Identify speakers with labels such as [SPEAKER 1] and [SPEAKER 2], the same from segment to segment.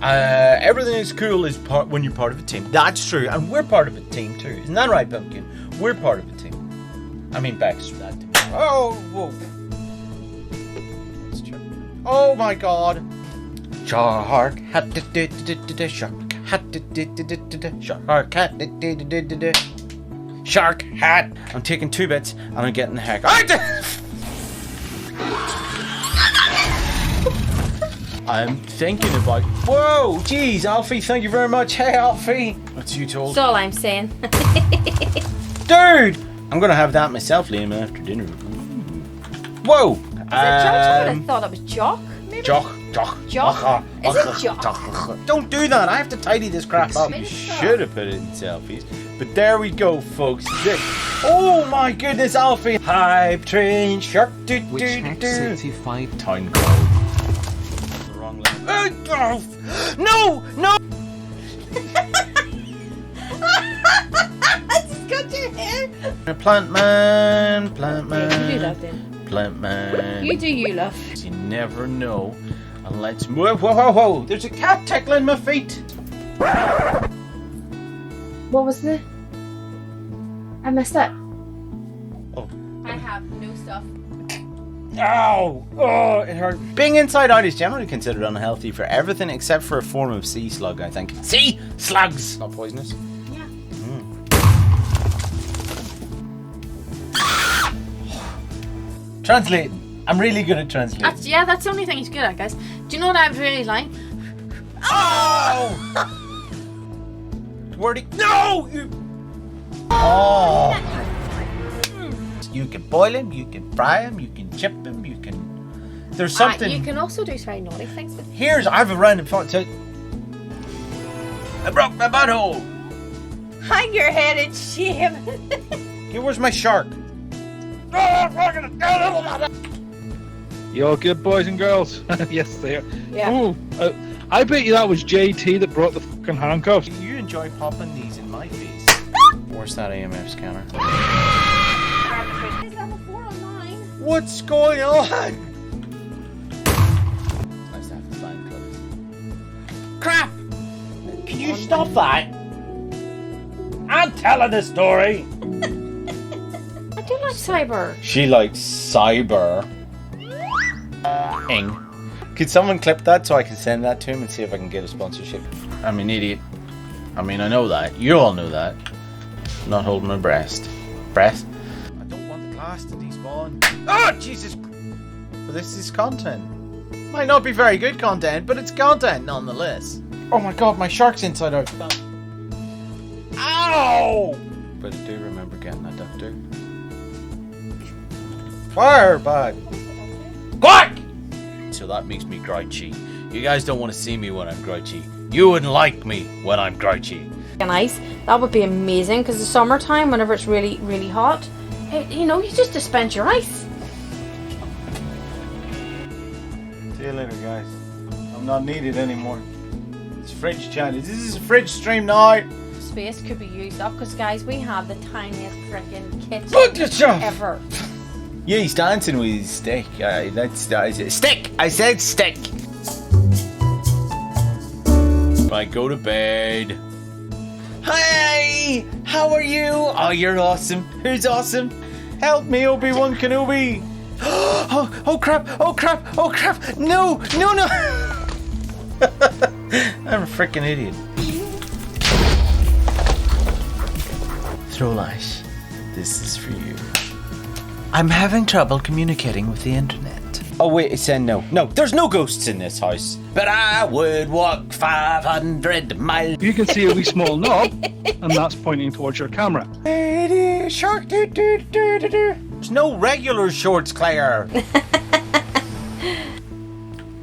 [SPEAKER 1] Everything is cool when you're part of a team. That's true, and we're part of a team too. Isn't that right, Pumpkin? We're part of a team. I mean, Bex. Oh, whoa. Oh my God. Shark hat, shark hat, shark hat, shark hat. I'm taking 2 bits and I'm getting the heck. I'm thinking about. Whoa, geez, Alfie, thank you very much. Hey, Alfie. What's you told?
[SPEAKER 2] That's all I'm saying.
[SPEAKER 1] Dude, I'm gonna have that myself, Liam, after dinner. Whoa.
[SPEAKER 2] Is it Jock? I thought it was Jock. Maybe?
[SPEAKER 1] Jock.
[SPEAKER 2] Jock? Is it Jock?
[SPEAKER 1] Don't do that. I have to tidy this crap up. You should have put it in selfies. But there we go, folks. Oh my goodness, Alfie. Hype train shark.
[SPEAKER 3] Which hex 65
[SPEAKER 1] Town call. The wrong level. No!
[SPEAKER 2] I just got your hair.
[SPEAKER 1] Plant man.
[SPEAKER 2] Yeah, you do that then.
[SPEAKER 1] Plant man.
[SPEAKER 2] You do you, love.
[SPEAKER 1] You never know. And let's move. Whoa. There's a cat tickling my feet.
[SPEAKER 2] What was the? I missed it.
[SPEAKER 1] Oh.
[SPEAKER 2] I have no stuff.
[SPEAKER 1] Ow! Oh, it hurt. Being inside out is generally considered unhealthy for everything except for a form of sea slug, I think. Sea slugs! Not poisonous.
[SPEAKER 2] Yeah.
[SPEAKER 1] Translating. I'm really good at translating.
[SPEAKER 2] That's the only thing he's good at, guys. Do you know what I really like?
[SPEAKER 1] Oh! Wordy. No! Oh! You can boil him, you can fry him, you can chip him, you can... There's something...
[SPEAKER 2] You can also do very naughty things with
[SPEAKER 1] Here's... I have a random thought to... I broke my butthole!
[SPEAKER 2] Hang your head in shame!
[SPEAKER 1] Here, where's my shark?
[SPEAKER 4] You all good, boys and girls? Yes, they are.
[SPEAKER 2] Yeah.
[SPEAKER 4] Ooh, I bet you that was JT that brought the fucking handcuffs.
[SPEAKER 1] You enjoy popping these in my face. Where's that EMF scanner?
[SPEAKER 2] It's level 4 online.
[SPEAKER 1] What's going on? It's nice to have the flying clothes. Crap! Can you stop that? I'm telling a story.
[SPEAKER 2] I do like cyber.
[SPEAKER 1] She likes cyber. Ing. Could someone clip that so I can send that to him and see if I can get a sponsorship? I'm an idiot. I mean, I know that. You all know that. I'm not holding my breath. I don't want the class to despawn. Oh, Jesus! But this is content. Might not be very good content, but it's content nonetheless. Oh my God, my shark's inside out. Ow! But I do remember getting a ductor. Fire bag. Quack! So that makes me grouchy. You guys don't want to see me when I'm grouchy. You wouldn't like me when I'm grouchy.
[SPEAKER 2] And ice, that would be amazing because the summertime, whenever it's really, really hot, you just dispense your ice.
[SPEAKER 1] See you later, guys. I'm not needed anymore. It's fridge chat. This is a fridge stream now.
[SPEAKER 2] Space could be used up because, guys, we have the tiniest freaking kitchen ever.
[SPEAKER 1] Yeah, he's dancing with his stick. Stick! I said stick! I go to bed. Hey! How are you? Oh, you're awesome. Who's awesome? Help me, Obi-Wan Kenobi! Oh crap! Oh crap! Oh crap! No! I'm a freaking idiot. Throwlash, this is for you. I'm having trouble communicating with the internet. Oh wait, it said no. No, there's no ghosts in this house. But I would walk 500 miles.
[SPEAKER 4] You can see a wee small knob, and that's pointing towards your camera.
[SPEAKER 1] Shark, There's no regular shorts, Claire.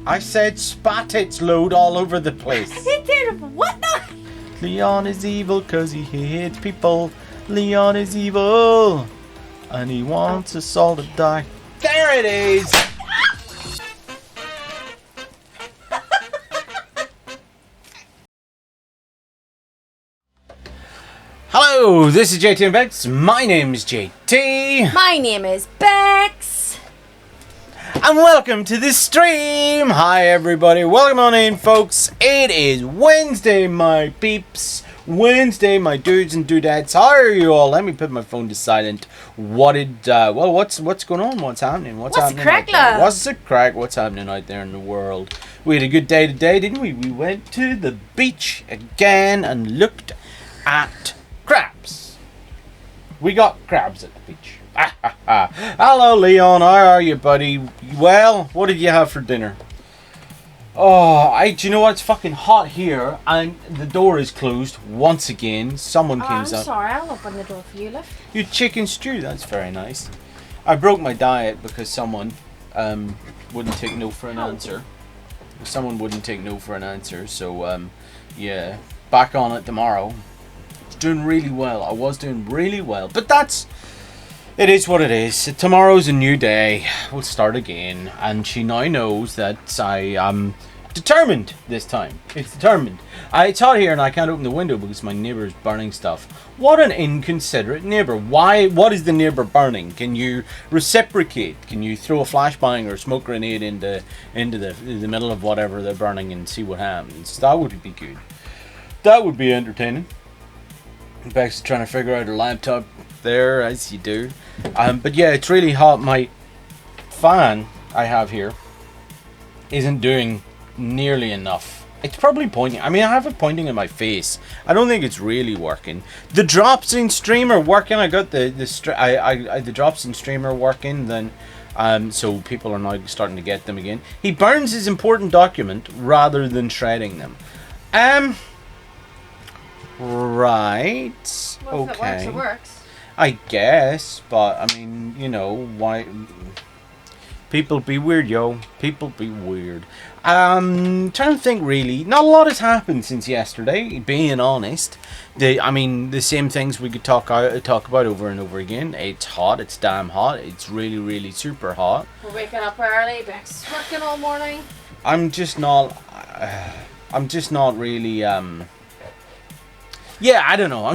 [SPEAKER 1] I said spat its load all over the place.
[SPEAKER 2] What the?
[SPEAKER 1] Leon is evil because he hates people. Leon is evil. And he wants us all to die. There it is! Hello, this is JT and Bex. My name is JT.
[SPEAKER 2] My name is Bex.
[SPEAKER 1] And welcome to the stream. Hi everybody, welcome on in folks. It is Wednesday my peeps. Wednesday my dudes and dudettes. How are you all? Let me put my phone to silent. What's going on? What's happening?
[SPEAKER 2] What's the
[SPEAKER 1] happening
[SPEAKER 2] crack,
[SPEAKER 1] out there?
[SPEAKER 2] love?
[SPEAKER 1] What's the crack? What's happening out there in the world? We had a good day today, didn't we? We went to the beach again and looked at crabs. We got crabs at the beach. Hello Leon, how are you buddy? Well, what did you have for dinner? Oh, do you know what? It's fucking hot here and the door is closed once again. Someone came
[SPEAKER 2] I'm
[SPEAKER 1] up.
[SPEAKER 2] sorry, I'll open the door for you, love.
[SPEAKER 1] You chicken stew, that's very nice. I broke my diet because someone wouldn't take no for an answer. Someone wouldn't take no for an answer, so yeah, back on it tomorrow. Doing really well. I was doing really well, but it is what it is. Tomorrow's a new day. We'll start again, and she now knows that I am determined this time. It's determined. It's hot here and I can't open the window because my neighbour is burning stuff. What an inconsiderate neighbour. Why? What is the neighbour burning? Can you reciprocate? Can you throw a flashbang or a smoke grenade into the middle of whatever they're burning and see what happens? That would be good. That would be entertaining. Beck's trying to figure out her laptop there, as you do. But yeah, it's really hot. My fan I have here isn't doing nearly enough. It's probably pointing. I mean, I have it pointing in my face. I don't think it's really working. The drops in stream are working. I got the drops in stream are working. Then, so people are now starting to get them again. He burns his important document rather than shredding them. Right.
[SPEAKER 2] Well,
[SPEAKER 1] okay.
[SPEAKER 2] if it works, it works.
[SPEAKER 1] I guess, but I mean, you know, why? People be weird, yo. People be weird. Trying to think, really. Not a lot has happened since yesterday, being honest. The same things we could talk about over and over again. It's hot. It's damn hot. It's really, really super hot.
[SPEAKER 2] We're waking up early. Beck's working all morning.
[SPEAKER 1] I'm just not really. Yeah, I don't know.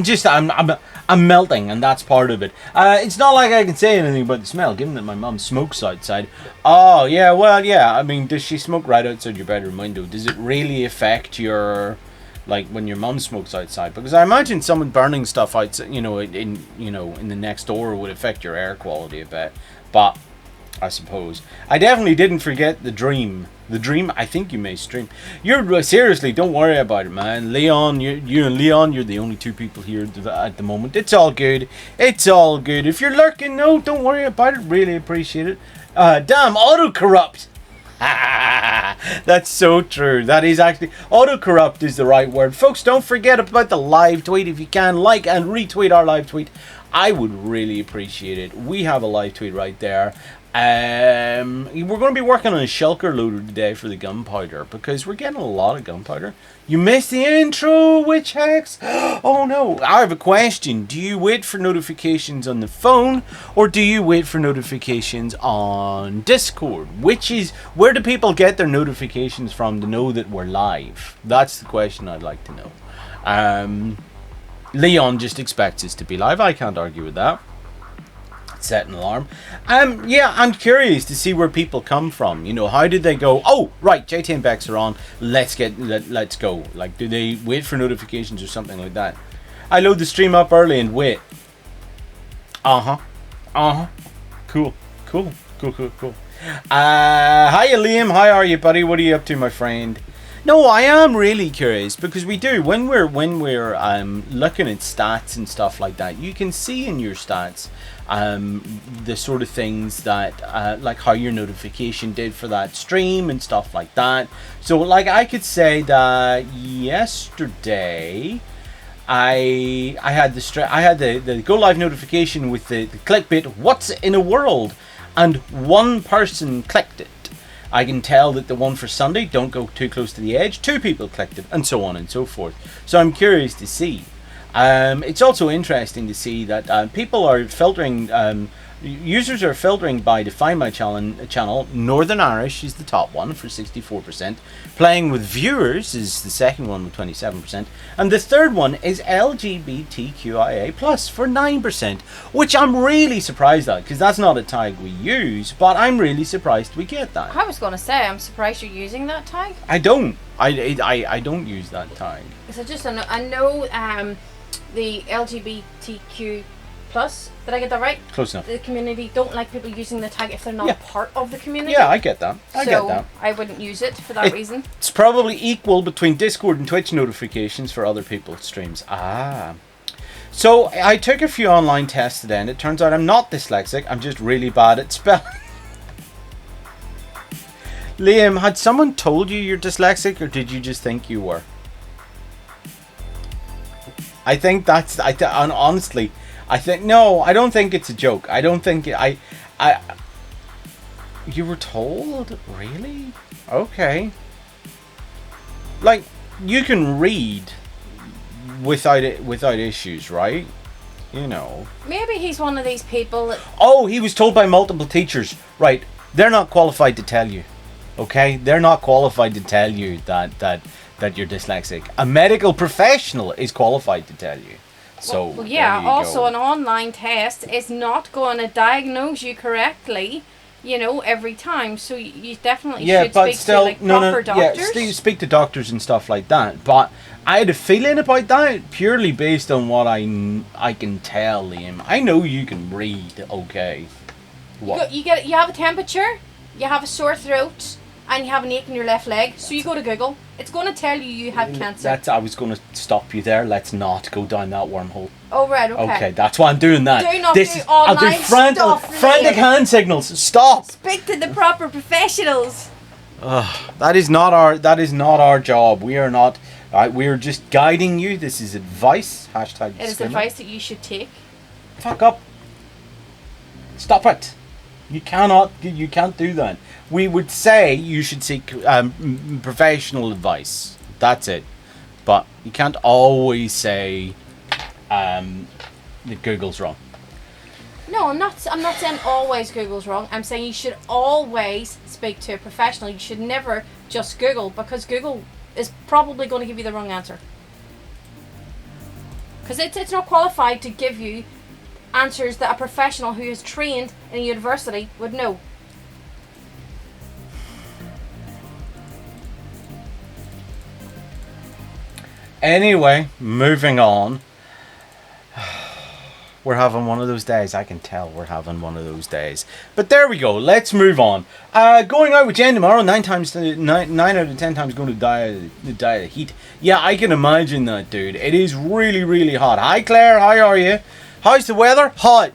[SPEAKER 1] I'm melting, and that's part of it. It's not like I can say anything about the smell, given that my mum smokes outside. Oh, yeah, well, yeah. I mean, does she smoke right outside your bedroom window? Does it really affect your, like, when your mum smokes outside? Because I imagine someone burning stuff outside, in the next door would affect your air quality a bit. But I suppose I definitely didn't forget the dream. The dream, I think you may stream. You're seriously, don't worry about it, man. Leon, you and Leon, you're the only two people here at the moment. It's all good. It's all good. If you're lurking, no, don't worry about it. Really appreciate it. Damn, auto-corrupt. That's so true. That is actually, auto-corrupt is the right word. Folks, don't forget about the live tweet. If you can, like and retweet our live tweet, I would really appreciate it. We have a live tweet right there. We're going to be working on a Shulker loader today for the gunpowder because we're getting a lot of gunpowder. You missed the intro, witch hacks. Oh no, I have a question. Do you wait for notifications on the phone or do you wait for notifications on Discord? Where do people get their notifications from to know that we're live? That's the question I'd like to know. Leon just expects us to be live. I can't argue with that. Set an alarm. Yeah, I'm curious to see where people come from. You know, how did they go? Oh, right, JT and Bex are on. Let's go. Like, do they wait for notifications or something like that? I load the stream up early and wait. Cool. Hiya, Liam. How are you, buddy? What are you up to, my friend? No, I am really curious because we do when we're looking at stats and stuff like that. You can see in your stats the sort of things that like how your notification did for that stream and stuff like that. So like I could say that yesterday I had the go live notification with the clickbait "What's in a world?" and one person clicked it. I can tell that the one for Sunday, "Don't go too close to the edge," 2 people clicked it, and so on and so forth. So I'm curious to see. It's also interesting to see that people are filtering Users are filtering by Define My channel. Northern Irish is the top one for 64%. Playing with Viewers is the second one with 27%. And the third one is LGBTQIA plus for 9%. Which I'm really surprised at, because that's not a tag we use. But I'm really surprised we get that.
[SPEAKER 2] I was going to say, I'm surprised you're using that tag.
[SPEAKER 1] I don't. I don't use that tag.
[SPEAKER 2] Because I know the LGBTQ plus. Did I get that right?
[SPEAKER 1] Close enough.
[SPEAKER 2] The community don't like people using the tag if they're not part of the community.
[SPEAKER 1] Yeah, I get that. I get that.
[SPEAKER 2] I wouldn't use it for that reason.
[SPEAKER 1] It's probably equal between Discord and Twitch notifications for other people's streams. Ah. So, I took a few online tests today, and it turns out I'm not dyslexic. I'm just really bad at spelling. Liam, had someone told you you're dyslexic, or did you just think you were? I think that's... honestly... no, I don't think it's a joke. I don't think you were told? Really? Okay. Like, you can read without issues, right? You know.
[SPEAKER 2] Maybe he's one of these people that...
[SPEAKER 1] Oh, he was told by multiple teachers. Right. They're not qualified to tell you. Okay? They're not qualified to tell you that you're dyslexic. A medical professional is qualified to tell you. So,
[SPEAKER 2] well, yeah, also
[SPEAKER 1] go.
[SPEAKER 2] an online test is not going to diagnose you correctly, every time. So you definitely should speak to proper doctors.
[SPEAKER 1] Yeah, speak to doctors and stuff like that. But I had a feeling about that purely based on what I can tell, Liam. I know you can read, okay. What?
[SPEAKER 2] You have a temperature, you have a sore throat, and you have an ache in your left leg. So you go to Google. It's going to tell you have cancer.
[SPEAKER 1] I was going to stop you there. Let's not go down that wormhole.
[SPEAKER 2] Oh, right, okay.
[SPEAKER 1] Okay, that's why I'm doing that.
[SPEAKER 2] Do not do online
[SPEAKER 1] I'll do frantic hand signals. Stop.
[SPEAKER 2] Speak to the proper professionals.
[SPEAKER 1] That is not our job. We are not. We are just guiding you. This is advice. Hashtag.
[SPEAKER 2] It is advice that you should take.
[SPEAKER 1] Fuck up. Stop it. You can't do that. We would say you should seek professional advice. That's it. But you can't always say that Google's wrong.
[SPEAKER 2] No, I'm not saying always Google's wrong. I'm saying you should always speak to a professional. You should never just Google, because Google is probably going to give you the wrong answer. Because it's not qualified to give you answers that a professional who is trained in a university would know.
[SPEAKER 1] Anyway, moving on. We're having one of those days. I can tell we're having one of those days. But there we go. Let's move on. Going out with Jen tomorrow. 9 out of 10 times going to die of the heat. Yeah, I can imagine that, dude. It is really, really hot. Hi, Claire. How are you? How's the weather? Hot.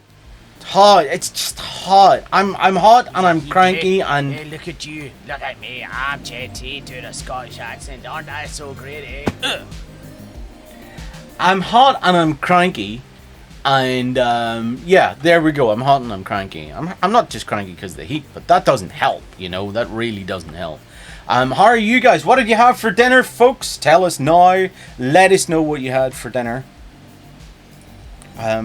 [SPEAKER 1] Hot. It's just hot. I'm hot and I'm cranky and...
[SPEAKER 5] Hey, look at you. Look at me. I'm JT doing a Scottish accent. Aren't I so great, eh?
[SPEAKER 1] I'm hot and I'm cranky. And, yeah, there we go. I'm hot and I'm cranky. I'm not just cranky because of the heat, but that doesn't help, That really doesn't help. How are you guys? What did you have for dinner, folks? Tell us now. Let us know what you had for dinner. I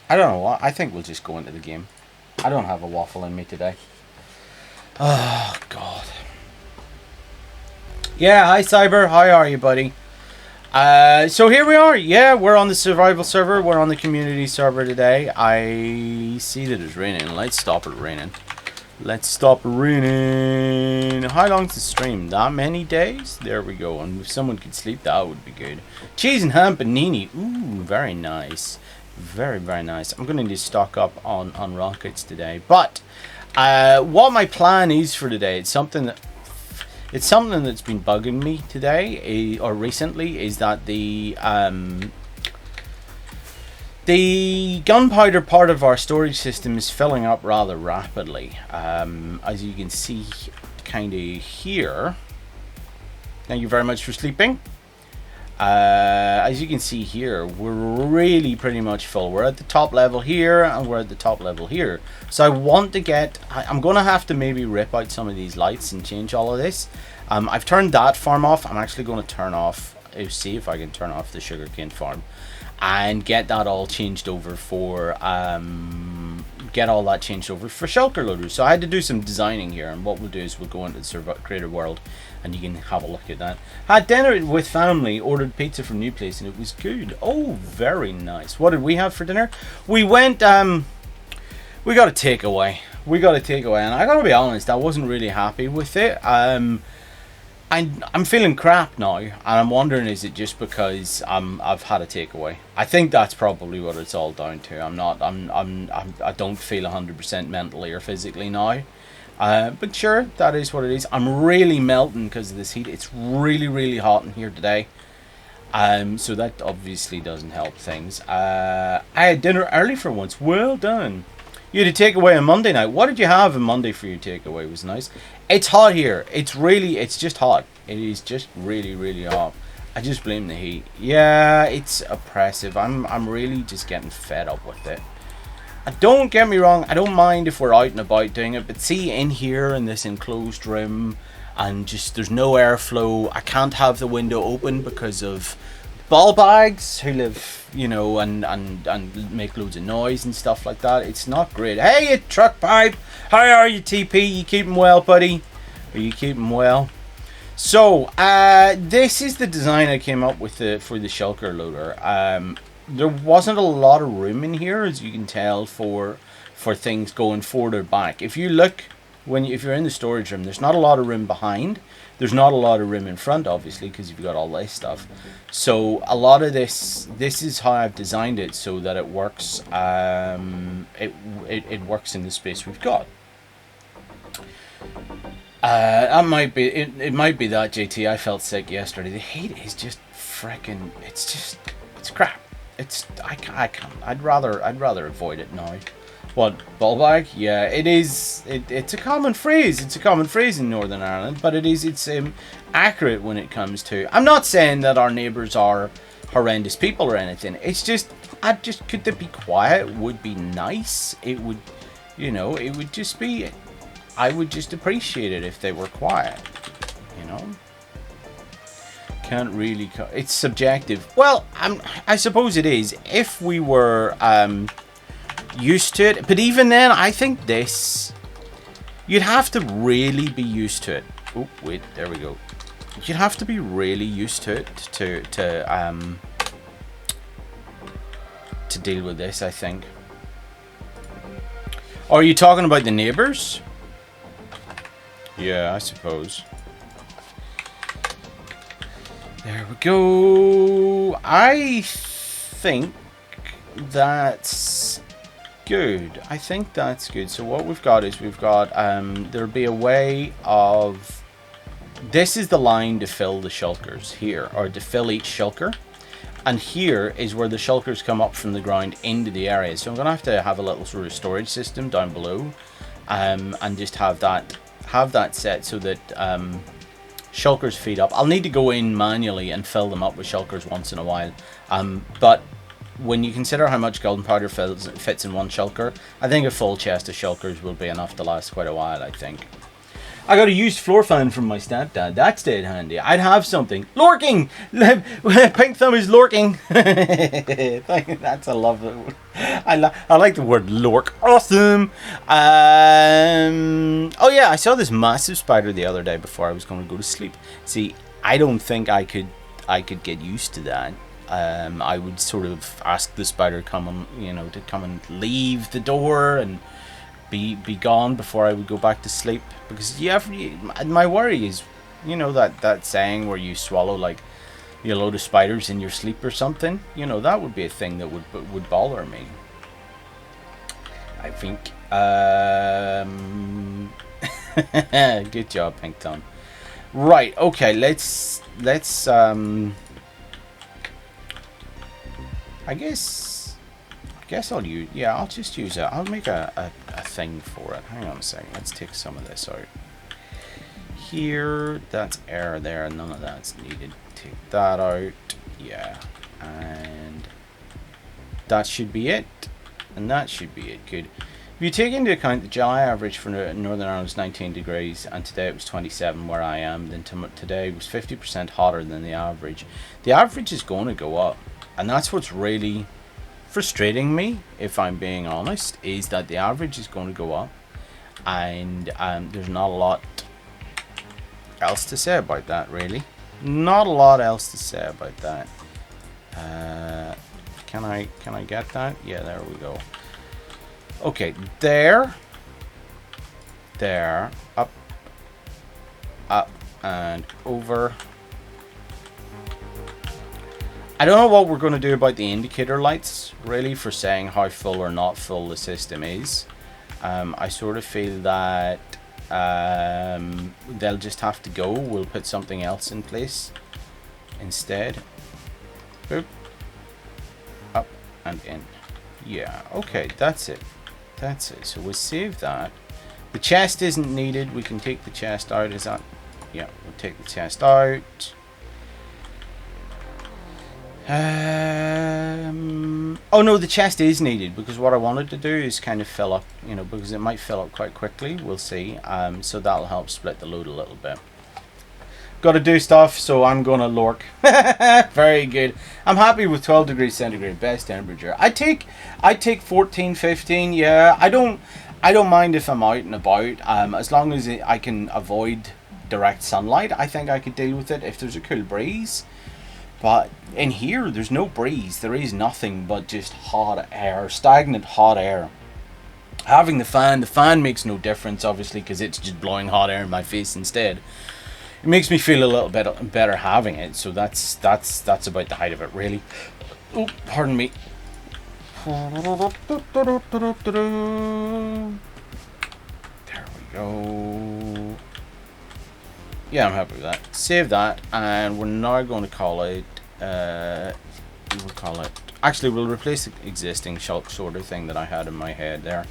[SPEAKER 1] don't know what. I think we'll just go into the game. I don't have a waffle in me today. Oh, God. Yeah, hi Cyber. How are you, buddy? So here we are. Yeah, we're on the survival server. We're on the community server today. I see that it's raining. Let's stop it raining. Let's stop it raining. How long's the stream? That many days? There we go. And if someone could sleep, that would be good. Cheese and ham panini. Ooh, very nice. Very, very nice. I'm going to need to stock up on rockets today. But what my plan is for today, it's something that's been bugging me today, or recently, is that the gunpowder part of our storage system is filling up rather rapidly. As you can see kind of here. Thank you very much for sleeping. As you can see here, we're really pretty much full. We're at the top level here, and we're at the top level here. So I want to get... I'm going to have to maybe rip out some of these lights and change all of this. I've turned that farm off. I'm actually going to turn off... see if I can turn off the sugarcane farm. and get that all changed over for get all that changed over for Shulker loaders. So I had to do some designing here, and what we'll do is we'll go into the creator world and you can have a look at that. Had dinner with family, ordered pizza from New Place, and it was good. Oh, very nice. What did we have for dinner? We went we got a takeaway. And I gotta be honest, I wasn't really happy with it. I'm feeling crap now, and I'm wondering, is it just because I've had a takeaway? I think that's probably what it's all down to. I don't feel 100% mentally or physically now. But sure, that is what it is. I'm really melting because of this heat. It's really, really hot in here today. So that obviously doesn't help things. I had dinner early for once. Well done. You had a takeaway on Monday night. What did you have on Monday for your takeaway? It was nice. It's hot here. It's just hot. It is just really, really hot. I just blame the heat. Yeah, it's oppressive. I'm really just getting fed up with it. Don't get me wrong, I don't mind if we're out and about doing it, but see, in here in this enclosed room, and just there's no airflow. I can't have the window open because of ball bags who live, you know, and make loads of noise and stuff like that. It's not great. Hey, you truck pipe, how are you, TP? You keeping well, buddy? Are you keeping well? So this is the design I came up with for the Shulker loader. There wasn't a lot of room in here, as you can tell, for things going forward or back. If you look, if you're in the storage room, there's not a lot of room behind. There's not a lot of room in front, obviously, because you've got all this stuff. So a lot of this is how I've designed it so that it works. It works in the space we've got. That might be it. Might be that, JT. I felt sick yesterday. The heat is just freaking. It's crap. I can't. I'd rather avoid it now. What, ball bag? Yeah, it is. It's a common phrase. It's a common phrase in Northern Ireland, but it's accurate when it comes to. I'm not saying that our neighbours are horrendous people or anything. It's just, could they be quiet? Would be nice. It would, you know, it would just be. I would just appreciate it if they were quiet. You know. Can't really. It's subjective. Well, I suppose it is. If we were used to it, but even then, I think you'd have to really be used to it. Oh wait, there we go. You'd have to be really used to it to deal with this, I think. Are you talking about the neighbours? Yeah, I suppose. There we go. I think that's good. I think that's good. So what we've got is there'll be a way of. This is the line to fill the shulkers here, or to fill each shulker, and here is where the shulkers come up from the ground into the area. So I'm gonna have to have a little sort of storage system down below, and just have that set so that shulkers feed up. I'll need to go in manually and fill them up with shulkers once in a while. But when you consider how much golden powder fits in one shulker, I think a full chest of shulkers will be enough to last quite a while, I think. I got a used floor fan from my stepdad. That's dead handy. I'd have something. Lorking! Pink Thumb is lorking. That's a lovely word. I like the word lork. Awesome! Oh yeah, I saw this massive spider the other day before I was going to go to sleep. See, I don't think I could get used to that. I would sort of ask the spider to come and leave the door and be gone before I would go back to sleep, because my worry is, you know, that saying where you swallow like a load of spiders in your sleep or something. You know, that would be a thing that would bother me, I think. Good job, Pink Tom. Right, okay, let's I guess I'll just use it. I'll make a thing for it. Hang on a second. Let's take some of this out. Here, that's air there. None of that's needed. Take that out. Yeah. And that should be it. And that should be it. Good. If you take into account the July average for Northern Ireland was 19 degrees, and today it was 27 where I am, then today was 50% hotter than the average. The average is going to go up. And that's what's really frustrating me, if I'm being honest, is that the average is going to go up. And there's not a lot else to say about that, really. Not a lot else to say about that. Can I get that? Yeah, there we go. Okay, there, up, and over. I don't know what we're going to do about the indicator lights, really, for saying how full or not full the system is. I sort of feel that they'll just have to go. We'll put something else in place instead. Boop. Up and in. Yeah, okay, that's it. That's it. So we'll save that. The chest isn't needed. We can take the chest out. Is that? Yeah, we'll take the chest out. Oh no, the chest is needed, because what I wanted to do is kind of fill up, you know, because it might fill up quite quickly. We'll see. So that'll help split the load a little bit. Got to do stuff, so I'm gonna lork. Very good. I'm happy with 12 degrees centigrade, best temperature. I take 14, 15. Yeah, I don't mind if I'm out and about. As long as I can avoid direct sunlight, I think I could deal with it if there's a cool breeze. But in here, there's no breeze. There is nothing but just hot air, stagnant hot air. Having the fan makes no difference, obviously, because it's just blowing hot air in my face instead. It makes me feel a little bit better having it, so that's about the height of it, really. Oh, pardon me. There we go. Yeah, I'm happy with that. Save that, and we're now going to call it. We'll call it. Actually, we'll replace the existing Shulker thing that I had in my head there,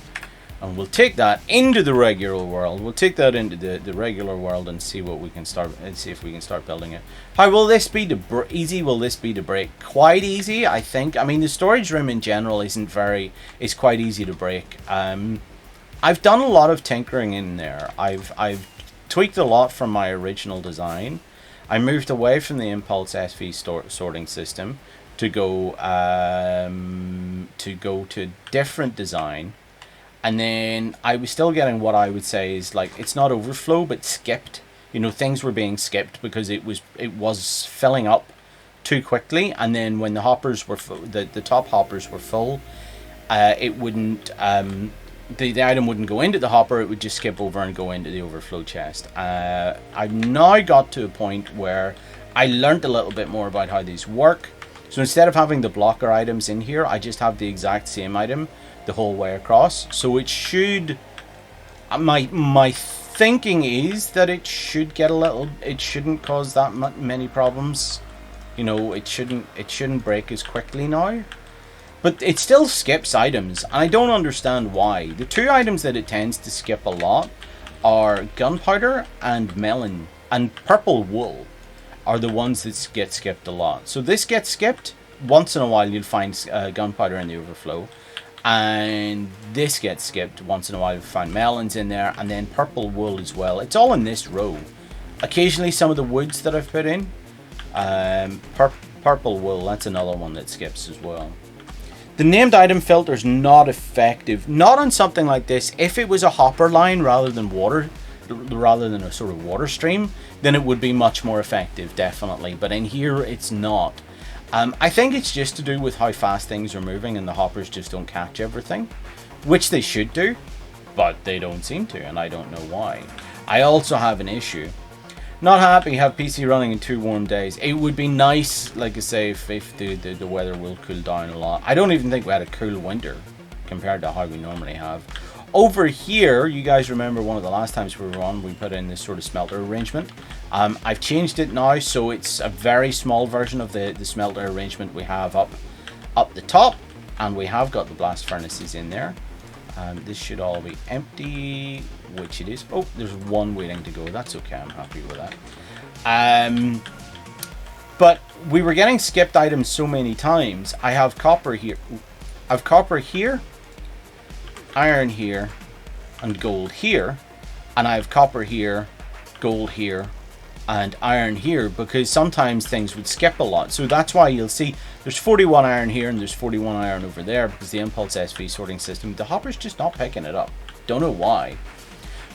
[SPEAKER 1] and we'll take that into the regular world. We'll take that into the regular world and see what we can start. And see if we can start building it. How will this be to easy? Will this be to break? Quite easy, I think. I mean, the storage room in general is quite easy to break. I've done a lot of tinkering in there. I've tweaked a lot from my original design. I moved away from the Impulse SV sorting system to go to different design, and then I was still getting what I would say is, like, it's not overflow but skipped. You know, things were being skipped because it was filling up too quickly, and then when the hoppers were the top hoppers were full, it wouldn't. The item wouldn't go into the hopper, it would just skip over and go into the overflow chest. I've now got to a point where I learned a little bit more about how these work. So instead of having the blocker items in here, I just have the exact same item the whole way across. So it should... My thinking is that it should get a little... It shouldn't cause that many problems. You know, it shouldn't break as quickly now. But it still skips items, and I don't understand why. The two items that it tends to skip a lot are gunpowder and melon, and purple wool are the ones that get skipped a lot. So this gets skipped. Once in a while you'll find gunpowder in the overflow, and this gets skipped. Once in a while you'll find melons in there, and then purple wool as well. It's all in this row. Occasionally some of the woods that I've put in. Purple wool, that's another one that skips as well. The named item filter is not effective. Not on something like this. If it was a hopper line rather than a sort of water stream, then it would be much more effective, definitely. But in here, it's not. I think it's just to do with how fast things are moving, and the hoppers just don't catch everything, which they should do, but they don't seem to, and I don't know why. I also have an issue. Not happy, have PC running in 2 warm days. It would be nice, like I say, if the weather will cool down a lot. I don't even think we had a cool winter compared to how we normally have. Over here, you guys remember one of the last times we were on, we put in this sort of smelter arrangement. I've changed it now, so it's a very small version of the smelter arrangement we have up the top. And we have got the blast furnaces in there. This should all be empty, which it is. Oh, there's one waiting to go. That's okay. I'm happy with that. But we were getting skipped items so many times. I have copper here. I've copper here, iron here, and gold here. And I have copper here, gold here, and iron here, because sometimes things would skip a lot. So that's why you'll see there's 41 iron here and there's 41 iron over there, because the impulse SV sorting system, the hopper's just not picking it up. Don't know why.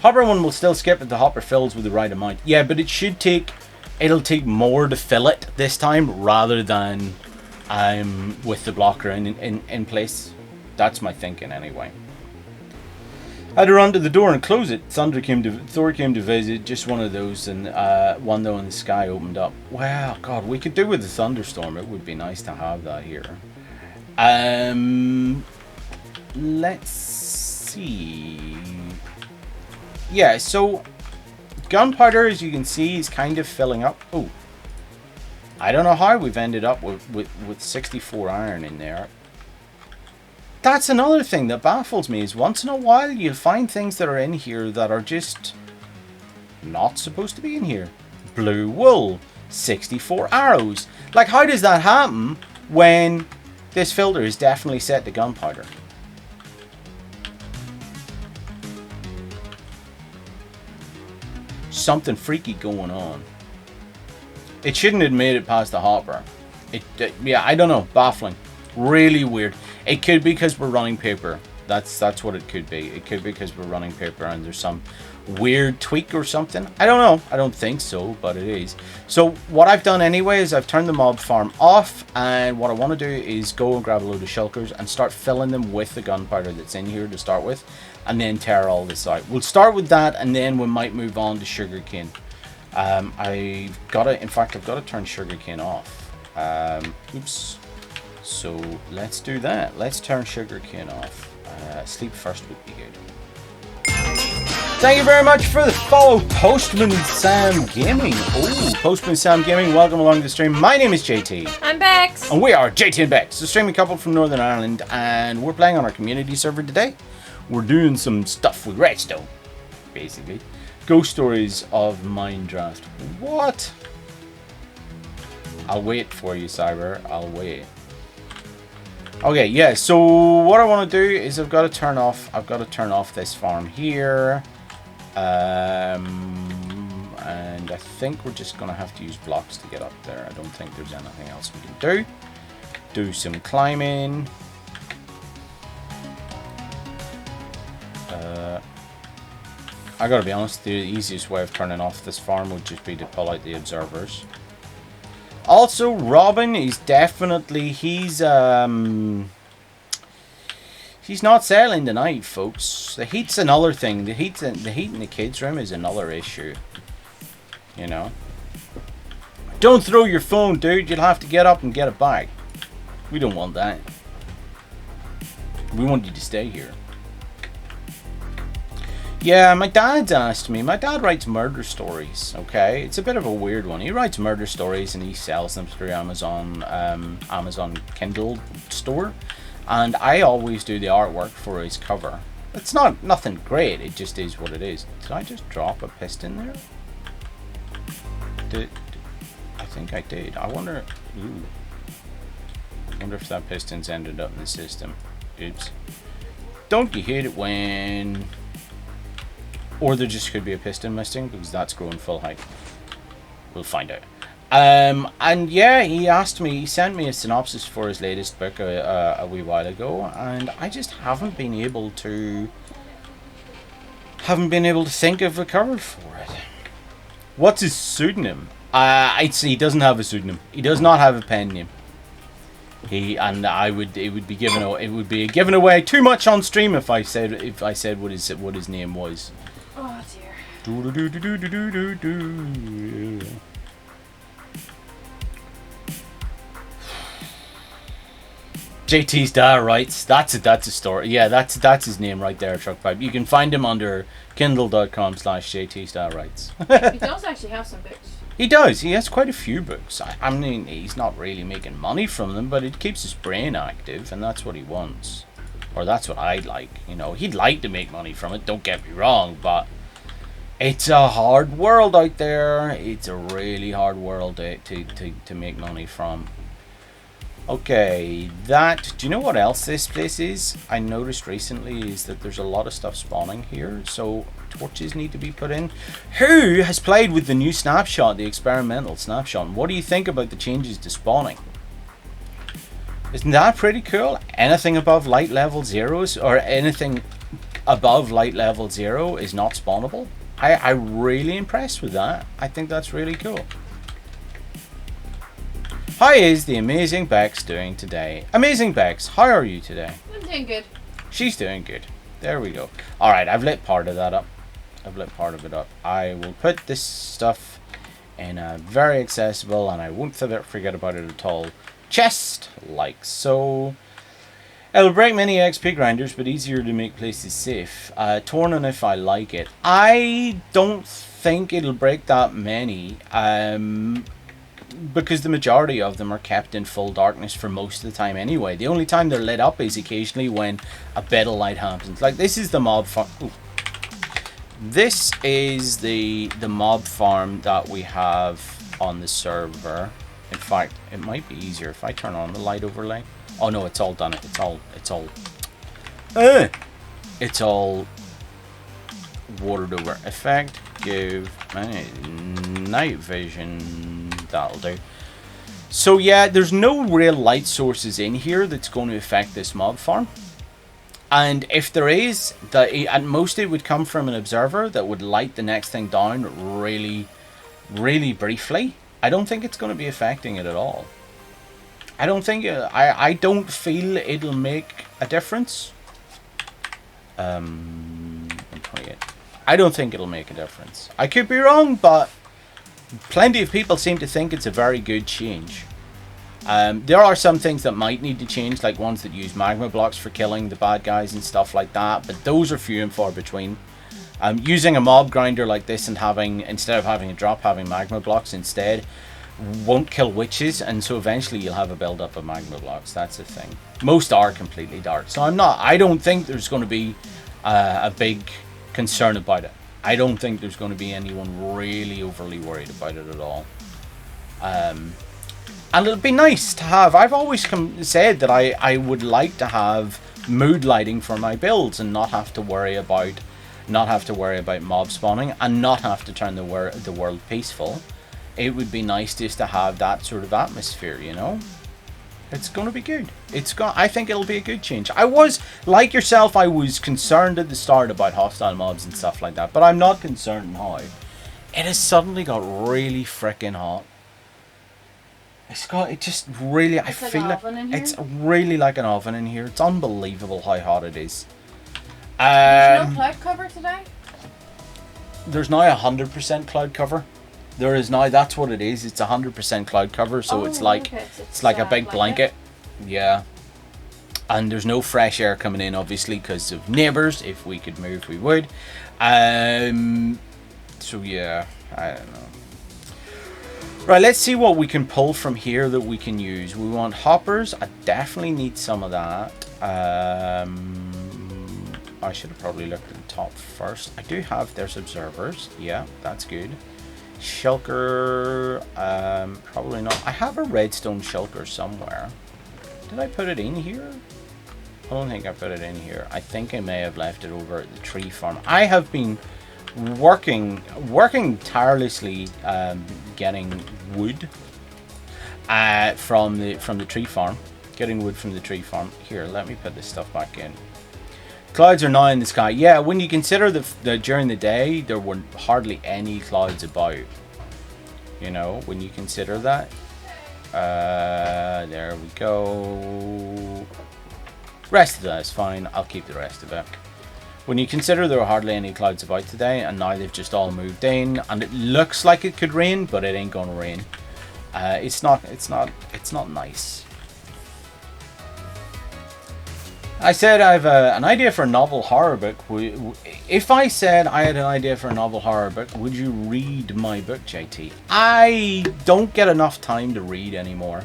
[SPEAKER 1] Hopper one will still skip if the hopper fills with the right amount. Yeah, but it'll take more to fill it this time rather than with the blocker in place. That's my thinking anyway. I had to run to the door and close it. Thor came to visit. Just one of those, and one though in the sky opened up. Well, God, we could do with a thunderstorm. It would be nice to have that here. Let's see. Yeah, so gunpowder, as you can see, is kind of filling up. Oh, I don't know how we've ended up with 64 iron in there. That's another thing that baffles me, is once in a while you'll find things that are in here that are just not supposed to be in here. Blue wool, 64 arrows. Like, how does that happen when this filter is definitely set to gunpowder? Something freaky going on. It shouldn't have made it past the hopper. Yeah, I don't know. Baffling. Really weird. It could be because we're running paper. That's what it could be. It could be because we're running paper and there's some weird tweak or something. I don't know. I don't think so, but it is. So what I've done anyway is I've turned the mob farm off, and what I want to do is go and grab a load of shulkers and start filling them with the gunpowder that's in here to start with, and then tear all this out. We'll start with that, and then we might move on to sugarcane. I've got to turn sugarcane off. Oops. So let's do that. Let's turn sugarcane off. Sleep first would be good. Thank you very much for the follow, Postman Sam Gaming. Oh, Postman Sam Gaming, welcome along to the stream. My name is JT.
[SPEAKER 2] I'm Bex.
[SPEAKER 1] And we are JT and Bex, a streaming couple from Northern Ireland, and we're playing on our community server today. We're doing some stuff with Redstone, basically. Ghost Stories of Minecraft. What? I'll wait for you, Cyber. I'll wait. Okay, yeah, so what I want to do is I've got to turn off this farm here. And I think we're just going to have to use blocks to get up there. I don't think there's anything else we can do. Do some climbing. I gotta be honest, the easiest way of turning off this farm would just be to pull out the observers. Also, Robin is definitely, he's not settling tonight, folks. The heat's another thing. The heat in the kids' room is another issue. You know. Don't throw your phone, dude. You'll have to get up and get it back. We don't want that. We want you to stay here. Yeah, my dad's asked me. My dad writes murder stories, okay? It's a bit of a weird one. He writes murder stories and he sells them through Amazon Kindle store. And I always do the artwork for his cover. It's nothing great, it just is what it is. Did I just drop a piston there? I think I did. I wonder... Ooh. I wonder if that piston's ended up in the system. Oops. Don't you hate it when... Or there just could be a piston missing, because that's growing full height. We'll find out. And yeah, he sent me a synopsis for his latest book a wee while ago, and I just haven't been able to think of a cover for it. What's his pseudonym? I'd say he doesn't have a pseudonym. He does not have a pen name. It would be giving away too much on stream if I said what his name was.
[SPEAKER 2] Oh dear.
[SPEAKER 1] JT's dad writes. That's a story. Yeah, that's his name right there, Truckpipe. You can find him under kindle.com/JT's dad writes.
[SPEAKER 2] He does actually have some books.
[SPEAKER 1] He does. He has quite a few books. I mean, he's not really making money from them, but it keeps his brain active, and that's what he wants. Or that's what I'd like. You know, he'd like to make money from it, don't get me wrong, but it's a hard world out there. It's a really hard world to make money from. Okay, do you know what else this place is? I noticed recently is that there's a lot of stuff spawning here. So torches need to be put in. Who has played with the new snapshot, the experimental snapshot? And what do you think about the changes to spawning? Isn't that pretty cool? Anything above light level 0s or anything above light level 0 is not spawnable. I'm really impressed with that. I think that's really cool. How is the Amazing Bex doing today? Amazing Bex, how are you today?
[SPEAKER 2] I'm doing good.
[SPEAKER 1] She's doing good. There we go. Alright, I've lit part of that up. I've lit part of it up. I will put this stuff in a very accessible, and I won't forget about it at all, chest, like so. It'll break many XP grinders, but easier to make places safe. Torn on if I like it. I don't think it'll break that many, because the majority of them are kept in full darkness for most of the time anyway. The only time they're lit up is occasionally when a bit of light happens. Like this is the mob farm. Ooh. This is the mob farm that we have on the server. In fact, it might be easier if I turn on the light overlay. Oh no, it's all done. It's all watered over. Effect, give night vision. That'll do. So yeah, there's no real light sources in here that's going to affect this mob farm. And if there is, at most it would come from an observer that would light the next thing down really, really briefly. I don't think it's going to be affecting it at all. I don't think I don't feel it'll make a difference. 28. I don't think it'll make a difference. I could be wrong, but plenty of people seem to think it's a very good change. There are some things that might need to change, like ones that use magma blocks for killing the bad guys and stuff like that, but those are few and far between. Using a mob grinder like this and instead of having a drop, having magma blocks instead won't kill witches, and so eventually you'll have a build up of magma blocks. That's the thing. Most are completely dark, so I don't think there's going to be a big concern about it. I don't think there's going to be anyone really overly worried about it at all. And it'll be nice to have. I've always said that I would like to have mood lighting for my builds and not have to worry about mob spawning and not have to turn the world peaceful. It would be nice just to have that sort of atmosphere, you know. It's going to be good. I think it'll be a good change. I was, like yourself, I was concerned at the start about hostile mobs and stuff like that, but I'm not concerned now. It has suddenly got really freaking hot. It just really, I feel like it's really like an oven in here. It's unbelievable how hot it is.
[SPEAKER 2] There's no cloud cover today?
[SPEAKER 1] There's now 100% cloud cover. There is now, that's what it is. It's 100% cloud cover, so it's like it's like a big blanket. Yeah. And there's no fresh air coming in, obviously, because of neighbours. If we could move, we would. So yeah, I don't know. Right, let's see what we can pull from here that we can use. We want hoppers. I definitely need some of that. I should have probably looked at the top first. I do have, there's observers. Yeah, that's good. Shulker, probably not. I have a redstone shulker somewhere. Did I put it in here? I don't think I put it in here. I think I may have left it over at the tree farm. I have been working tirelessly, getting wood from the tree farm. Getting wood from the tree farm. Here, let me put this stuff back in. Clouds are now in the sky. Yeah, when you consider that during the day there were hardly any clouds about. You know, when you consider that. There we go. Rest of that is fine. I'll keep the rest of it. When you consider there were hardly any clouds about today, and now they've just all moved in, and it looks like it could rain, but it ain't gonna rain. It's not nice. I said I have an idea for a novel horror book. If I said I had an idea for a novel horror book, would you read my book, JT? I don't get enough time to read anymore.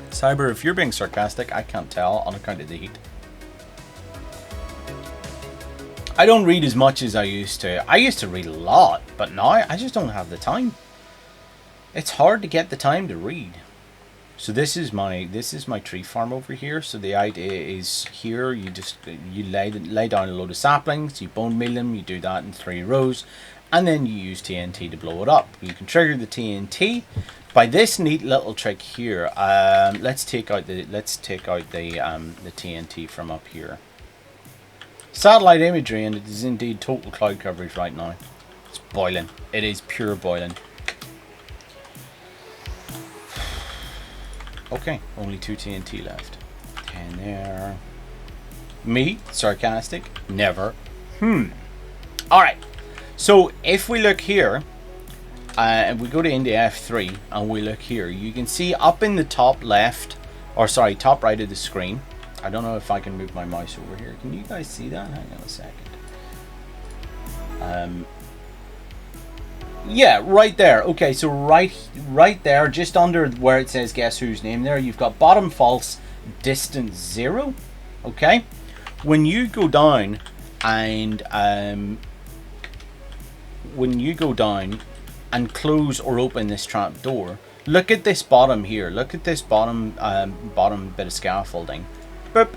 [SPEAKER 1] Cyber, if you're being sarcastic, I can't tell on account of the heat. I don't read as much as I used to. I used to read a lot, but now I just don't have the time. It's hard to get the time to read. So this is my tree farm over here. So the idea is here you lay down a load of saplings, you bone meal them, you do that in 3 rows, and then you use TNT to blow it up. You can trigger the TNT by this neat little trick here. Let's take out the TNT from up here. Satellite imagery, and it is indeed total cloud coverage right now. It's boiling. It is pure boiling. Okay, only 2 TNT left. 10 there. Me, sarcastic, never. Alright, so if we look here, and we go to India F3, and we look here, you can see up in the top left, or sorry, top right of the screen. I don't know if I can move my mouse over here. Can you guys see that? Hang on a second. Yeah, right there. Okay, so right there, just under where it says guess whose name there, you've got bottom false, distance 0. Okay, when you go down and close or open this trap door, look at this bottom here. Look at this bottom bit of scaffolding. Boop.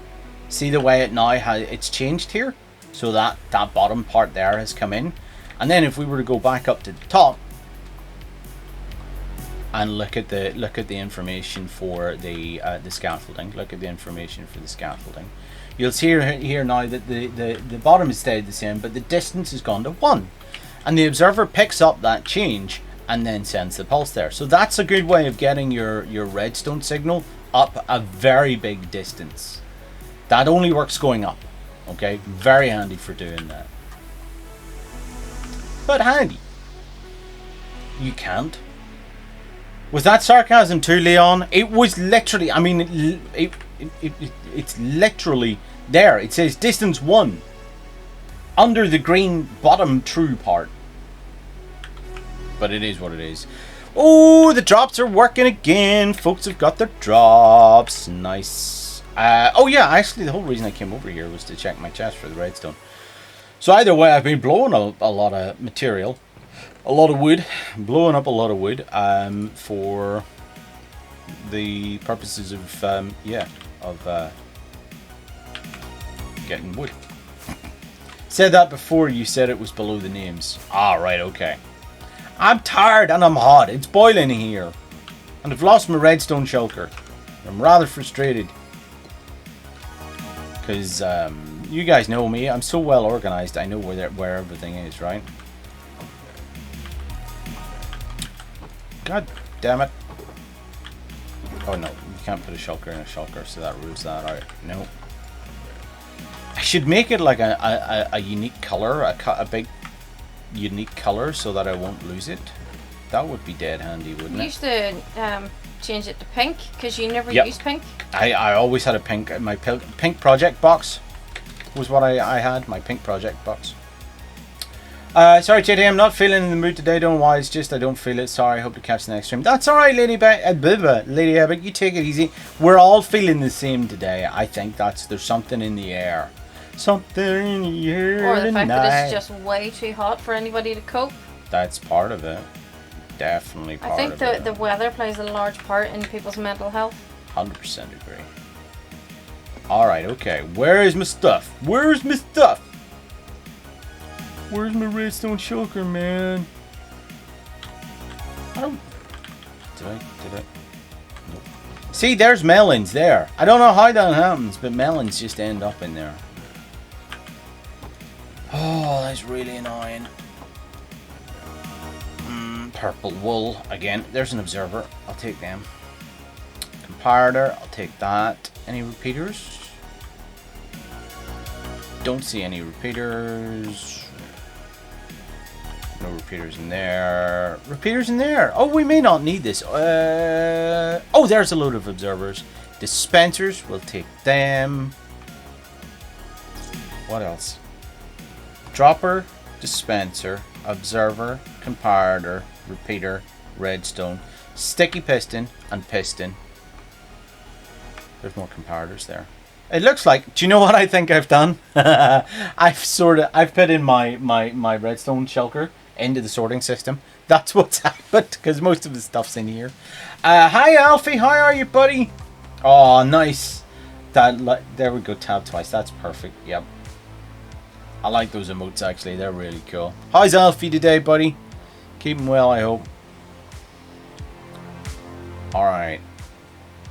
[SPEAKER 1] See the way it now it's changed here, so that bottom part there has come in. And then if we were to go back up to the top and look at the information for the scaffolding, you'll see here now that the bottom has stayed the same, but the distance has gone to 1, and the observer picks up that change and then sends the pulse there. So that's a good way of getting your redstone signal up a very big distance. That only works going up. Okay, very handy for doing that. But handy. You can't. Was that sarcasm too, Leon? It was literally, I mean, it's literally there. It says distance 1 under the green bottom true part. But it is what it is. Oh, the drops are working again. Folks have got their drops. Nice. Oh yeah, actually the whole reason I came over here was to check my chest for the redstone. So either way, I've been blowing a lot of material, a lot of wood, blowing up a lot of wood for the purposes of getting wood. Said that before you said it was below the names. Ah, right, okay. I'm tired and I'm hot. It's boiling here. And I've lost my redstone shulker. I'm rather frustrated. Because you guys know me. I'm so well organized. I know where everything is, right? God damn it. Oh no, you can't put a shulker in a shulker, so that rules that out. No. I should make it like a unique color, a big unique color, so that I won't lose it. That would be dead handy, wouldn't it?
[SPEAKER 2] You used to change it to pink, because you never used pink.
[SPEAKER 1] I always had a pink. My pink project box was what I had. My pink project box. Sorry, JD, I'm not feeling in the mood today. Don't know why. It's just I don't feel it. Sorry. Hope to catch the next stream. That's all right, Lady Ebbet. You take it easy. We're all feeling the same today. I think there's something in the air. Something in the air
[SPEAKER 2] Or the
[SPEAKER 1] tonight.
[SPEAKER 2] fact that it's just way too hot for anybody to cope.
[SPEAKER 1] That's part of it. Definitely part of it.
[SPEAKER 2] I think the weather plays a large part in people's mental health.
[SPEAKER 1] 100% agree. Alright, okay. Where is my stuff? Where's my stuff? Where's my redstone shulker, man? I don't... Did I? Nope. See, there's melons there. I don't know how that happens, but melons just end up in there. Oh, that's really annoying. Purple wool. Again, there's an observer. I'll take them. Comparator. I'll take that. Any repeaters? Don't see any repeaters. No repeaters in there. Repeaters in there. Oh, we may not need this. Oh, there's a load of observers. Dispensers. We'll take them. What else? Dropper. Dispenser. Observer. Comparator. Repeater. Redstone. Sticky piston. And piston. There's more comparators there. It looks like, do you know what I think I've done? I've put in my redstone shulker into the sorting system. That's what's happened, because most of the stuff's in here. Hi, Alfie. How are you, buddy? Oh, nice. There we go. Tab twice. That's perfect. Yep. I like those emotes, actually. They're really cool. How's Alfie today, buddy? Keeping well, I hope. Alright.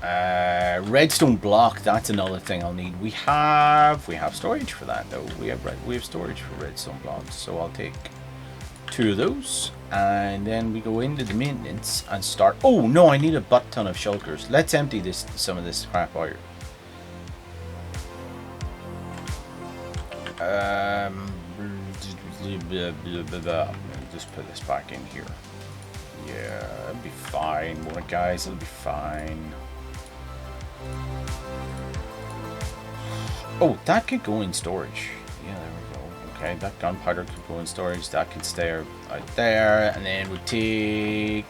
[SPEAKER 1] Redstone block. That's another thing I'll need. We have storage for that, though. We have storage for redstone blocks. So I'll take 2 of those. And then we go into the maintenance and start. Oh, no, I need a butt ton of shulkers. Let's empty some of this crap out. Just put this back in here. Yeah, it'll be fine. More guys, it'll be fine. Oh, that could go in storage. Yeah, there we go. Okay, that gunpowder could go in storage. That could stay out there, and then we'll take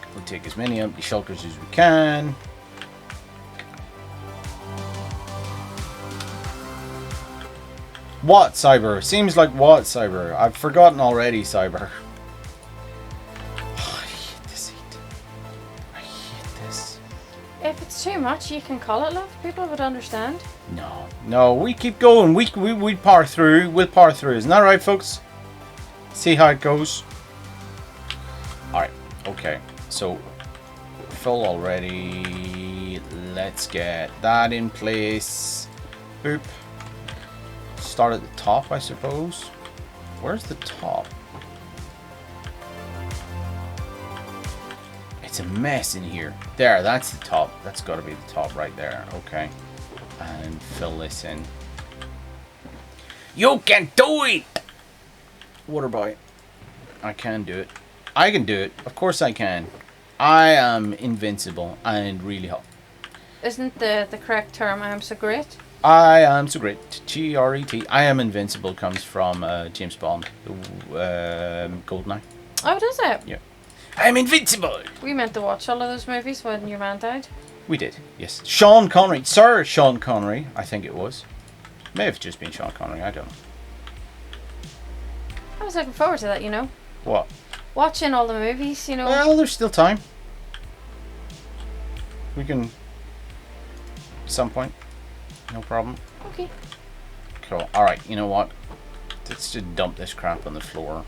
[SPEAKER 1] as many empty shulkers as we can. What, Cyber? Seems like what, Cyber? I've forgotten already, Cyber. Oh, I hate this heat. I hate this.
[SPEAKER 2] If it's too much, you can call it, love. People would understand.
[SPEAKER 1] No, we keep going. We power through. We'll power through. Isn't that right, folks? See how it goes. Alright, okay. So, full already. Let's get that in place. Boop. Start at the top, I suppose. Where's the top? It's a mess in here. There, that's the top. That's got to be the top right there. Okay. And fill this in. You can do it! Water boy. I can do it. I can do it. Of course I can. I am invincible and really hot.
[SPEAKER 2] Isn't the correct term I am so great?
[SPEAKER 1] I am so great. G-R-E-T. I am invincible comes from James Bond. Goldeneye.
[SPEAKER 2] Oh, does it?
[SPEAKER 1] Yeah. I'm invincible!
[SPEAKER 2] We meant to watch all of those movies when your man died.
[SPEAKER 1] We did, yes. Sean Connery. Sir Sean Connery, I think it was. May have just been Sean Connery, I don't know.
[SPEAKER 2] I was looking forward to that, you know.
[SPEAKER 1] What?
[SPEAKER 2] Watching all the movies, you know.
[SPEAKER 1] Well, there's still time. We can... At some point. No problem.
[SPEAKER 2] Okay.
[SPEAKER 1] Cool. Alright, you know what? Let's just dump this crap on the floor.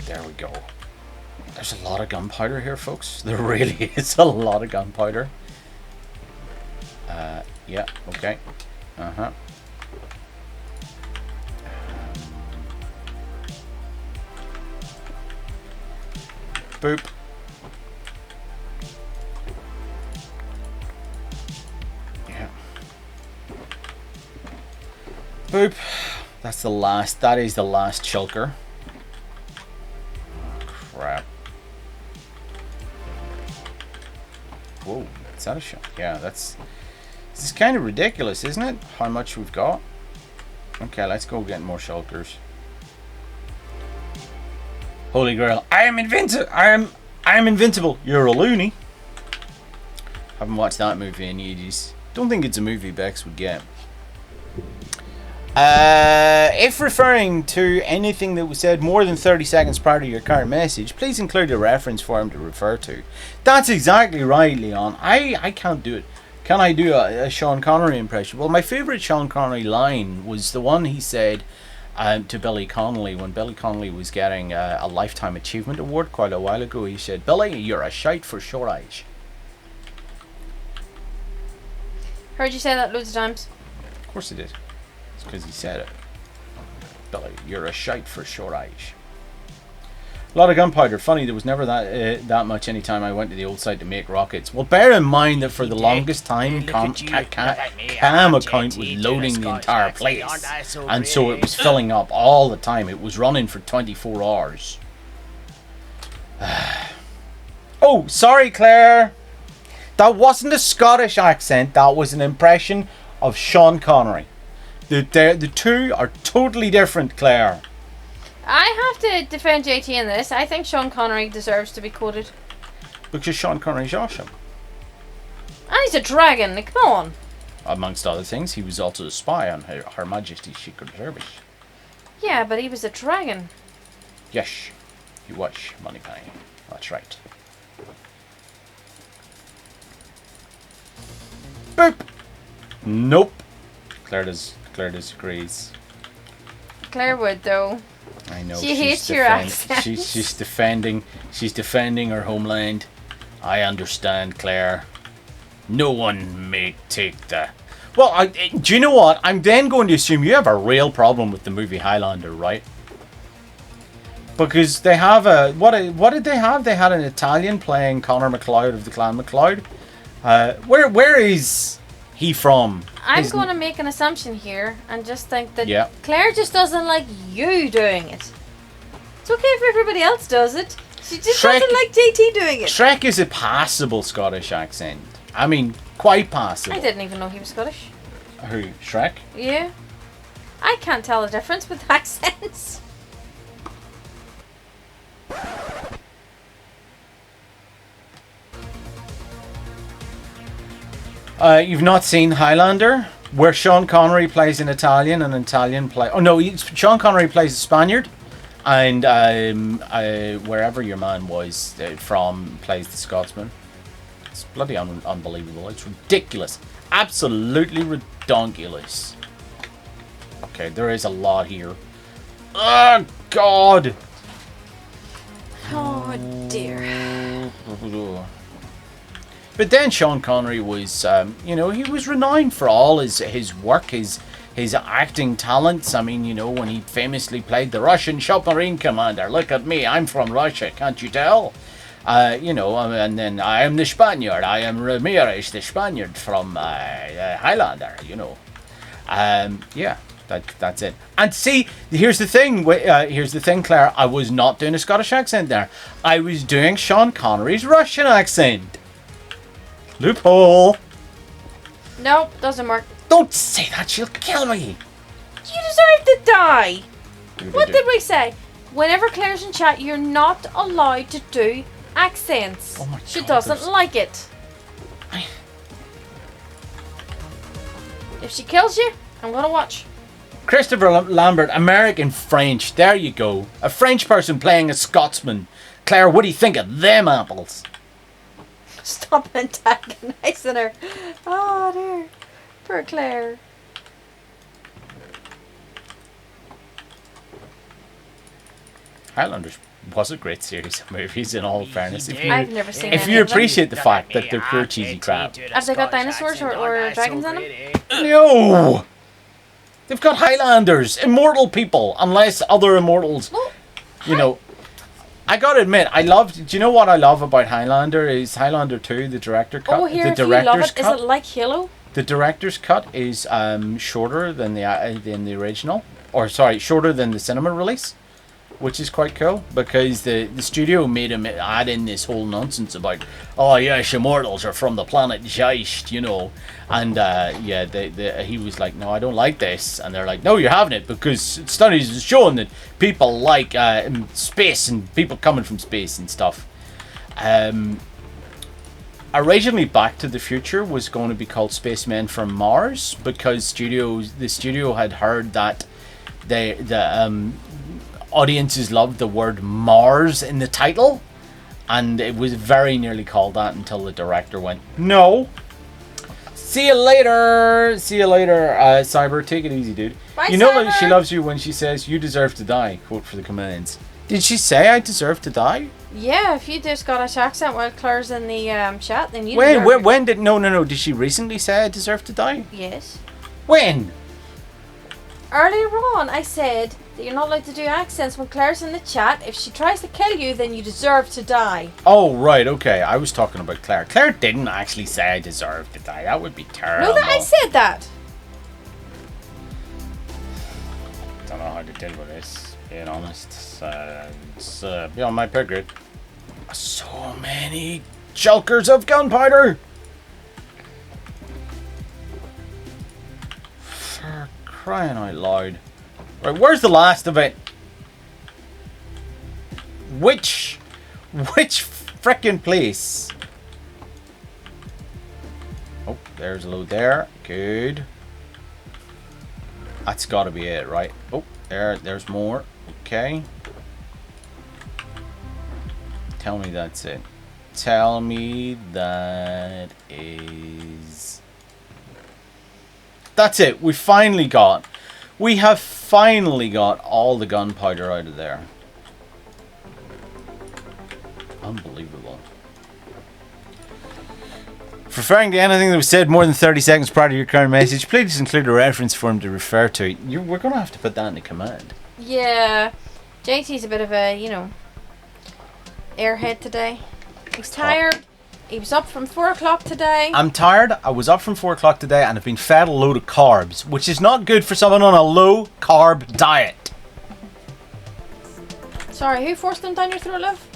[SPEAKER 1] There we go. There's a lot of gunpowder here, folks. There really is a lot of gunpowder. Yeah, okay. Uh-huh. Boop. Yeah. Boop. That's the last. That is the last shulker. Oh, crap. Whoa, is that a shot? Yeah, that's... This is kind of ridiculous, isn't it? How much we've got. Okay, let's go get more shulkers. Holy Grail. I am invincible. I am invincible. You're a loony. Haven't watched that movie in ages. Don't think it's a movie Bex would get. If referring to anything that was said more than 30 seconds prior to your current message, please include a reference for him to refer to. That's exactly right, Leon. I can't do it. Can I do a Sean Connery impression? Well, my favourite Sean Connery line was the one he said to Billy Connolly when Billy Connolly was getting a Lifetime Achievement Award quite a while ago. He said, "Billy, you're a shite for short eyes."
[SPEAKER 2] Heard you say that loads of times.
[SPEAKER 1] Of course he did. It's because he said it. Billy, you're a shite for short eyes. A lot of gunpowder. Funny, there was never that much any time I went to the old site to make rockets. Well, bear in mind that for the longest time, Cam account was loading the entire place. And so it was filling up all the time. It was running for 24 hours. Oh, sorry, Claire. That wasn't a Scottish accent. That was an impression of Sean Connery. The two are totally different, Claire.
[SPEAKER 2] I have to defend JT in this. I think Sean Connery deserves to be quoted.
[SPEAKER 1] Because Sean Connery's awesome.
[SPEAKER 2] And he's a dragon. Like, come on.
[SPEAKER 1] Amongst other things, he was also a spy on Her Majesty's Secret Service.
[SPEAKER 2] Yeah, but he was a dragon.
[SPEAKER 1] Yes. You watch Money Penny. That's right. Boop! Nope. Claire disagrees.
[SPEAKER 2] Claire would though.
[SPEAKER 1] I know.
[SPEAKER 2] She hates your accent.
[SPEAKER 1] She's defending her homeland. I understand, Claire. No one may take the... Well, do you know what? I'm then going to assume you have a real problem with the movie Highlander, right? Because they have a... What did they have? They had an Italian playing Connor MacLeod of the Clan MacLeod. Where is he from?
[SPEAKER 2] I'm going to make an assumption here and just think that
[SPEAKER 1] Yeah.
[SPEAKER 2] Claire just doesn't like you doing it. It's okay if everybody else does it. She just doesn't like JT doing it.
[SPEAKER 1] Shrek is a passable Scottish accent. I mean, quite passable.
[SPEAKER 2] I didn't even know he was Scottish.
[SPEAKER 1] Who? Shrek?
[SPEAKER 2] Yeah. I can't tell the difference with accents.
[SPEAKER 1] You've not seen Highlander, where Sean Connery plays an Italian and an Italian play. Oh no, Sean Connery plays a Spaniard, and wherever your man was from plays the Scotsman. It's bloody unbelievable. It's ridiculous, absolutely redonkulous. Okay, there is a lot here. Oh God.
[SPEAKER 2] Oh dear.
[SPEAKER 1] But then Sean Connery was, he was renowned for all his work, his acting talents. I mean, when he famously played the Russian submarine commander. Look at me, I'm from Russia, can't you tell? And then I am the Spaniard. I am Ramirez, the Spaniard from Highlander, Yeah, that's it. And see, here's the thing, Claire. I was not doing a Scottish accent there. I was doing Sean Connery's Russian accent. Loophole.
[SPEAKER 2] Nope, doesn't work.
[SPEAKER 1] Don't say that, she'll kill me.
[SPEAKER 2] You deserve to die. What did we say? Whenever Claire's in chat, you're not allowed to do accents.
[SPEAKER 1] Oh my
[SPEAKER 2] She
[SPEAKER 1] God,
[SPEAKER 2] doesn't like it. If she kills you, I'm gonna watch.
[SPEAKER 1] Christopher Lambert, American French. There you go. A French person playing a Scotsman. Claire, what do you think of them apples?
[SPEAKER 2] Stop antagonizing her. Oh dear. Poor Claire.
[SPEAKER 1] Highlanders was a great series of movies, in all fairness.
[SPEAKER 2] I've never seen
[SPEAKER 1] If
[SPEAKER 2] any
[SPEAKER 1] you
[SPEAKER 2] of them.
[SPEAKER 1] appreciate the fact that they're pure cheesy crap.
[SPEAKER 2] Have they got dinosaurs or dragons in them?
[SPEAKER 1] No! They've got Highlanders, immortal people, unless other immortals,
[SPEAKER 2] Well,
[SPEAKER 1] I gotta admit, do you know what I love about Highlander is Highlander 2, the director cut.
[SPEAKER 2] Oh, here,
[SPEAKER 1] the
[SPEAKER 2] if you love
[SPEAKER 1] director's
[SPEAKER 2] it, is
[SPEAKER 1] cut.
[SPEAKER 2] it like Halo?
[SPEAKER 1] The director's cut is shorter than the original, or sorry, shorter than the cinema release, which is quite cool because the studio made him add in this whole nonsense about, oh yes, immortals are from the planet Geist, and he was like, no, I don't like this, and they're like, no, you're having it because studies have shown that people like space and people coming from space and stuff. Originally, Back to the Future was going to be called Spacemen from Mars because the studio had heard that the audiences loved the word Mars in the title, and it was very nearly called that until the director went, no. See you later, Cyber. Take it easy, dude.
[SPEAKER 2] Bye,
[SPEAKER 1] you know
[SPEAKER 2] Cyber.
[SPEAKER 1] that she loves you when she says you deserve to die. Quote for the commands. Did she say I deserve to die?
[SPEAKER 2] Yeah, if you do Scottish accent while Claire's in the chat, then you deserve
[SPEAKER 1] When did no? Did she recently say I deserve to die?
[SPEAKER 2] Yes.
[SPEAKER 1] When?
[SPEAKER 2] Earlier on, I said that you're not allowed to do accents when Claire's in the chat. If she tries to kill you, then you deserve to die.
[SPEAKER 1] Oh, right, okay. I was talking about Claire. Claire didn't actually say I deserve to die. That would be terrible.
[SPEAKER 2] No, that I said that.
[SPEAKER 1] Don't know how to deal with this, being honest. It's beyond my pay grade. So many shulkers of gunpowder! For crying out loud. Right, where's the last of it? Which frickin' place? Oh, there's a load there. Good. That's gotta be it, right? Oh, there's more. Okay. Tell me that's it. Tell me that is... That's it. We have finally got all the gunpowder out of there. Unbelievable. Referring to anything that was said more than 30 seconds prior to your current message, please include a reference for him to refer to. We're going to have to put that in the command.
[SPEAKER 2] Yeah. JT's a bit of a, airhead today. He's tired. He was up from 4 o'clock today.
[SPEAKER 1] I'm tired. I was up from 4 o'clock today and I've been fed a load of carbs, which is not good for someone on a low carb diet.
[SPEAKER 2] Sorry, who forced them down your throat, love?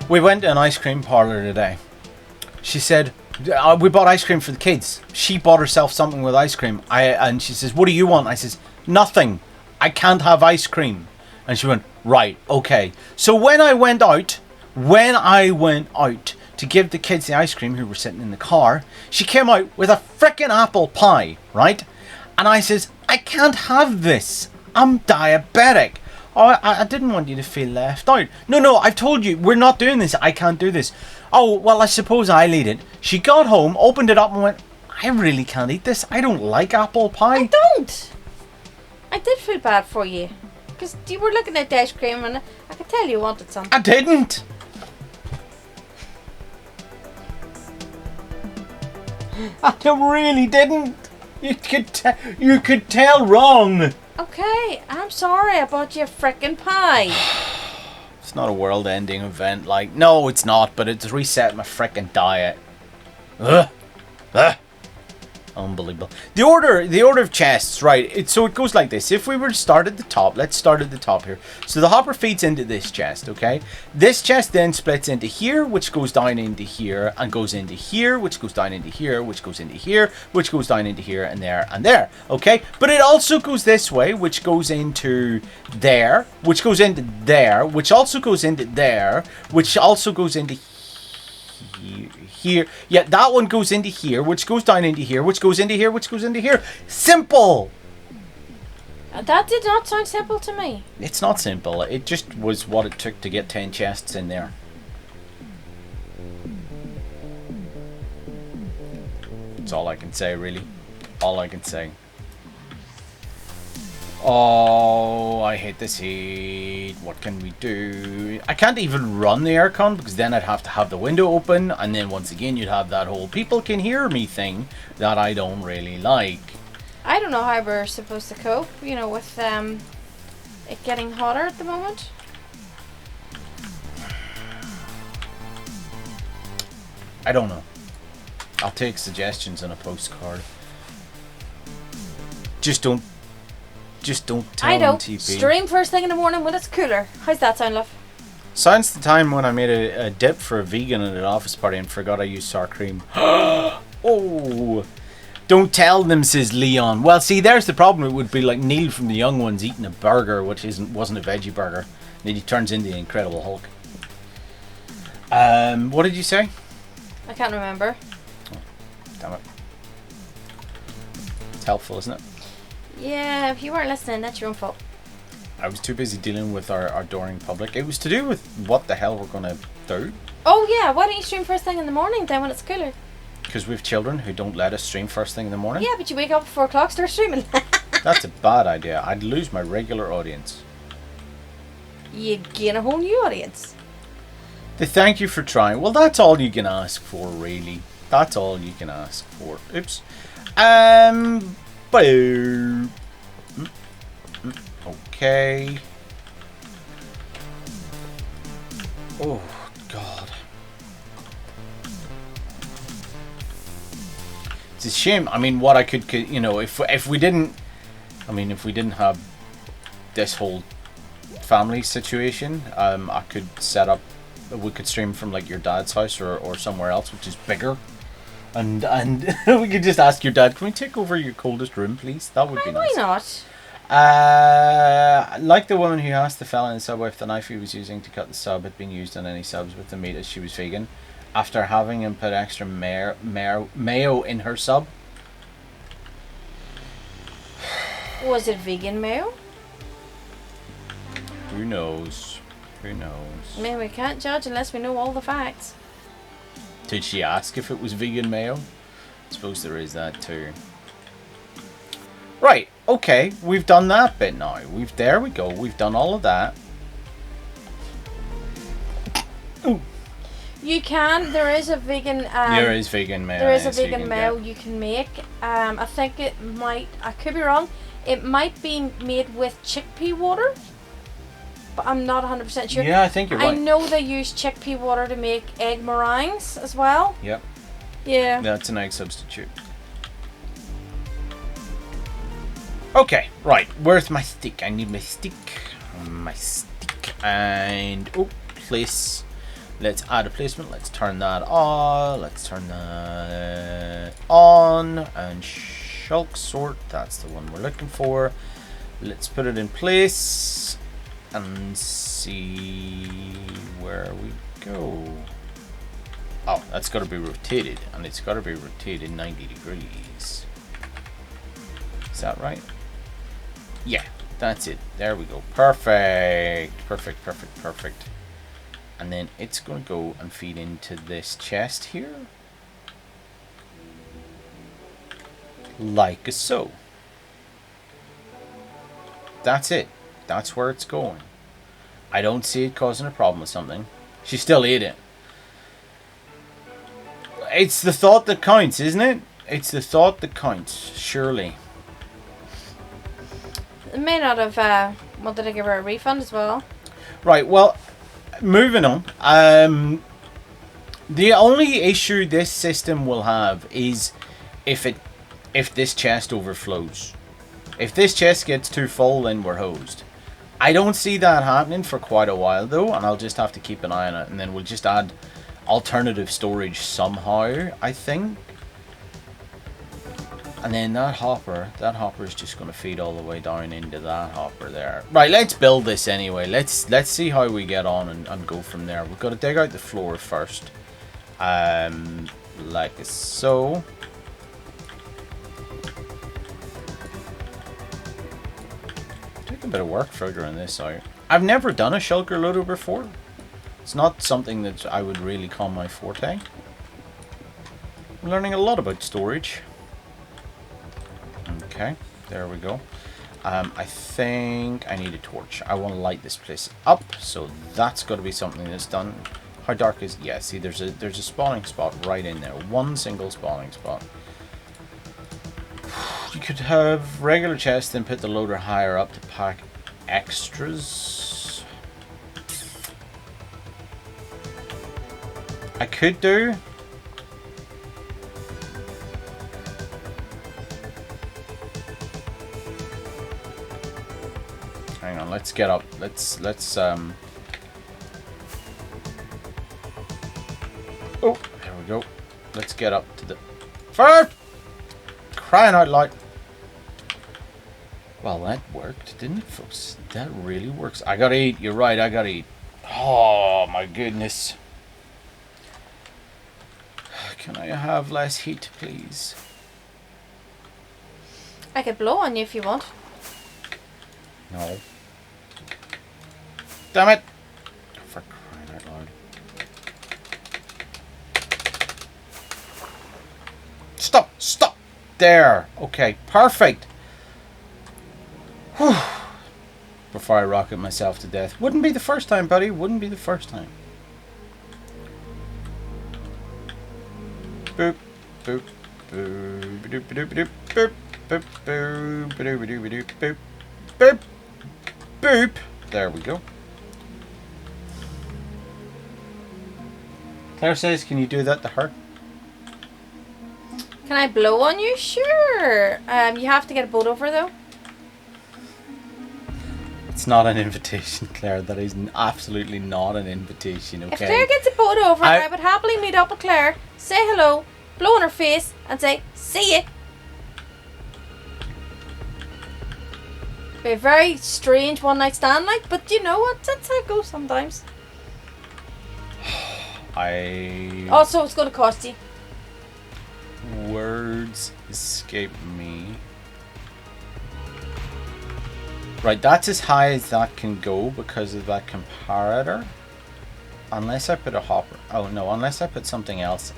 [SPEAKER 1] We went to an ice cream parlor today. She said, we bought ice cream for the kids. She bought herself something with ice cream. And she says, what do you want? I says, nothing. I can't have ice cream. And she went, right, okay. So when I went out to give the kids the ice cream who were sitting in the car, she came out with a frickin' apple pie, right? And I says, I can't have this. I'm diabetic. Oh, I didn't want you to feel left out. No, I've told you, we're not doing this. I can't do this. Oh, well, I suppose I'll eat it. She got home, opened it up and went, I really can't eat this. I don't like apple pie.
[SPEAKER 2] I don't. I did feel bad for you. Because you were looking at the ice cream and I could tell you wanted some.
[SPEAKER 1] I didn't. I really didn't. You could tell wrong.
[SPEAKER 2] Okay, I'm sorry I bought you a frickin' pie.
[SPEAKER 1] It's not a world-ending event. Like, no, it's not. But it's reset my frickin' diet. Ugh. Unbelievable. The order of chests, right? So it goes like this. If we were to start at the top, let's start at the top here. So the hopper feeds into this chest, okay? This chest then splits into here, which goes down into here, and goes into here, which goes down into here, which goes into here, which goes down into here, and there, okay? But it also goes this way, which goes into there, which goes into there, which also goes into there, which also goes into here. Yeah, that one goes into here, which goes down into here, which goes into here, which goes into here. Simple!
[SPEAKER 2] That did not sound simple to me.
[SPEAKER 1] It's not simple. It just was what it took to get 10 chests in there. That's all I can say, really. All I can say. Oh, I hate this heat. What can we do? I can't even run the aircon because then I'd have to have the window open, and then once again you'd have that whole people can hear me thing that I don't really like.
[SPEAKER 2] I don't know how we're supposed to cope, with it getting hotter at the moment.
[SPEAKER 1] I don't know. I'll take suggestions on a postcard. Just don't tell them TP.
[SPEAKER 2] Stream first thing in the morning when it's cooler. How's that sound, love?
[SPEAKER 1] Sounds the time when I made a dip for a vegan at an office party and forgot I used sour cream. Oh! Don't tell them, says Leon. Well, see, there's the problem. It would be like Neil from The Young Ones eating a burger which wasn't a veggie burger. And then he turns into the Incredible Hulk. What did you say?
[SPEAKER 2] I can't remember.
[SPEAKER 1] Oh, damn it. It's helpful, isn't it?
[SPEAKER 2] Yeah, if you weren't listening, that's your own fault.
[SPEAKER 1] I was too busy dealing with our adoring public. It was to do with what the hell we're going to do.
[SPEAKER 2] Oh yeah, why don't you stream first thing in the morning then when it's cooler?
[SPEAKER 1] Because we have children who don't let us stream first thing in the morning.
[SPEAKER 2] Yeah, but you wake up at 4 o'clock, start streaming.
[SPEAKER 1] That's a bad idea. I'd lose my regular audience.
[SPEAKER 2] You'd gain a whole new audience.
[SPEAKER 1] They thank you for trying. Well, that's all you can ask for, really. That's all you can ask for. Oops. Okay. Oh, God. It's a shame. I mean, what I could, if we didn't have this whole family situation, I could set up, we could stream from like your dad's house or somewhere else, which is bigger. And we could just ask your dad, can we take over your coldest room, please? That would be nice.
[SPEAKER 2] Why not?
[SPEAKER 1] Like the woman who asked the fella in the subway if the knife he was using to cut the sub had been used on any subs with the meat as she was vegan, after having him put extra mayo in her sub.
[SPEAKER 2] Was it vegan mayo?
[SPEAKER 1] Who knows? Who knows?
[SPEAKER 2] I mean, we can't judge unless we know all the facts.
[SPEAKER 1] Did she ask if it was vegan mayo? I suppose there is that too. Right, okay, we've done that bit now. There we go, we've done all of that. Ooh.
[SPEAKER 2] You can. There is a vegan.
[SPEAKER 1] There is vegan mayo.
[SPEAKER 2] There is a vegan mayo you can make. I think it might. I could be wrong. It might be made with chickpea water, but I'm not 100% sure.
[SPEAKER 1] Yeah, I think you're right.
[SPEAKER 2] I know they use chickpea water to make egg meringues as well.
[SPEAKER 1] Yep.
[SPEAKER 2] Yeah.
[SPEAKER 1] That's an egg substitute. Okay, right. Where's my stick? I need my stick. My stick. And oh, place. Let's add a placement. Let's turn that on. Let's turn that on. And shulk sort. That's the one we're looking for. Let's put it in place and see where we go. Oh, that's got to be rotated, and it's got to be rotated 90 degrees. Is that right? Yeah, that's it. There we go. Perfect. Perfect, perfect, perfect. And then it's going to go and feed into this chest here. Like so. That's it. That's where it's going. I don't see it causing a problem with something. She still ate it. It's the thought that counts, isn't it? It's the thought that counts, surely.
[SPEAKER 2] They may not have wanted to give her a refund as well.
[SPEAKER 1] Right, well, moving on. The only issue this system will have is if this chest overflows. If this chest gets too full, then we're hosed. I don't see that happening for quite a while though, and I'll just have to keep an eye on it, and then we'll just add alternative storage somehow, I think. And then that hopper is just going to feed all the way down into that hopper there. Right, let's build this anyway. Let's see how we get on and go from there. We've got to dig out the floor first. Like so. Take a bit of work figuring this out. I've never done a shulker loader before. It's not something that I would really call my forte. I'm learning a lot about storage. Okay, there we go. I think I need a torch. I want to light this place up, so that's got to be something that's done. How dark is it? Yeah, see, there's a spawning spot right in there. One single spawning spot. You could have regular chests, then put the loader higher up to pack extras. I could do. Hang on, let's get up. Let's oh, there we go. Let's get up to the fire. Crying out loud. Well, that worked, didn't it, folks? That really works. I gotta eat. You're right, I gotta eat. Oh my goodness. Can I have less heat, please?
[SPEAKER 2] I could blow on you if you want.
[SPEAKER 1] No. Damn it! For crying out loud. Stop! Stop! There! Okay, perfect! Whew. Before I rocket myself to death. Wouldn't be the first time, buddy. Wouldn't be the first time. Boop. Boop. Boop. Boop. Boop. Boop. Boop. Boop. Boop. Boop. Boop. Boop. Boop. There we go. Claire says, can you do that to her?
[SPEAKER 2] Can I blow on you? Sure. You have to get a boat over though.
[SPEAKER 1] It's not an invitation, Claire. That is absolutely not an invitation, okay?
[SPEAKER 2] If Claire gets a boat over, I would happily meet up with Claire, say hello, blow in her face, and say, see ya. Be a very strange one night stand like, but you know what? That's how it goes sometimes. Also, it's going to cost you.
[SPEAKER 1] Words escape me. Right, that's as high as that can go because of that comparator. Unless I put a hopper. Oh no, unless I put something else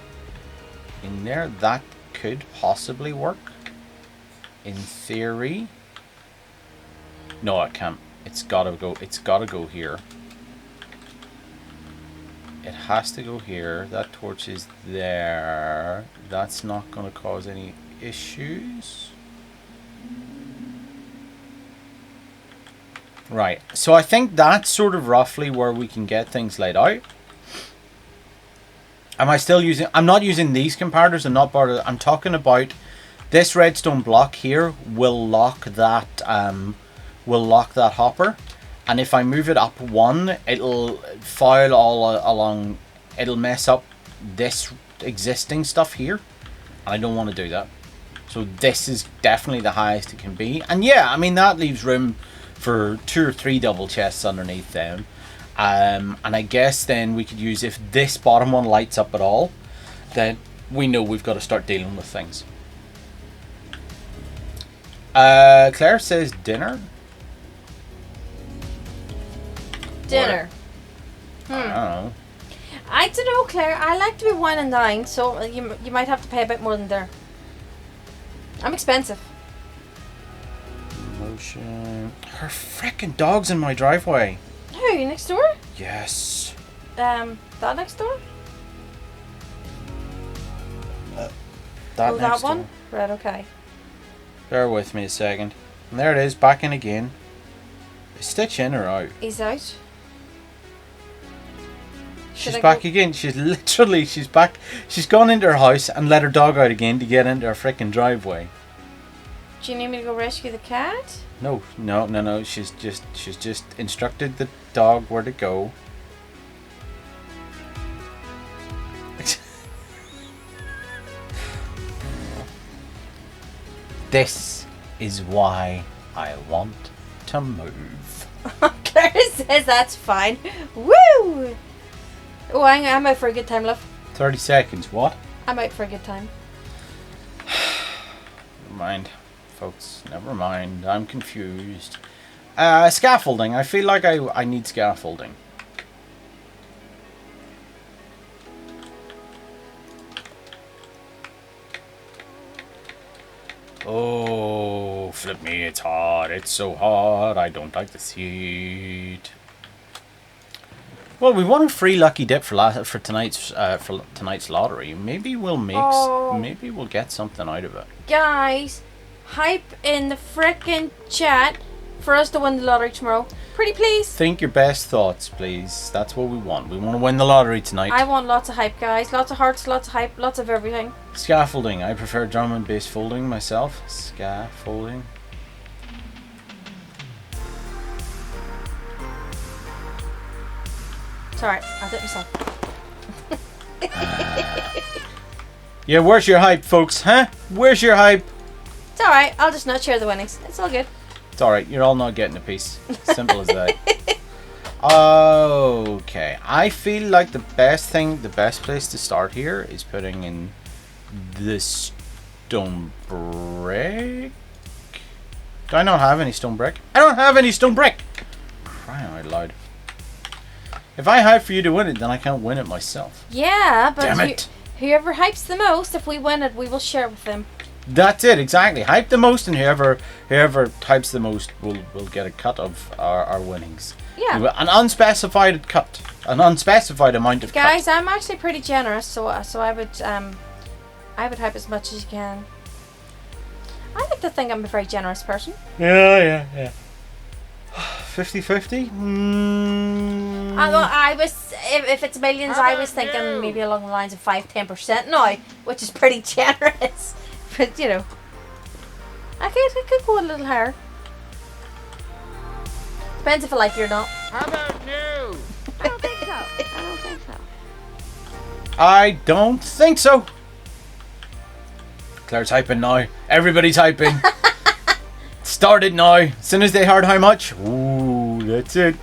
[SPEAKER 1] in there, that could possibly work. In theory. No, it can't. It's gotta go here. It has to go here. That torch is there. That's not gonna cause any issues. Right, so I think that's sort of roughly where we can get things laid out. Am I still using... I'm not using these comparators. I'm not part of... I'm talking about this redstone block here will lock that hopper. And if I move it up one, it'll foul all along... It'll mess up this existing stuff here. And I don't want to do that. So this is definitely the highest it can be. And yeah, I mean, that leaves room for 2 or 3 double chests underneath them. And I guess then we could use, if this bottom one lights up at all, then we know we've got to start dealing with things. Claire says dinner.
[SPEAKER 2] Dinner.
[SPEAKER 1] I don't know.
[SPEAKER 2] I don't know, Claire. I like to be wine and dine, so you might have to pay a bit more than dinner. I'm expensive.
[SPEAKER 1] Motion. Her frickin' dog's in my driveway.
[SPEAKER 2] Who, next door?
[SPEAKER 1] Yes.
[SPEAKER 2] That next door?
[SPEAKER 1] That
[SPEAKER 2] Oh,
[SPEAKER 1] next
[SPEAKER 2] that one?
[SPEAKER 1] door.
[SPEAKER 2] Right, okay.
[SPEAKER 1] Bear with me a second. And there it is, back in again. Is Stitch in or out?
[SPEAKER 2] He's out.
[SPEAKER 1] She's
[SPEAKER 2] I
[SPEAKER 1] back
[SPEAKER 2] go-
[SPEAKER 1] again. She's back. She's gone into her house and let her dog out again to get into her frickin' driveway.
[SPEAKER 2] Do you need me to go rescue the cat?
[SPEAKER 1] No. She's just instructed the dog where to go. This is why I want to move.
[SPEAKER 2] Claire says that's fine. Woo! Oh, I'm out for a good time, love.
[SPEAKER 1] 30 seconds. What?
[SPEAKER 2] I'm out for a good time.
[SPEAKER 1] Never mind, folks. Never mind. I'm confused. Scaffolding. I feel like I need scaffolding. Oh, flip me. It's hot. It's so hot. I don't like to see it. Well, we won a free lucky dip for tonight's lottery. Maybe we'll maybe we'll get something out of it.
[SPEAKER 2] Guys, hype in the frickin' chat for us to win the lottery tomorrow. Pretty please.
[SPEAKER 1] Think your best thoughts, please. That's what we want. We want to win the lottery tonight.
[SPEAKER 2] I want lots of hype, guys. Lots of hearts, lots of hype, lots of everything.
[SPEAKER 1] Scaffolding. I prefer drum and bass folding myself. Scaffolding.
[SPEAKER 2] Sorry, I did myself.
[SPEAKER 1] Yeah, where's your hype, folks? Huh? Where's your hype?
[SPEAKER 2] It's alright, I'll just not share the winnings. It's all good.
[SPEAKER 1] It's alright, you're all not getting a piece. Simple as that. Okay, I feel like the best place to start here is putting in the stone brick. Do I not have any stone brick? I don't have any stone brick! Crying out loud. If I hype for you to win it, then I can't win it myself.
[SPEAKER 2] Yeah, but
[SPEAKER 1] Damn it.
[SPEAKER 2] whoever hypes the most, if we win it, we will share it with them.
[SPEAKER 1] That's it, exactly. Hype the most, and whoever types the most will get a cut of our winnings.
[SPEAKER 2] Yeah.
[SPEAKER 1] An unspecified cut. An unspecified amount of
[SPEAKER 2] Guys,
[SPEAKER 1] cut.
[SPEAKER 2] I'm actually pretty generous, so I would hype as much as you can. I like to think I'm a very generous person.
[SPEAKER 1] Yeah. 50-50?
[SPEAKER 2] Although I was, if it's millions, I was thinking maybe along the lines of 5-10% now, which is pretty generous. But you know, I could go a little higher. Depends if I like you or not.
[SPEAKER 5] How about no?
[SPEAKER 6] I don't think so. I don't think so.
[SPEAKER 1] I don't think so. Claire's hyping now. Everybody's hyping. Started now. As soon as they heard how much. Ooh, that's it.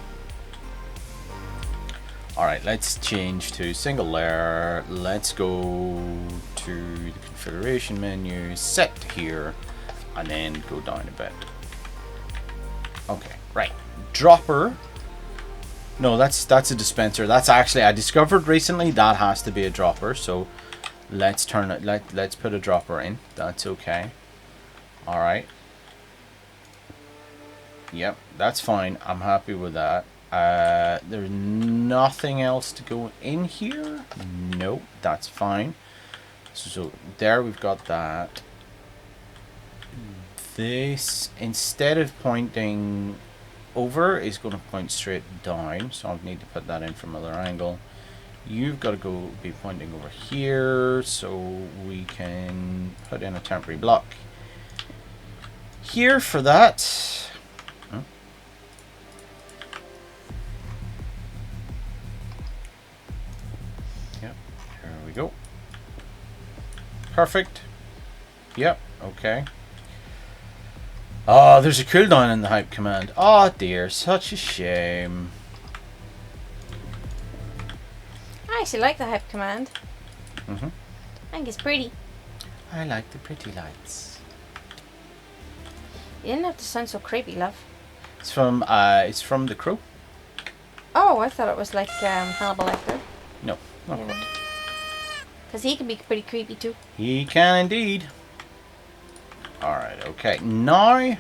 [SPEAKER 1] Alright, let's change to single layer. Let's go to the configuration menu, set here, and then go down a bit. Okay, right. Dropper. No, that's a dispenser. That's actually, I discovered recently that has to be a dropper. So let's turn it. Let's put a dropper in. That's okay. All right. Yep, that's fine. I'm happy with that. There's nothing else to go in here. Nope, that's fine. So there we've got that. This, instead of pointing over, is going to point straight down. So I need to put that in from another angle. You've got to be pointing over here, so we can put in a temporary block here for that. Yep, there we go. Perfect. Yep, okay. Oh, there's a cooldown in the hype command. Oh dear, such a shame.
[SPEAKER 2] I actually like the hype command.
[SPEAKER 1] Mm-hmm.
[SPEAKER 2] I think it's pretty.
[SPEAKER 1] I like the pretty lights.
[SPEAKER 2] You didn't have to sound so creepy, love.
[SPEAKER 1] It's from The Crow.
[SPEAKER 2] Oh, I thought it was like Hannibal Lecter.
[SPEAKER 1] No, not quite.
[SPEAKER 2] Because he can be pretty creepy too.
[SPEAKER 1] He can indeed. Alright, okay. Now,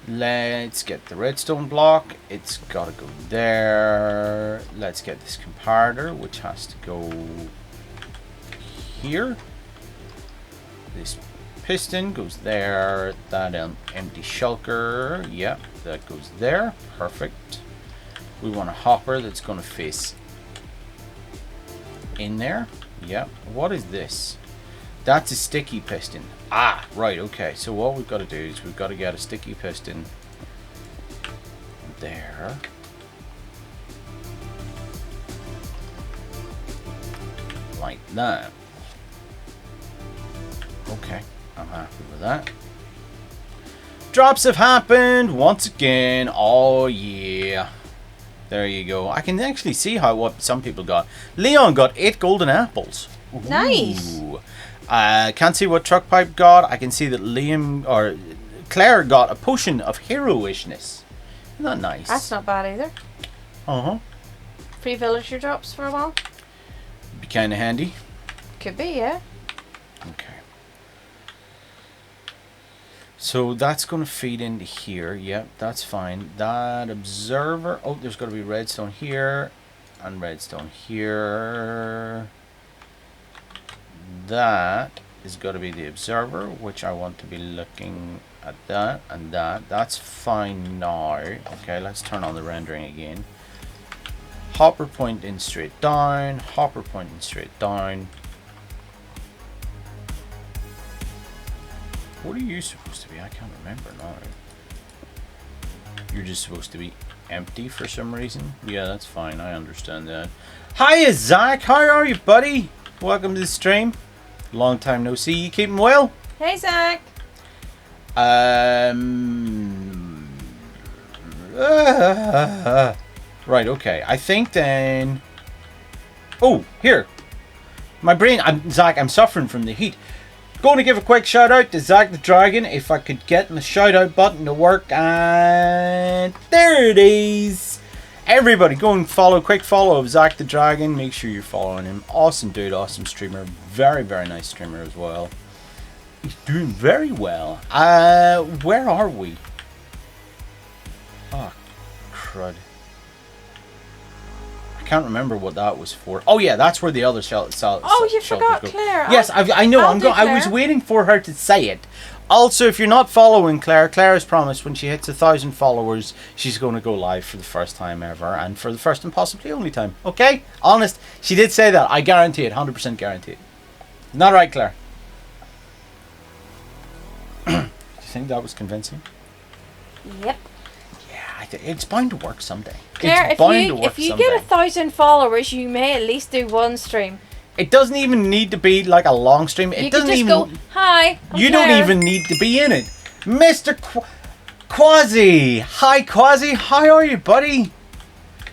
[SPEAKER 1] let's get the redstone block. It's got to go there. Let's get this comparator, which has to go here. This piston goes there. That empty shulker, yep, that goes there. Perfect. We want a hopper that's going to face in there. Yep. What is this? That's a sticky piston. Ah, right, okay. So what we've got to do is we've got to get a sticky piston there. Like that. Okay, I'm happy with that. Drops have happened once again. Oh, yeah. There you go. I can actually see what some people got. Leon got 8 golden apples. Ooh.
[SPEAKER 2] Nice.
[SPEAKER 1] Can't see what Truck Pipe got. I can see that Claire got a potion of heroishness. Isn't that nice?
[SPEAKER 2] That's not bad either.
[SPEAKER 1] Uh-huh.
[SPEAKER 2] Free villager drops for a while.
[SPEAKER 1] Be kind of handy.
[SPEAKER 2] Could be, yeah.
[SPEAKER 1] Okay. So that's going to feed into here. Yep, that's fine. That observer. Oh, there's got to be redstone here and redstone here. That is got to be the observer, which I want to be looking at that and that. That's fine now. Okay, let's turn on the rendering again. Hopper pointing straight down. Hopper pointing straight down. What are you supposed to be? I can't remember now. You're just supposed to be empty for some reason? Yeah, that's fine. I understand that. Hiya, Zach. How are you, buddy? Welcome to the stream. Long time no see. You keeping well?
[SPEAKER 2] Hey, Zach.
[SPEAKER 1] Right, okay. I think then... Oh, here. My brain... Zach, I'm suffering from the heat. Going to give a quick shout out to Zach the Dragon. If I could get the shout out button to work. And there it is. Everybody go and quick follow of Zach the Dragon. Make sure you're following him. Awesome dude, awesome streamer. Very, very nice streamer as well. He's doing very well. Where are we? Oh, crud. I can't remember what that was for. Oh yeah, that's where the other
[SPEAKER 2] Oh, you forgot Claire.
[SPEAKER 1] Yes, I know. I was waiting for her to say it. Also, if you're not following Claire, Claire has promised when she hits 1,000 followers, she's going to go live for the first time ever, and for the first and possibly only time. Okay? Honest. She did say that. I guarantee it. 100% guarantee it. Not right, Claire? Do you think that was convincing?
[SPEAKER 2] Yep.
[SPEAKER 1] Yeah, it's bound to work someday.
[SPEAKER 2] Claire,
[SPEAKER 1] it's bound to work
[SPEAKER 2] if you
[SPEAKER 1] someday.
[SPEAKER 2] get 1,000 followers, you may at least do one stream.
[SPEAKER 1] It doesn't even need to be like a long stream. It
[SPEAKER 2] You
[SPEAKER 1] doesn't
[SPEAKER 2] could just
[SPEAKER 1] even.
[SPEAKER 2] go, hi, I'm
[SPEAKER 1] You
[SPEAKER 2] Claire.
[SPEAKER 1] don't even need to be in it, Mr. Quasi. Hi, Quasi. How are you, buddy?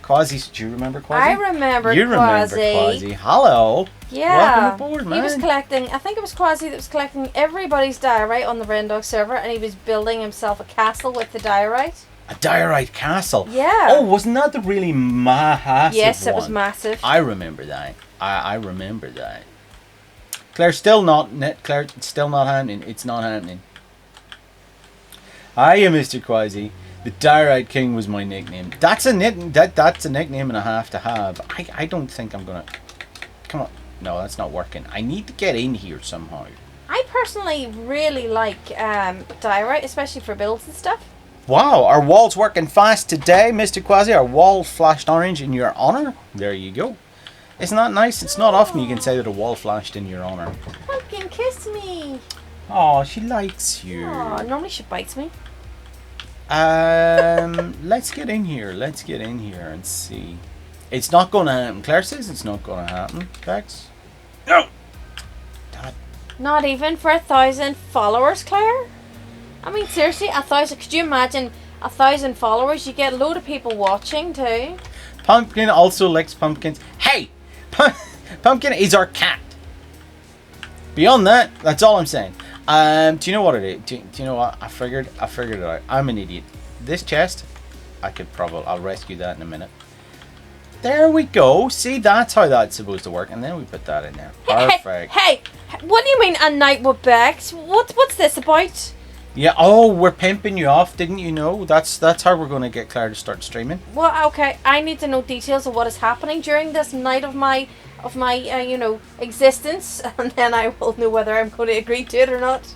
[SPEAKER 1] Quasi, do you remember Quasi?
[SPEAKER 2] I remember
[SPEAKER 1] You remember
[SPEAKER 2] Quasi.
[SPEAKER 1] Quasi. Hello.
[SPEAKER 2] Yeah.
[SPEAKER 1] Welcome aboard, man.
[SPEAKER 2] He was collecting, I think it was Quasi that was collecting everybody's diorite on the Rendog server, and he was building himself a castle with the diorite.
[SPEAKER 1] A diorite castle.
[SPEAKER 2] Yeah.
[SPEAKER 1] Oh, wasn't that the really massive
[SPEAKER 2] Yes, it
[SPEAKER 1] one?
[SPEAKER 2] was massive.
[SPEAKER 1] I remember that. I remember that. Claire, still not Claire, it's still not happening. It's not happening. Hiya, Mr. Quasi. The Diorite King was my nickname. That's a that's a nickname and a half to have. I don't think I'm gonna. Come on. No, that's not working. I need to get in here somehow.
[SPEAKER 2] I personally really like diorite, especially for builds and stuff.
[SPEAKER 1] Wow, our wall's working fast today, Mr. Quasi. Our wall flashed orange in your honor. There you go. Isn't that nice? It's not often you can say that a wall flashed in your honor.
[SPEAKER 2] Pumpkin, kiss me.
[SPEAKER 1] Oh, she likes you.
[SPEAKER 2] Oh, normally she bites me.
[SPEAKER 1] Let's get in here. Let's get in here and see. It's not going to happen. Claire says it's not going to happen. Bex? No! Dad.
[SPEAKER 2] Not even for 1,000 followers, Claire? I mean, seriously, 1,000. Could you imagine 1,000 followers? You get a load of people watching too.
[SPEAKER 1] Pumpkin also likes pumpkins. Hey! Pumpkin is our cat. Beyond that, that's all I'm saying. Do you know what it is? Do you know what? I figured it out. I'm an idiot. This chest, I'll rescue that in a minute. There we go. See, that's how that's supposed to work. And then we put that in there. Perfect.
[SPEAKER 2] Hey, what do you mean a night with Bex? What's this about?
[SPEAKER 1] Yeah, oh, we're pimping you off, didn't you know? That's how we're going to get Claire to start streaming.
[SPEAKER 2] Well, okay, I need to know details of what is happening during this night of my existence, and then I will know whether I'm going to agree to it or not.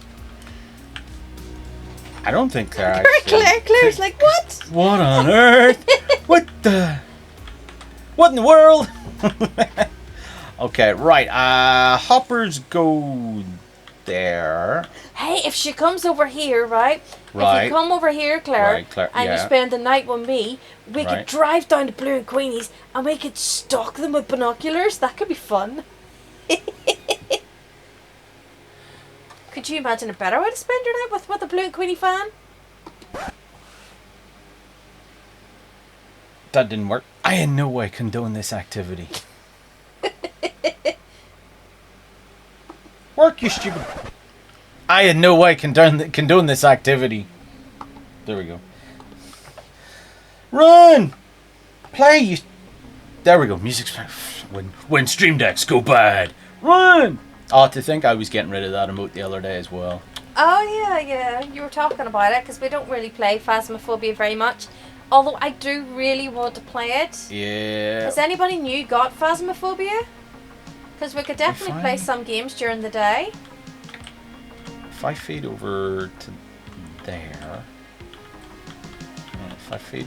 [SPEAKER 1] I don't think Claire actually...
[SPEAKER 2] Claire's like, what?
[SPEAKER 1] What on earth? What in the world? Okay, right, hoppers go there.
[SPEAKER 2] Hey, if she comes over here, right?
[SPEAKER 1] Right.
[SPEAKER 2] If you come over here, Claire,
[SPEAKER 1] Right, Claire,
[SPEAKER 2] and you
[SPEAKER 1] yeah.
[SPEAKER 2] spend the night with me, we could
[SPEAKER 1] Right.
[SPEAKER 2] drive down to Blue and Queenie's and we could stalk them with binoculars. That could be fun. Could you imagine a better way to spend your night with a Blue and Queenie fan?
[SPEAKER 1] That didn't work. I in no way condone this activity. Work, you stupid... I in no way condone this activity. There we go. Run! Play, you... There we go. Music's playing. When stream decks go bad. Run! Oh, to think I was getting rid of that emote the other day as well.
[SPEAKER 2] Oh, yeah. You were talking about it because we don't really play Phasmophobia very much. Although I do really want to play it.
[SPEAKER 1] Yeah.
[SPEAKER 2] Has anybody new got Phasmophobia? Because we could definitely play
[SPEAKER 1] fine.
[SPEAKER 2] some games during the day.
[SPEAKER 1] If I feed over to there... And if I feed...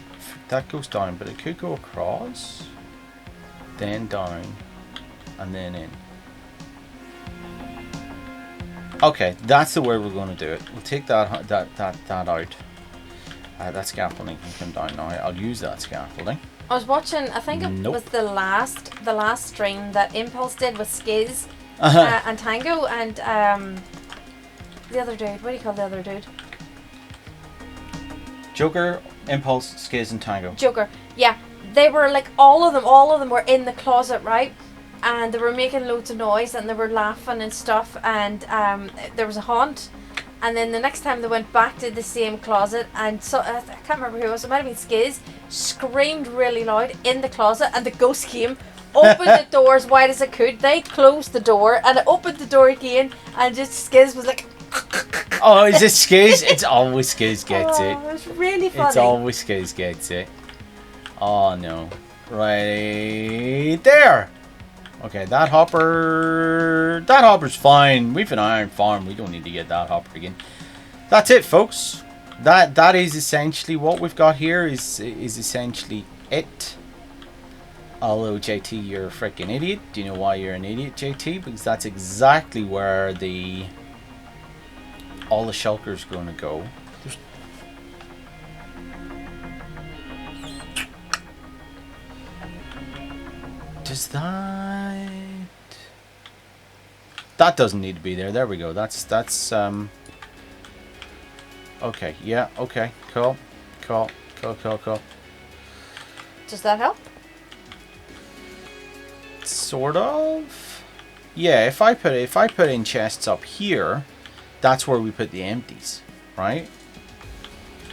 [SPEAKER 1] That goes down, but it could go across. Then down. And then in. Okay, that's the way we're going to do it. We'll take that out. That scaffolding can come down now. I'll use that scaffolding.
[SPEAKER 2] I was watching, I think it was the last stream that Impulse did with Skiz and Tango and the other dude. What do you call the other dude?
[SPEAKER 1] Joker, Impulse, Skiz, and Tango.
[SPEAKER 2] Joker. Yeah, they were like all of them were in the closet, right? And they were making loads of noise and they were laughing and stuff. And there was a haunt. And then the next time they went back to the same closet, and so I can't remember who it was. It might have been Skiz. Screamed really loud in the closet, and the ghost came, opened the door as wide as it could. They closed the door, and it opened the door again, and just Skiz was like.
[SPEAKER 1] Oh, is it Skiz? It's always Skiz gets it.
[SPEAKER 2] It was really funny.
[SPEAKER 1] It's always Skiz gets it. Oh no! Right there. Okay, that hopper's fine. We've an iron farm. We don't need to get that hopper again. That's it, folks. That is essentially what we've got here. Is essentially it. Although JT, you're a freaking idiot. Do you know why you're an idiot, JT? Because that's exactly where all the shulkers going to go. Does that doesn't need to be there. There we go. That's okay. Yeah, okay. Cool.
[SPEAKER 2] Does that help?
[SPEAKER 1] Sort of. Yeah, if I put in chests up here, that's where we put the empties, right?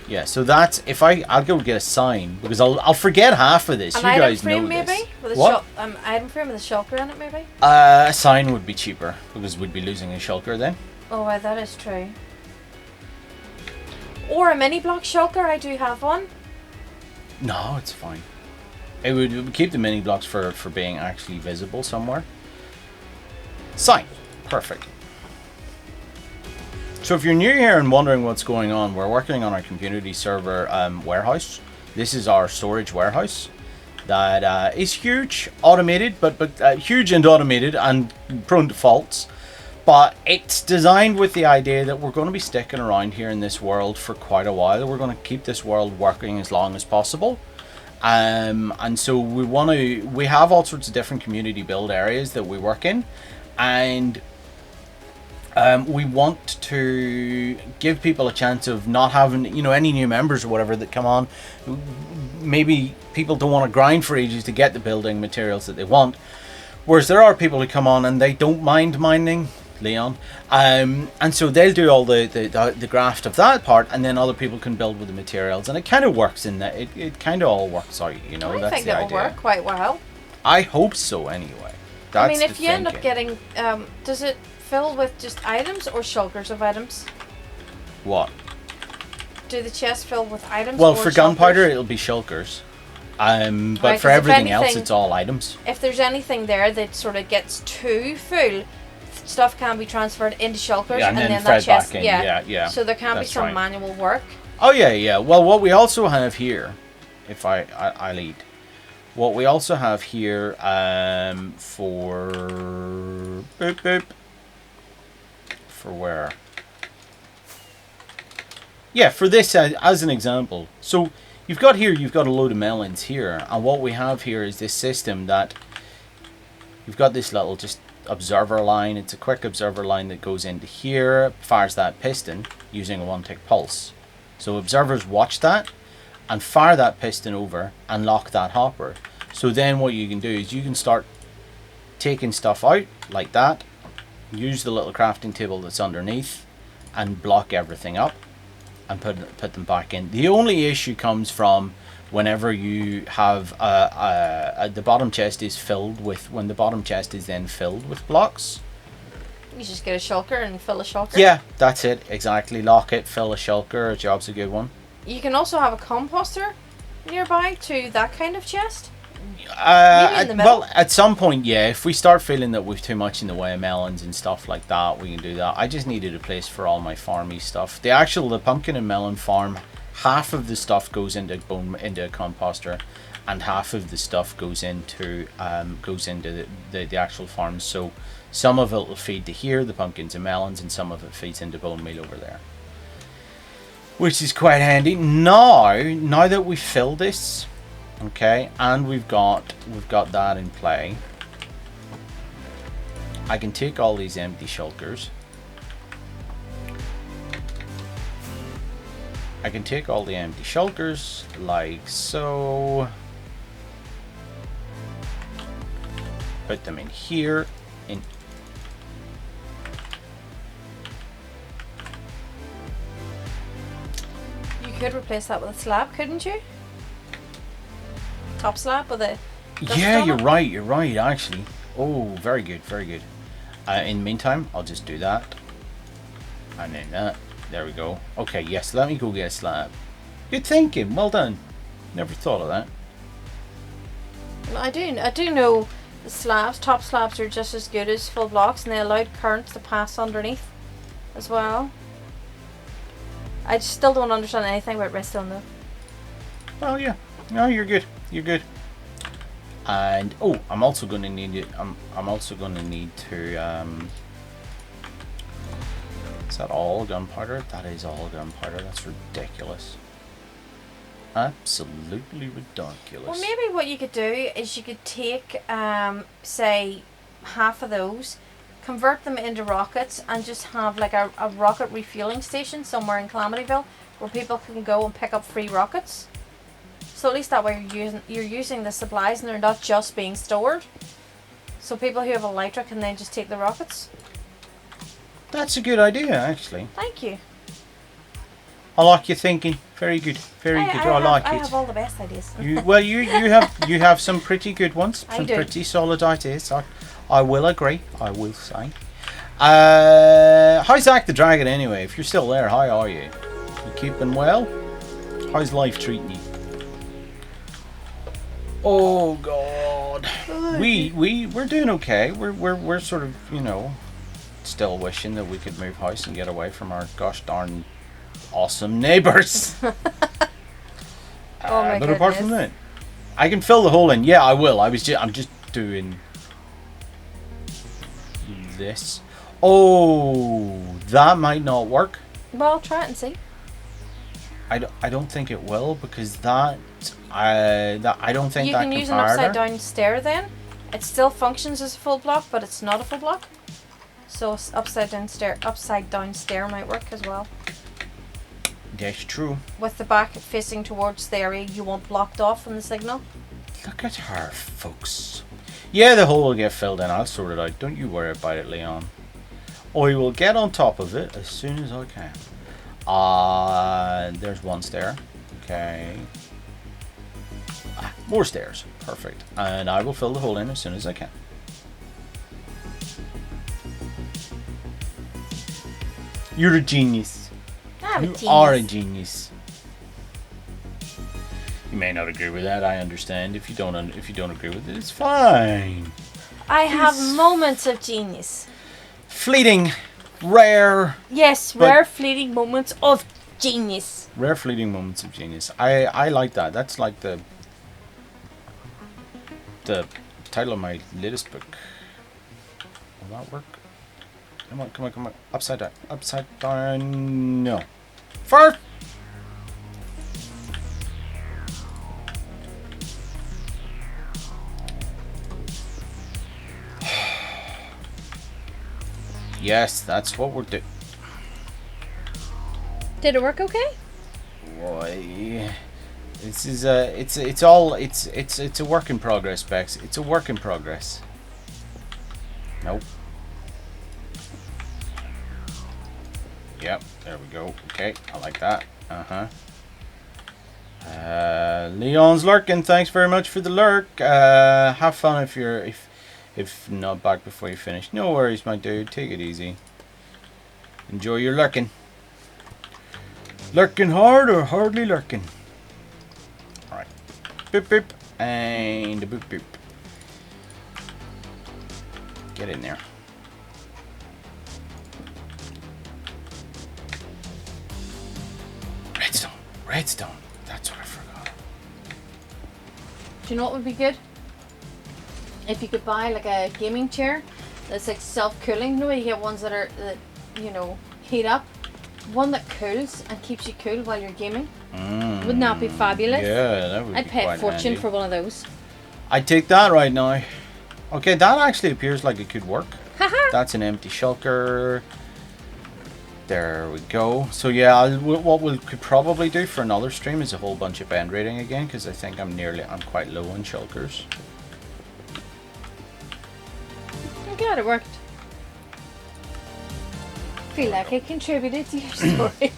[SPEAKER 1] Yeah, so that's if I'll go get a sign because I'll forget half of this.
[SPEAKER 2] An
[SPEAKER 1] You
[SPEAKER 2] item
[SPEAKER 1] guys
[SPEAKER 2] frame
[SPEAKER 1] know
[SPEAKER 2] maybe?
[SPEAKER 1] this.
[SPEAKER 2] With a
[SPEAKER 1] What?
[SPEAKER 2] item frame with a shulker in it maybe?
[SPEAKER 1] A sign would be cheaper because we'd be losing a shulker then.
[SPEAKER 2] Oh, well, that is true. Or a mini block shulker. I do have one.
[SPEAKER 1] No, it's fine. It would keep the mini blocks for being actually visible somewhere. Sign. Perfect. So if you're new here and wondering what's going on, we're working on our community server warehouse. This is our storage warehouse that is huge, automated, but huge and automated and prone to faults. But it's designed with the idea that we're going to be sticking around here in this world for quite a while. We're going to keep this world working as long as possible. And so we have all sorts of different community build areas that we work in. And we want to give people a chance of not having, any new members or whatever that come on. Maybe people don't want to grind for ages to get the building materials that they want. Whereas there are people who come on and they don't mind mining, Leon. And so they'll do all the graft of that part, and then other people can build with the materials. And it kind of works in that. It kind of all works out,
[SPEAKER 2] I
[SPEAKER 1] that's
[SPEAKER 2] think
[SPEAKER 1] the
[SPEAKER 2] it'll
[SPEAKER 1] idea.
[SPEAKER 2] work quite well.
[SPEAKER 1] I hope so anyway. That's
[SPEAKER 2] I mean, if
[SPEAKER 1] the
[SPEAKER 2] you end up
[SPEAKER 1] thinking.
[SPEAKER 2] getting, does it fill with just items or shulkers of items?
[SPEAKER 1] What?
[SPEAKER 2] Do the chests fill with items?
[SPEAKER 1] Well,
[SPEAKER 2] or
[SPEAKER 1] for gunpowder,
[SPEAKER 2] shulkers?
[SPEAKER 1] it'll be shulkers. But
[SPEAKER 2] Right,
[SPEAKER 1] for
[SPEAKER 2] 'cause if
[SPEAKER 1] everything else,
[SPEAKER 2] anything-
[SPEAKER 1] it's all items.
[SPEAKER 2] If there's anything there that sort of gets too full, stuff can be transferred into shulkers,
[SPEAKER 1] Yeah, and then
[SPEAKER 2] that
[SPEAKER 1] fed
[SPEAKER 2] chest,
[SPEAKER 1] back in. Yeah.
[SPEAKER 2] So there can be
[SPEAKER 1] That's
[SPEAKER 2] some
[SPEAKER 1] right.
[SPEAKER 2] manual work.
[SPEAKER 1] Oh yeah. Well, what we also have here, if I lead, what we also have here for boop, for where? Yeah, for this as an example. So you've got a load of melons here, and what we have here is this system that you've got this little just observer line. It's a quick observer line that goes into here, fires that piston using a 1-tick pulse. So observers watch that and fire that piston over and lock that hopper. So then what you can do is you can start taking stuff out like that, use the little crafting table that's underneath and block everything up and put them back in. The only issue comes from whenever you have the bottom chest is filled with, when the bottom chest is then filled with blocks.
[SPEAKER 2] You just get a shulker and fill a shulker.
[SPEAKER 1] Yeah, that's it, exactly. Lock it, fill a shulker, a job's a good one.
[SPEAKER 2] You can also have a composter nearby to that kind of chest. Maybe in the middle.
[SPEAKER 1] Well, at some point, yeah, if we start feeling that we've too much in the way of melons and stuff like that, we can do that. I just needed a place for all my farmy stuff. The pumpkin and melon farm, half of the stuff goes into a composter, and half of the stuff goes into the actual farm. So some of it will feed to here, the pumpkins and melons, and some of it feeds into bone meal over there, which is quite handy. Now that we've filled this, okay, and we've got that in play, I can take all these empty shulkers. I can take all the empty shulkers like so, put them in here.
[SPEAKER 2] You could replace that with a slab, couldn't you? Top slab with a dust
[SPEAKER 1] Yeah,
[SPEAKER 2] on
[SPEAKER 1] you're
[SPEAKER 2] it?
[SPEAKER 1] right, actually. Oh, very good. In the meantime, I'll just do that. And then that. There we go. Okay, yes, let me go get a slab. Good thinking, well done. Never thought of that.
[SPEAKER 2] I do know the slabs, top slabs are just as good as full blocks, and they allowed currents to pass underneath as well. I just still don't understand anything about redstone though.
[SPEAKER 1] Well, yeah. No, you're good. And I'm also going to need it. I'm also going to need to. Is that all gunpowder? That is all gunpowder. That's ridiculous. Absolutely ridiculous.
[SPEAKER 2] Well, maybe what you could do is you could take, say, half of those, convert them into rockets, and just have like a rocket refueling station somewhere in Calamityville where people can go and pick up free rockets. So at least that way you're using the supplies and they're not just being stored. So people who have a lighter can then just take the rockets.
[SPEAKER 1] That's a good idea, actually.
[SPEAKER 2] Thank you.
[SPEAKER 1] I like your thinking. Very good. Very good. I like
[SPEAKER 2] I
[SPEAKER 1] it.
[SPEAKER 2] have all the best ideas.
[SPEAKER 1] You have some pretty good ones.
[SPEAKER 2] I
[SPEAKER 1] Some
[SPEAKER 2] do.
[SPEAKER 1] pretty solid ideas. I will agree. I will say. How's Zach the Dragon anyway? If you're still there, how are you? You keeping well? How's life treating you? Oh God. We're doing okay. We're sort of, you know, still wishing that we could move house and get away from our gosh darn awesome neighbours.
[SPEAKER 2] Oh my
[SPEAKER 1] but apart from
[SPEAKER 2] goodness.
[SPEAKER 1] that, I can fill the hole in. Yeah, I will. I'm just doing this. Oh, that might not work.
[SPEAKER 2] Well, try it and see.
[SPEAKER 1] I don't think it will because that I don't think
[SPEAKER 2] You
[SPEAKER 1] that
[SPEAKER 2] can use an
[SPEAKER 1] comparator-
[SPEAKER 2] upside down stair then. It still functions as a full block, but it's not a full block. So upside down stair might work as well.
[SPEAKER 1] That's true.
[SPEAKER 2] With the back facing towards the area you want blocked off from the signal.
[SPEAKER 1] Look at her, folks. Yeah, the hole will get filled in. I'll sort it out. Don't you worry about it, Leon. I will get on top of it as soon as I can. There's one stair. Okay. More stairs. Perfect. And I will fill the hole in as soon as I can. You're a genius. You are a genius. You may not agree with that. I understand. If you don't agree with it, it's fine.
[SPEAKER 2] I have moments of genius.
[SPEAKER 1] Fleeting, rare.
[SPEAKER 2] Yes,
[SPEAKER 1] But-
[SPEAKER 2] rare fleeting moments of genius.
[SPEAKER 1] Rare fleeting moments of genius. I like that. That's like the title of my latest book. Will that work? Come on. Upside down. No. First. Yes, that's what we're doing.
[SPEAKER 2] Did it work okay?
[SPEAKER 1] Boy, this is it's a work in progress, Bex. It's a work in progress. Nope. Yep, there we go. Okay, I like that. Leon's lurking. Thanks very much for the lurk. Have fun if not back before you finish. No worries, my dude. Take it easy. Enjoy your lurking. Lurking hard or hardly lurking? Alright. Boop boop. And a boop boop. Get in there. Redstone. Redstone. That's what I forgot.
[SPEAKER 2] Do you know what would be good? If you could buy like a gaming chair that's like self-cooling. You know, you get ones that you know, heat up. One that cools and keeps you cool while you're gaming. Wouldn't that be fabulous?
[SPEAKER 1] Yeah, that would
[SPEAKER 2] I'd
[SPEAKER 1] be
[SPEAKER 2] pay a
[SPEAKER 1] quite
[SPEAKER 2] fortune
[SPEAKER 1] handy.
[SPEAKER 2] for one of those.
[SPEAKER 1] I'd take that right now. Okay, that actually appears like it could work.
[SPEAKER 2] Haha.
[SPEAKER 1] That's an empty shulker. There we go. So yeah, what we could probably do for another stream is a whole bunch of bend rating again, because I think I'm quite low on shulkers.
[SPEAKER 2] I'm glad it worked. Feel like I contributed to your storage.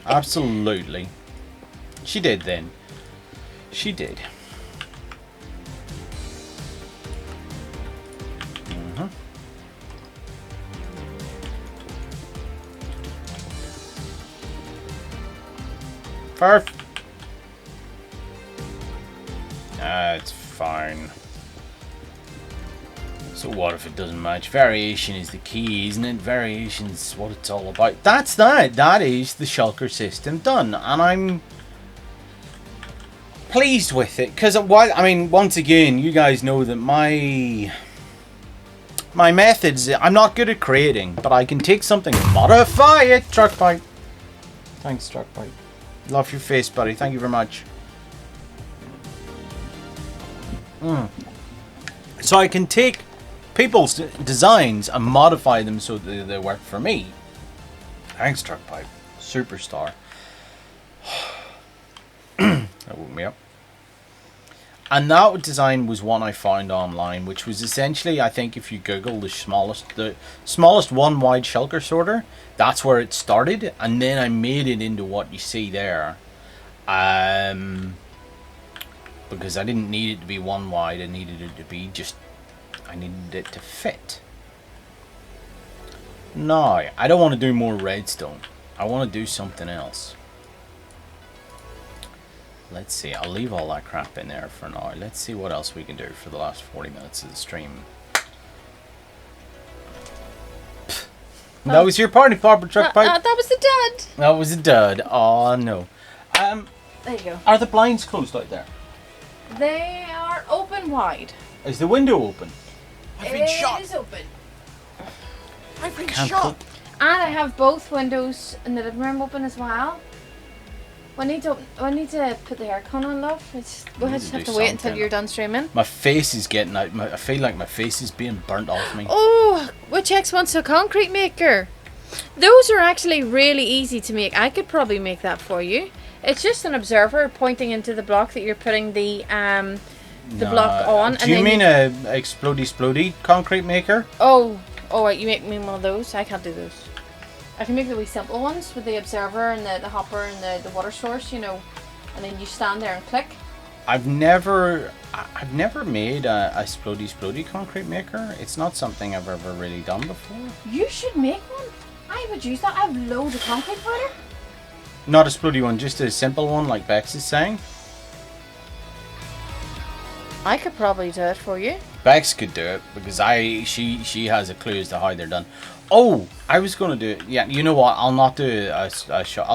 [SPEAKER 1] Absolutely. She did then. She did. Perf. It's fine. So what if it doesn't match? Variation is the key, isn't it? Variation is what it's all about. That's that. That is the shulker system done, and I'm pleased with it because once again, you guys know that my methods. I'm not good at creating, but I can take something and modify it. Truck pipe. Thanks, truck pipe. Love your face, buddy. Thank you very much. So I can take people's designs and modify them so that they work for me. Thanks, truck pipe. Superstar. That woke me up. And that design was one I found online, which was essentially, I think, if you Google the smallest one wide shulker sorter, that's where it started, and then I made it into what you see there. Because I didn't need it to be one wide, I needed it to be I needed it to fit. No, I don't want to do more redstone. I want to do something else. Let's see, I'll leave all that crap in there for now. Let's see what else we can do for the last 40 minutes of the stream. That was your party popper truck pipe?
[SPEAKER 2] That was the dud.
[SPEAKER 1] That was a dud. Oh no.
[SPEAKER 2] There you go.
[SPEAKER 1] Are the blinds closed out there?
[SPEAKER 2] They are open wide.
[SPEAKER 1] Is the window open?
[SPEAKER 2] It is open.
[SPEAKER 5] I've been
[SPEAKER 1] Can't
[SPEAKER 5] shot.
[SPEAKER 2] And I have both windows in the living room open as well. I need to put the aircon on, love. We'll just have to wait until you're done streaming.
[SPEAKER 1] My face is getting out. I feel like my face is being burnt off me.
[SPEAKER 2] Oh, which X wants a concrete maker? Those are actually really easy to make. I could probably make that for you. It's just an observer pointing into the block that you're putting the block on.
[SPEAKER 1] Do you mean a explodey concrete maker?
[SPEAKER 2] Oh, right, you make me one of those? I can't do those. I can make the wee simple ones with the observer and the hopper and the water source, you know, and then you stand there and click.
[SPEAKER 1] I've never made a explodey concrete maker. It's not something I've ever really done before.
[SPEAKER 2] You should make one. I would use that. I have loads of concrete powder.
[SPEAKER 1] Not a explodey one, just a simple one like Bex is saying.
[SPEAKER 2] I could probably do it for you.
[SPEAKER 1] Bex could do it because she has a clue as to how they're done. Oh, I was going to do it. Yeah, you know what? I'll not do I'll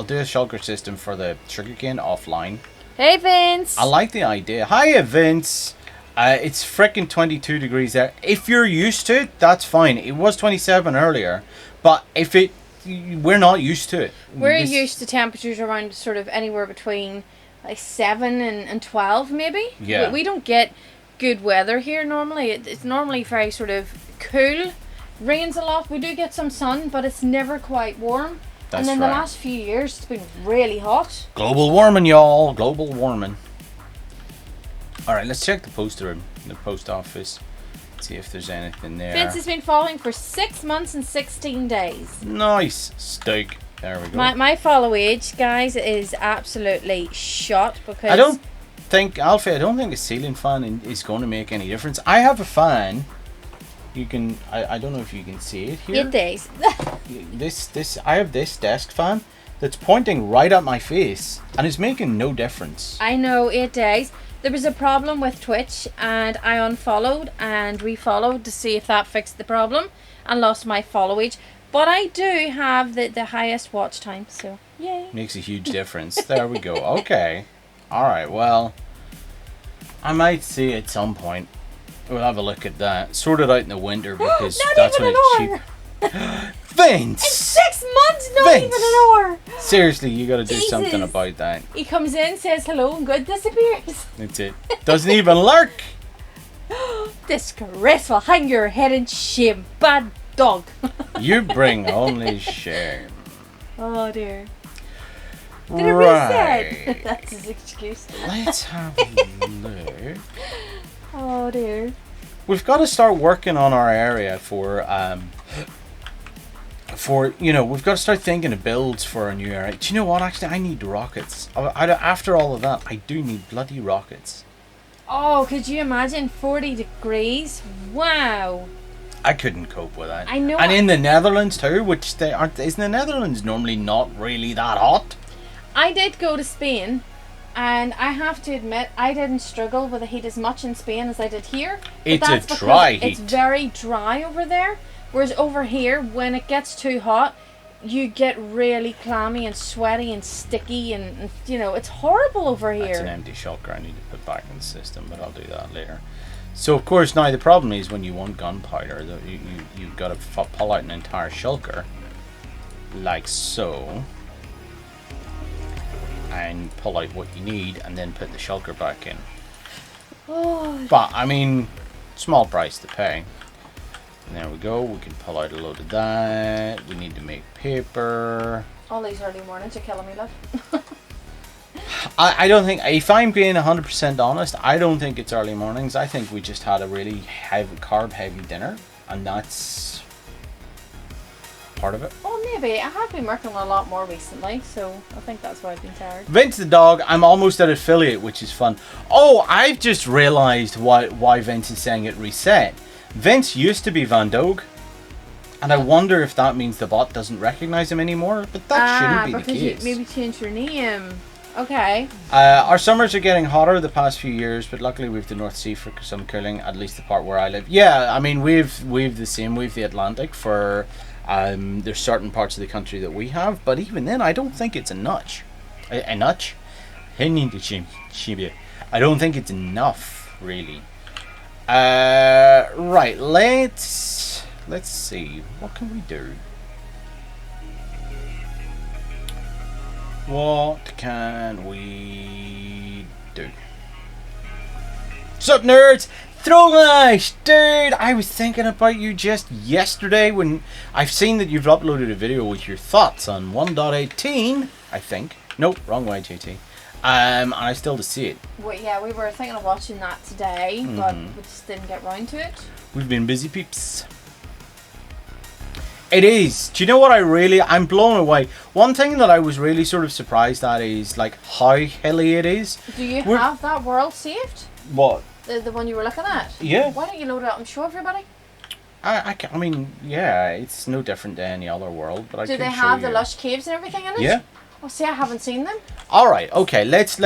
[SPEAKER 1] do a shulker system for the sugarcane offline.
[SPEAKER 2] Hey, Vince.
[SPEAKER 1] I like the idea. Hiya, Vince. It's frickin' 22 degrees there. If you're used to it, that's fine. It was 27 earlier, but we're not used to it.
[SPEAKER 2] We're used to temperatures around sort of anywhere between like 7 and 12 maybe.
[SPEAKER 1] Yeah.
[SPEAKER 2] We don't get good weather here normally. It's normally very sort of cool. Rains a lot. We do get some sun, but it's never quite warm.
[SPEAKER 1] That's
[SPEAKER 2] and then
[SPEAKER 1] right.
[SPEAKER 2] the last few years it's been really hot.
[SPEAKER 1] Global warming, y'all. Global warming. Alright, let's check the post room, the post office. See if there's anything there.
[SPEAKER 2] Vince has been following for 6 months and 16 days.
[SPEAKER 1] Nice. Steak. There we go.
[SPEAKER 2] My follow age, guys, is absolutely shot because
[SPEAKER 1] I don't think, Alfie, I don't think a ceiling fan is going to make any difference. I have a fan. You can, I don't know if you can see it here.
[SPEAKER 2] 8 days.
[SPEAKER 1] I have this desk fan that's pointing right at my face and it's making no difference.
[SPEAKER 2] I know, 8 days. There was a problem with Twitch and I unfollowed and refollowed to see if that fixed the problem and lost my follow age. But I do have the highest watch time, so yay.
[SPEAKER 1] Makes a huge difference. There we go. Okay. Alright, well, I might see at some point. We'll have a look at that. Sort it out in the winter because
[SPEAKER 2] Not
[SPEAKER 1] that's
[SPEAKER 2] even
[SPEAKER 1] when
[SPEAKER 2] an
[SPEAKER 1] it's
[SPEAKER 2] hour.
[SPEAKER 1] cheap. Vince!
[SPEAKER 2] 6 months, not
[SPEAKER 1] Vince!
[SPEAKER 2] even an hour.
[SPEAKER 1] Seriously, you gotta do
[SPEAKER 2] Jesus.
[SPEAKER 1] something about that.
[SPEAKER 2] He comes in, says hello, and good disappears.
[SPEAKER 1] That's it. Doesn't even lurk.
[SPEAKER 2] Disgraceful. Hang your head in shame. Bad dog.
[SPEAKER 1] You bring only shame.
[SPEAKER 2] Oh dear. Did it reset? That's his excuse.
[SPEAKER 1] Let's have a look.
[SPEAKER 2] Oh dear.
[SPEAKER 1] We've got to start working on our area for we've got to start thinking of builds for a new area. Do you know what? Actually, I need rockets. After all of that, I do need bloody rockets.
[SPEAKER 2] Oh, could you imagine 40 degrees? Wow.
[SPEAKER 1] I couldn't cope with that.
[SPEAKER 2] I know.
[SPEAKER 1] And in the Netherlands too, which they aren't. Isn't the Netherlands normally not really that hot?
[SPEAKER 2] I did go to Spain, and I have to admit I didn't struggle with the heat as much in Spain as I did here. But
[SPEAKER 1] It's
[SPEAKER 2] that's
[SPEAKER 1] a
[SPEAKER 2] because
[SPEAKER 1] dry
[SPEAKER 2] It's
[SPEAKER 1] heat.
[SPEAKER 2] very dry over there, whereas over here, when it gets too hot, you get really clammy and sweaty and sticky, and it's horrible over here.
[SPEAKER 1] That's an empty shulker I need to put back in the system, but I'll do that later. So of course now the problem is when you want gunpowder, you've got to pull out an entire shulker, like so, and pull out what you need, and then put the shulker back in.
[SPEAKER 2] Oh,
[SPEAKER 1] But I mean, small price to pay. And there we go. We can pull out a load of that. We need to make paper.
[SPEAKER 2] all these early mornings are killing me, love.
[SPEAKER 1] I don't think, if I'm being 100% honest, I don't think it's early mornings. I think we just had a really heavy, carb-heavy dinner, and that's part of it.
[SPEAKER 2] Oh, maybe. I have been working a lot more recently, so I think that's why I've been tired.
[SPEAKER 1] Vince the dog, I'm almost at affiliate, which is fun. Oh, I've just realised why Vince is saying it reset. Vince used to be Van Dogue, and I wonder if that means the bot doesn't recognise him anymore, but that shouldn't be the
[SPEAKER 2] because
[SPEAKER 1] case.
[SPEAKER 2] you maybe changed your name. Okay.
[SPEAKER 1] Our summers are getting hotter the past few years, but luckily we've the North Sea for some cooling, at least the part where I live. Yeah, I mean, we've the same, we've the Atlantic for, there's certain parts of the country that we have, but even then, I don't think it's a notch. A notch? I don't think it's enough, really. Right, let's see, what can we do? What can we do? Sup, nerds? Throwlash! Dude, I was thinking about you just yesterday when I've seen that you've uploaded a video with your thoughts on 1.18, I think. Nope, wrong way, JT. And I still to see it.
[SPEAKER 2] Well, yeah, we were thinking of watching that today, but we just didn't get round to it.
[SPEAKER 1] We've been busy, peeps. It is. Do you know what I'm blown away. One thing that I was really sort of surprised at is like how hilly it is.
[SPEAKER 2] Do you have that world saved?
[SPEAKER 1] What?
[SPEAKER 2] The one you were looking at?
[SPEAKER 1] Yeah.
[SPEAKER 2] Why don't you load it up and show everybody?
[SPEAKER 1] I mean, yeah, it's no different to any other world, but
[SPEAKER 2] Do they have the lush caves and everything in it?
[SPEAKER 1] Yeah.
[SPEAKER 2] Oh, see, I haven't seen them.
[SPEAKER 1] All right, okay. Let's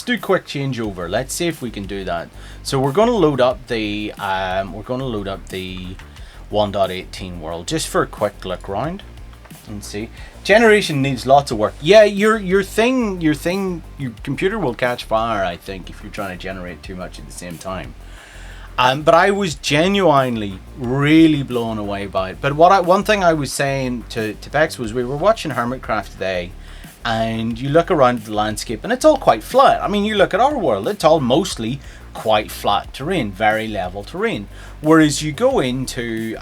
[SPEAKER 1] do quick changeover. Let's see if we can do that. So we're going to load up the 1.18 world just for a quick look round and see. Generation needs lots of work. Yeah, your computer will catch fire, I think, if you're trying to generate too much at the same time. But I was genuinely really blown away by it. But one thing I was saying to Bex was we were watching Hermitcraft today, and you look around the landscape and it's all quite flat. I mean, you look at our world, it's all mostly quite flat terrain, very level terrain. Whereas you go into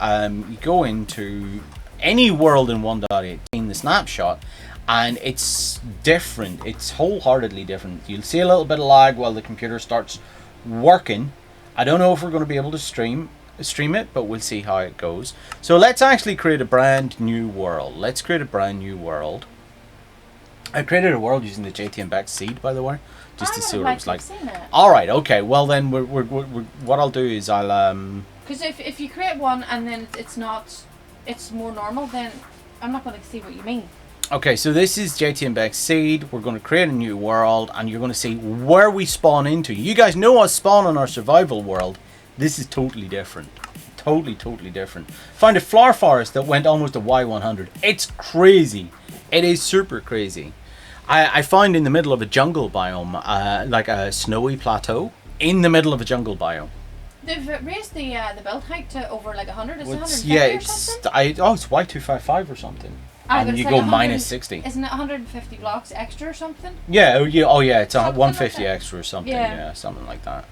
[SPEAKER 1] any world in 1.18, the snapshot, and it's different. It's wholeheartedly different. You'll see a little bit of lag while the computer starts working. I don't know if we're going to be able to stream it, but we'll see how it goes. So let's actually create a brand new world. Let's create a brand new world. I created a world using the JT and Bex seed, by the way, just to see what it was like. All right, okay. Well then, what I'll do is I'll
[SPEAKER 2] Because if you create one and then it's more normal, then I'm not going to see what you mean.
[SPEAKER 1] Okay, so this is JT and Bex seed. We're going to create a new world, and you're going to see where we spawn into. You guys know us spawn in our survival world. This is totally different. Totally different. Found a flower forest that went almost a Y100. It's crazy. It is super crazy. I found in the middle of a jungle biome, like a snowy plateau, in the middle of a jungle biome.
[SPEAKER 2] They've raised the build height to over like 100. Is it 150
[SPEAKER 1] yeah,
[SPEAKER 2] or something?
[SPEAKER 1] it's Y255 or something. And you go minus 60.
[SPEAKER 2] Isn't it 150 blocks extra or something?
[SPEAKER 1] Yeah, it's a
[SPEAKER 2] Something
[SPEAKER 1] 150
[SPEAKER 2] like that.
[SPEAKER 1] extra or something.
[SPEAKER 2] Yeah.
[SPEAKER 1] Yeah, something like that.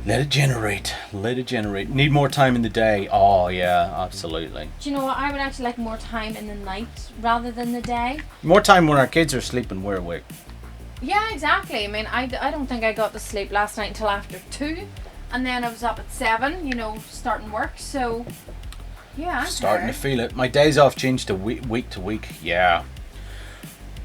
[SPEAKER 1] Let it generate. Need more time in the day. Oh yeah, absolutely.
[SPEAKER 2] Do you know what? I would actually like more time in the night rather than the day.
[SPEAKER 1] More time when our kids are sleeping, we're awake.
[SPEAKER 2] Yeah, exactly. I mean, I don't think I got to sleep last night until after 2. And then I was up at 7, starting work. So, yeah, I'm
[SPEAKER 1] starting to
[SPEAKER 2] tired.
[SPEAKER 1] feel it. My days off changed to week to week. Yeah.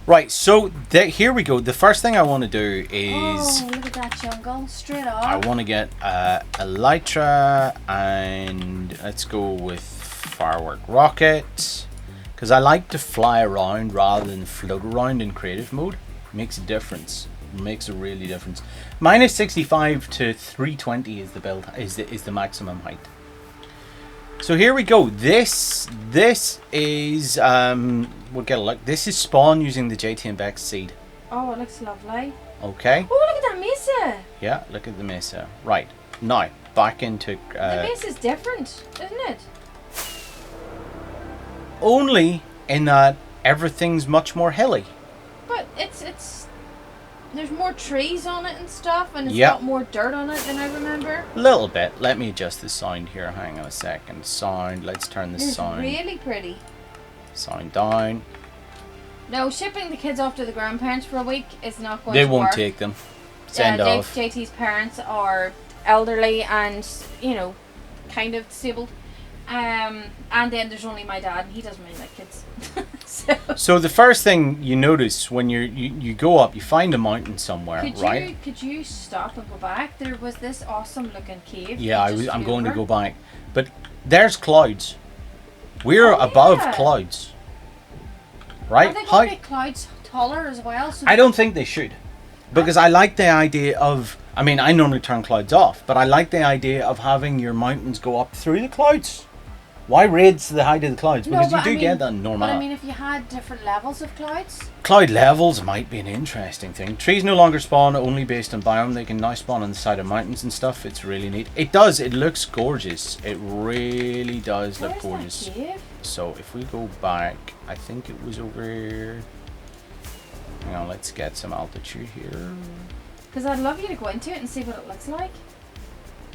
[SPEAKER 1] Right, so here we go. The first thing I want to do is...
[SPEAKER 2] Oh, look at that jungle. Straight off.
[SPEAKER 1] I want to get Elytra, and let's go with Firework Rocket. Because I like to fly around rather than float around in creative mode. Makes a difference. Makes a really difference. Minus 65 to 320 is the build, is the maximum height. So here we go. This is we'll get a look. This is spawn using the JT and Bex seed.
[SPEAKER 2] Oh, it looks lovely.
[SPEAKER 1] Okay.
[SPEAKER 2] Oh, look at that mesa.
[SPEAKER 1] Yeah, look at the mesa. Right now, back into.
[SPEAKER 2] The mesa's different, isn't it?
[SPEAKER 1] Only in that everything's much more hilly.
[SPEAKER 2] But it's there's more trees on it and stuff, and it's
[SPEAKER 1] Yep.
[SPEAKER 2] got more dirt on it than I remember.
[SPEAKER 1] A little bit. Let me adjust the sound here. Hang on a second. Sound. Let's turn the
[SPEAKER 2] It's
[SPEAKER 1] sound.
[SPEAKER 2] really pretty.
[SPEAKER 1] Sound down.
[SPEAKER 2] No, shipping the kids off to the grandparents for a week is not going
[SPEAKER 1] They
[SPEAKER 2] to work.
[SPEAKER 1] won't take them. Send off.
[SPEAKER 2] JT's parents are elderly and, you know, kind of disabled. And then there's only my dad, and he doesn't really like kids.
[SPEAKER 1] So the first thing you notice when you go up, you find a mountain somewhere, right?
[SPEAKER 2] Could you stop and go back? There was this awesome looking cave.
[SPEAKER 1] Yeah, I'm going to go back. But there's clouds. We're above clouds. Right?
[SPEAKER 2] Are they going to make clouds taller as well? So
[SPEAKER 1] I don't think they should. Because I like the idea of... I mean, I normally turn clouds off, but I like the idea of having your mountains go up through the clouds. Why raise the height of the clouds? Because you do get that normal.
[SPEAKER 2] But I mean, if you had different levels of clouds...
[SPEAKER 1] Cloud levels might be an interesting thing. Trees no longer spawn only based on biome. They can now spawn on the side of mountains and stuff. It's really neat. It does. It looks gorgeous. It really does look gorgeous.
[SPEAKER 2] That cave?
[SPEAKER 1] So if we go back, I think it was over here. Hang on, let's get some altitude here.
[SPEAKER 2] Because I'd love you to go into it and see what it looks like.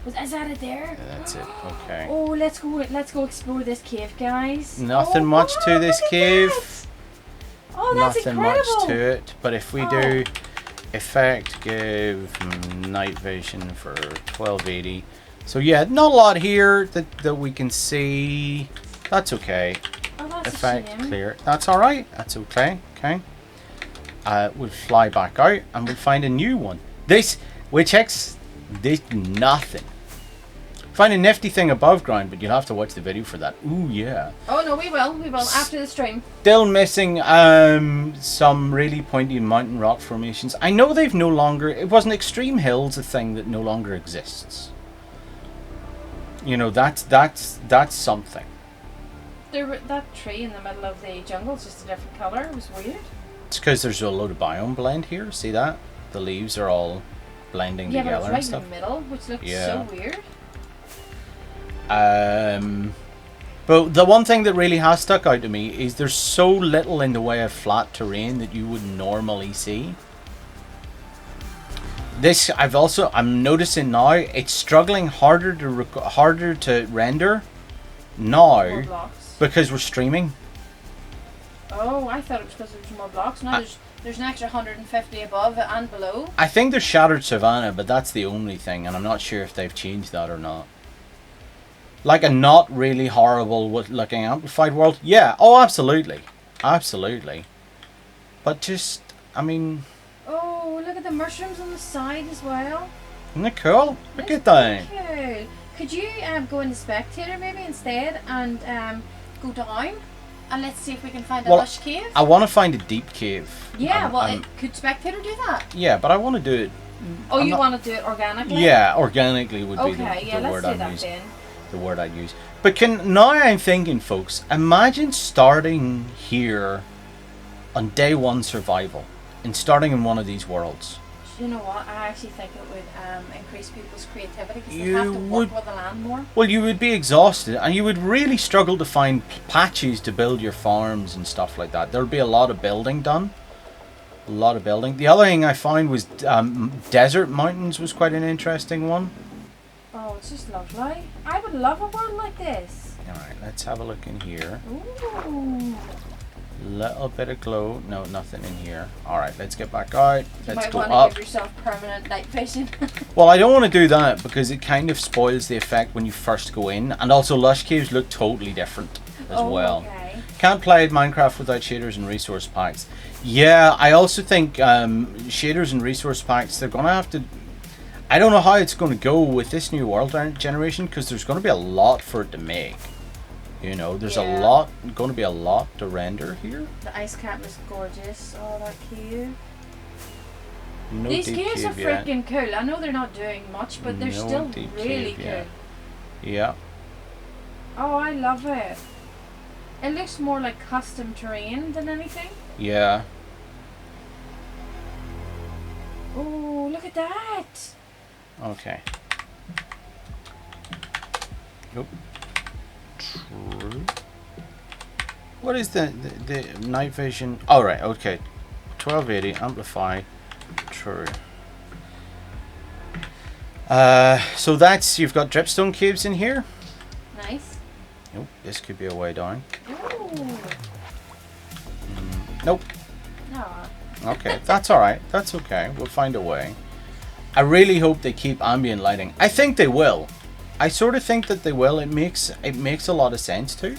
[SPEAKER 2] Is that it there?
[SPEAKER 1] Yeah, that's it. Okay.
[SPEAKER 2] Oh, let's go explore this cave, guys.
[SPEAKER 1] Nothing much to this cave.
[SPEAKER 2] Oh, that's
[SPEAKER 1] Nothing
[SPEAKER 2] incredible.
[SPEAKER 1] much to it. But if we do effect, give night vision for 1280. So yeah, not a lot here that we can see. That's okay.
[SPEAKER 2] Oh, that's
[SPEAKER 1] Effect
[SPEAKER 2] a shame.
[SPEAKER 1] clear. That's all right. That's okay. Okay. We'll fly back out and we'll find a new one. We checks this nothing. Find a nifty thing above ground, but you'll have to watch the video for that. Ooh yeah.
[SPEAKER 2] Oh no, we will after the stream.
[SPEAKER 1] Still missing some really pointy mountain rock formations. I know they've no longer. It wasn't Extreme Hills a thing that no longer exists. You know, that's something.
[SPEAKER 2] That tree in the middle of the jungle is just a different colour. It was weird.
[SPEAKER 1] It's because there's a load of biome blend here. See that? The leaves are all blending
[SPEAKER 2] Yeah, but
[SPEAKER 1] together
[SPEAKER 2] it's right
[SPEAKER 1] and stuff.
[SPEAKER 2] in the middle, which looks
[SPEAKER 1] Yeah.
[SPEAKER 2] so weird.
[SPEAKER 1] But the one thing that really has stuck out to me is there's so little in the way of flat terrain that you would normally see. This I'm noticing now it's struggling harder to render
[SPEAKER 2] More
[SPEAKER 1] now
[SPEAKER 2] blocks.
[SPEAKER 1] because we're streaming.
[SPEAKER 2] Oh, I thought it was because there was more blocks. Now there's an extra 150 above and below.
[SPEAKER 1] I think there's Shattered Savannah, but that's the only thing, and I'm not sure if they've changed that or not. Like a not really horrible looking amplified world? Yeah, oh absolutely. Absolutely. But just, I mean...
[SPEAKER 2] Oh, look at the mushrooms on the side as well.
[SPEAKER 1] Isn't it cool? Look at
[SPEAKER 2] That's
[SPEAKER 1] that.
[SPEAKER 2] cool. Could you go into Spectator maybe instead and go down? And let's see if we can find a lush cave.
[SPEAKER 1] I want to find a deep cave.
[SPEAKER 2] Yeah, could Spectator do that?
[SPEAKER 1] Yeah, but I want to do it...
[SPEAKER 2] Oh, you want to do it organically?
[SPEAKER 1] Yeah, organically would be
[SPEAKER 2] Okay,
[SPEAKER 1] the
[SPEAKER 2] let's
[SPEAKER 1] word
[SPEAKER 2] do
[SPEAKER 1] I'd
[SPEAKER 2] that
[SPEAKER 1] use.
[SPEAKER 2] then.
[SPEAKER 1] The word I'd use. But now I'm thinking, folks, imagine starting here on day one survival and starting in one of these worlds.
[SPEAKER 2] You know what? I actually think it would increase people's creativity because they
[SPEAKER 1] You
[SPEAKER 2] have to work
[SPEAKER 1] would-
[SPEAKER 2] with the land more.
[SPEAKER 1] Well, you would be exhausted and you would really struggle to find patches to build your farms and stuff like that. There'd be a lot of building done. A lot of building. The other thing I found was desert mountains was quite an interesting one.
[SPEAKER 2] Oh, it's just lovely. I would love a world like this.
[SPEAKER 1] Alright, let's have a look in here.
[SPEAKER 2] Ooh.
[SPEAKER 1] Little bit of glow. No, nothing in here. Alright, let's get back out.
[SPEAKER 2] You
[SPEAKER 1] Let's
[SPEAKER 2] might
[SPEAKER 1] go
[SPEAKER 2] want
[SPEAKER 1] up.
[SPEAKER 2] to give yourself permanent night vision.
[SPEAKER 1] Well, I don't want to do that because it kind of spoils the effect when you first go in. And also, lush caves look totally different as well.
[SPEAKER 2] Okay.
[SPEAKER 1] Can't play Minecraft without shaders and resource packs. Yeah, I also think shaders and resource packs, they're going to have to... I don't know how it's going to go with this new world generation because there's going to be a lot for it to make. You know, there's going to be a lot to render here.
[SPEAKER 2] The ice cap is gorgeous. Oh, that cave.
[SPEAKER 1] No
[SPEAKER 2] These
[SPEAKER 1] deep
[SPEAKER 2] caves are
[SPEAKER 1] cave yet.
[SPEAKER 2] freaking cool. I know they're not doing much, but they're
[SPEAKER 1] No
[SPEAKER 2] still
[SPEAKER 1] deep
[SPEAKER 2] really
[SPEAKER 1] cave
[SPEAKER 2] cool.
[SPEAKER 1] yet. Yeah.
[SPEAKER 2] Oh, I love it. It looks more like custom terrain than anything.
[SPEAKER 1] Yeah.
[SPEAKER 2] Oh, look at that.
[SPEAKER 1] Okay. Nope. True. What is the night vision? Oh, right, okay. 1280, amplify, true. So that's, you've got dripstone caves in here.
[SPEAKER 2] Nice.
[SPEAKER 1] Nope, this could be a way down.
[SPEAKER 2] Oh.
[SPEAKER 1] Nope,
[SPEAKER 2] No.
[SPEAKER 1] Okay, that's alright. That's okay. We'll find a way. I really hope they keep ambient lighting. I think they will. I sort of think that they will. It makes a lot of sense too.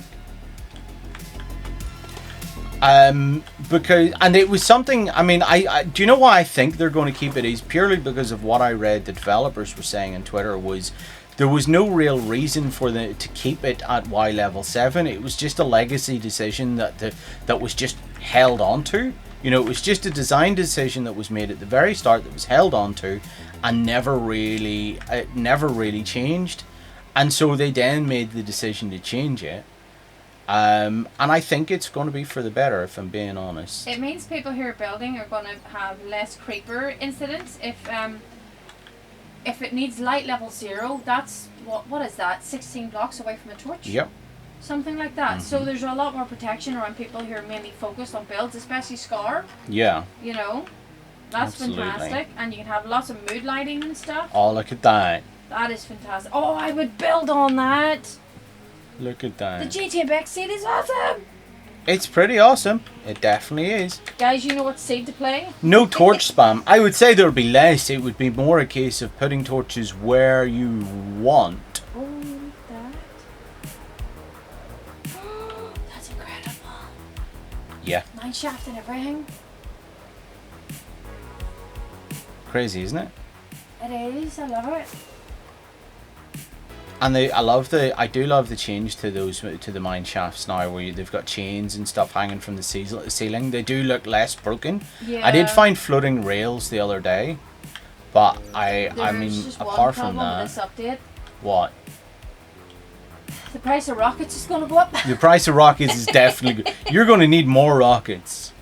[SPEAKER 1] Because, and it was something, I mean, I do you know why I think they're going to keep it is purely because of what I read the developers were saying on Twitter was there was no real reason for to keep it at Y level 7. It was just a legacy decision that was just held onto. You know, it was just a design decision that was made at the very start that was held onto and never really changed. And so they then made the decision to change it. And I think it's going to be for the better, if I'm being honest.
[SPEAKER 2] It means people who are building are going to have less creeper incidents. If it needs light level 0, that's what is that? 16 blocks away from a torch?
[SPEAKER 1] Yep.
[SPEAKER 2] Something like that. So there's a lot more protection around people who are mainly focused on builds, especially Scar.
[SPEAKER 1] Yeah.
[SPEAKER 2] You know, that's
[SPEAKER 1] Absolutely.
[SPEAKER 2] Fantastic, and you can have lots of mood lighting and stuff.
[SPEAKER 1] Oh, look at that!
[SPEAKER 2] That is fantastic. Oh, I would build on that.
[SPEAKER 1] Look at that!
[SPEAKER 2] The GTMX seed is awesome.
[SPEAKER 1] It's pretty awesome. It definitely is.
[SPEAKER 2] Guys, you know what seed to play?
[SPEAKER 1] No torch spam. I would say there would be less. It would be more a case of putting torches where you want.
[SPEAKER 2] Oh, look at that. That's incredible.
[SPEAKER 1] Yeah.
[SPEAKER 2] Mine shaft and everything.
[SPEAKER 1] Crazy, isn't it?
[SPEAKER 2] It is. I love it.
[SPEAKER 1] And I do love the change to the mine shafts now, where they've got chains and stuff hanging from the ceiling. They do look less broken.
[SPEAKER 2] Yeah.
[SPEAKER 1] I did find floating rails the other day, but I mean,
[SPEAKER 2] just
[SPEAKER 1] apart
[SPEAKER 2] one
[SPEAKER 1] from
[SPEAKER 2] problem
[SPEAKER 1] that,
[SPEAKER 2] with this update.
[SPEAKER 1] what?
[SPEAKER 2] The price of rockets is going to go up.
[SPEAKER 1] The price of rockets is definitely good. You're going to need more rockets.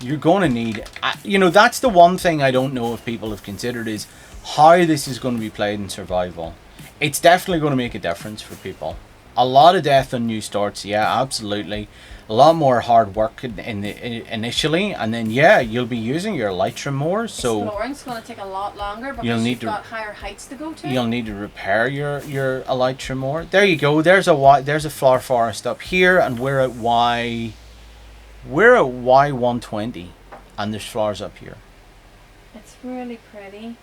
[SPEAKER 1] You're going to need, you know, that's the one thing I don't know if people have considered is how this is going to be played in survival. It's definitely going to make a difference for people. A lot of death on new starts, yeah, absolutely. A lot more hard work initially, and then yeah, you'll be using your elytra more. So
[SPEAKER 2] exploring's going to take a lot longer because you've got higher heights to go to.
[SPEAKER 1] You'll need to repair your elytra more. There you go. There's a flower forest up here, and we're at Y120, and there's flowers up here.
[SPEAKER 2] It's really pretty.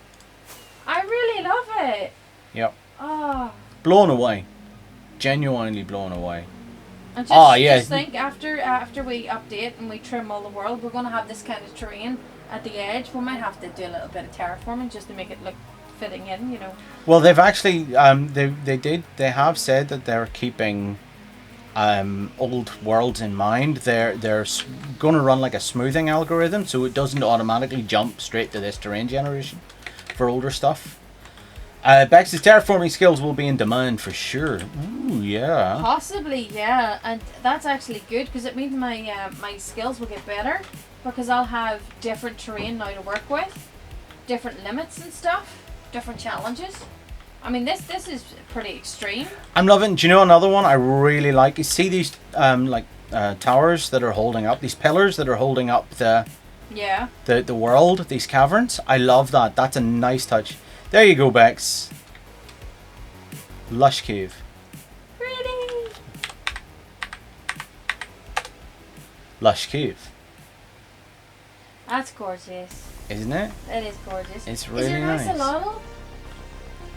[SPEAKER 2] I really love it.
[SPEAKER 1] Yep.
[SPEAKER 2] Oh.
[SPEAKER 1] Blown away. Genuinely blown away.
[SPEAKER 2] And
[SPEAKER 1] just
[SPEAKER 2] think after we update and we trim all the world, we're going to have this kind of terrain at the edge. We might have to do a little bit of terraforming just to make it look fitting in, you know.
[SPEAKER 1] Well, they've actually they have said that they're keeping old worlds in mind. They're going to run like a smoothing algorithm, so it doesn't automatically jump straight to this terrain generation for older stuff. Bex's terraforming skills will be in demand for sure. Ooh, yeah.
[SPEAKER 2] Possibly, yeah, and that's actually good because it means my my skills will get better because I'll have different terrain now to work with, different limits and stuff, different challenges. I mean, this is pretty extreme.
[SPEAKER 1] I'm loving. Do you know another one I really like? You see these towers that are holding up, these pillars that are holding up the world, these caverns. I love that. That's a nice touch. There you go, Bex. Lush cave.
[SPEAKER 2] Pretty.
[SPEAKER 1] Lush cave.
[SPEAKER 2] That's gorgeous.
[SPEAKER 1] Isn't it?
[SPEAKER 2] It is gorgeous.
[SPEAKER 1] It's really
[SPEAKER 2] is there
[SPEAKER 1] nice.
[SPEAKER 2] a Solano?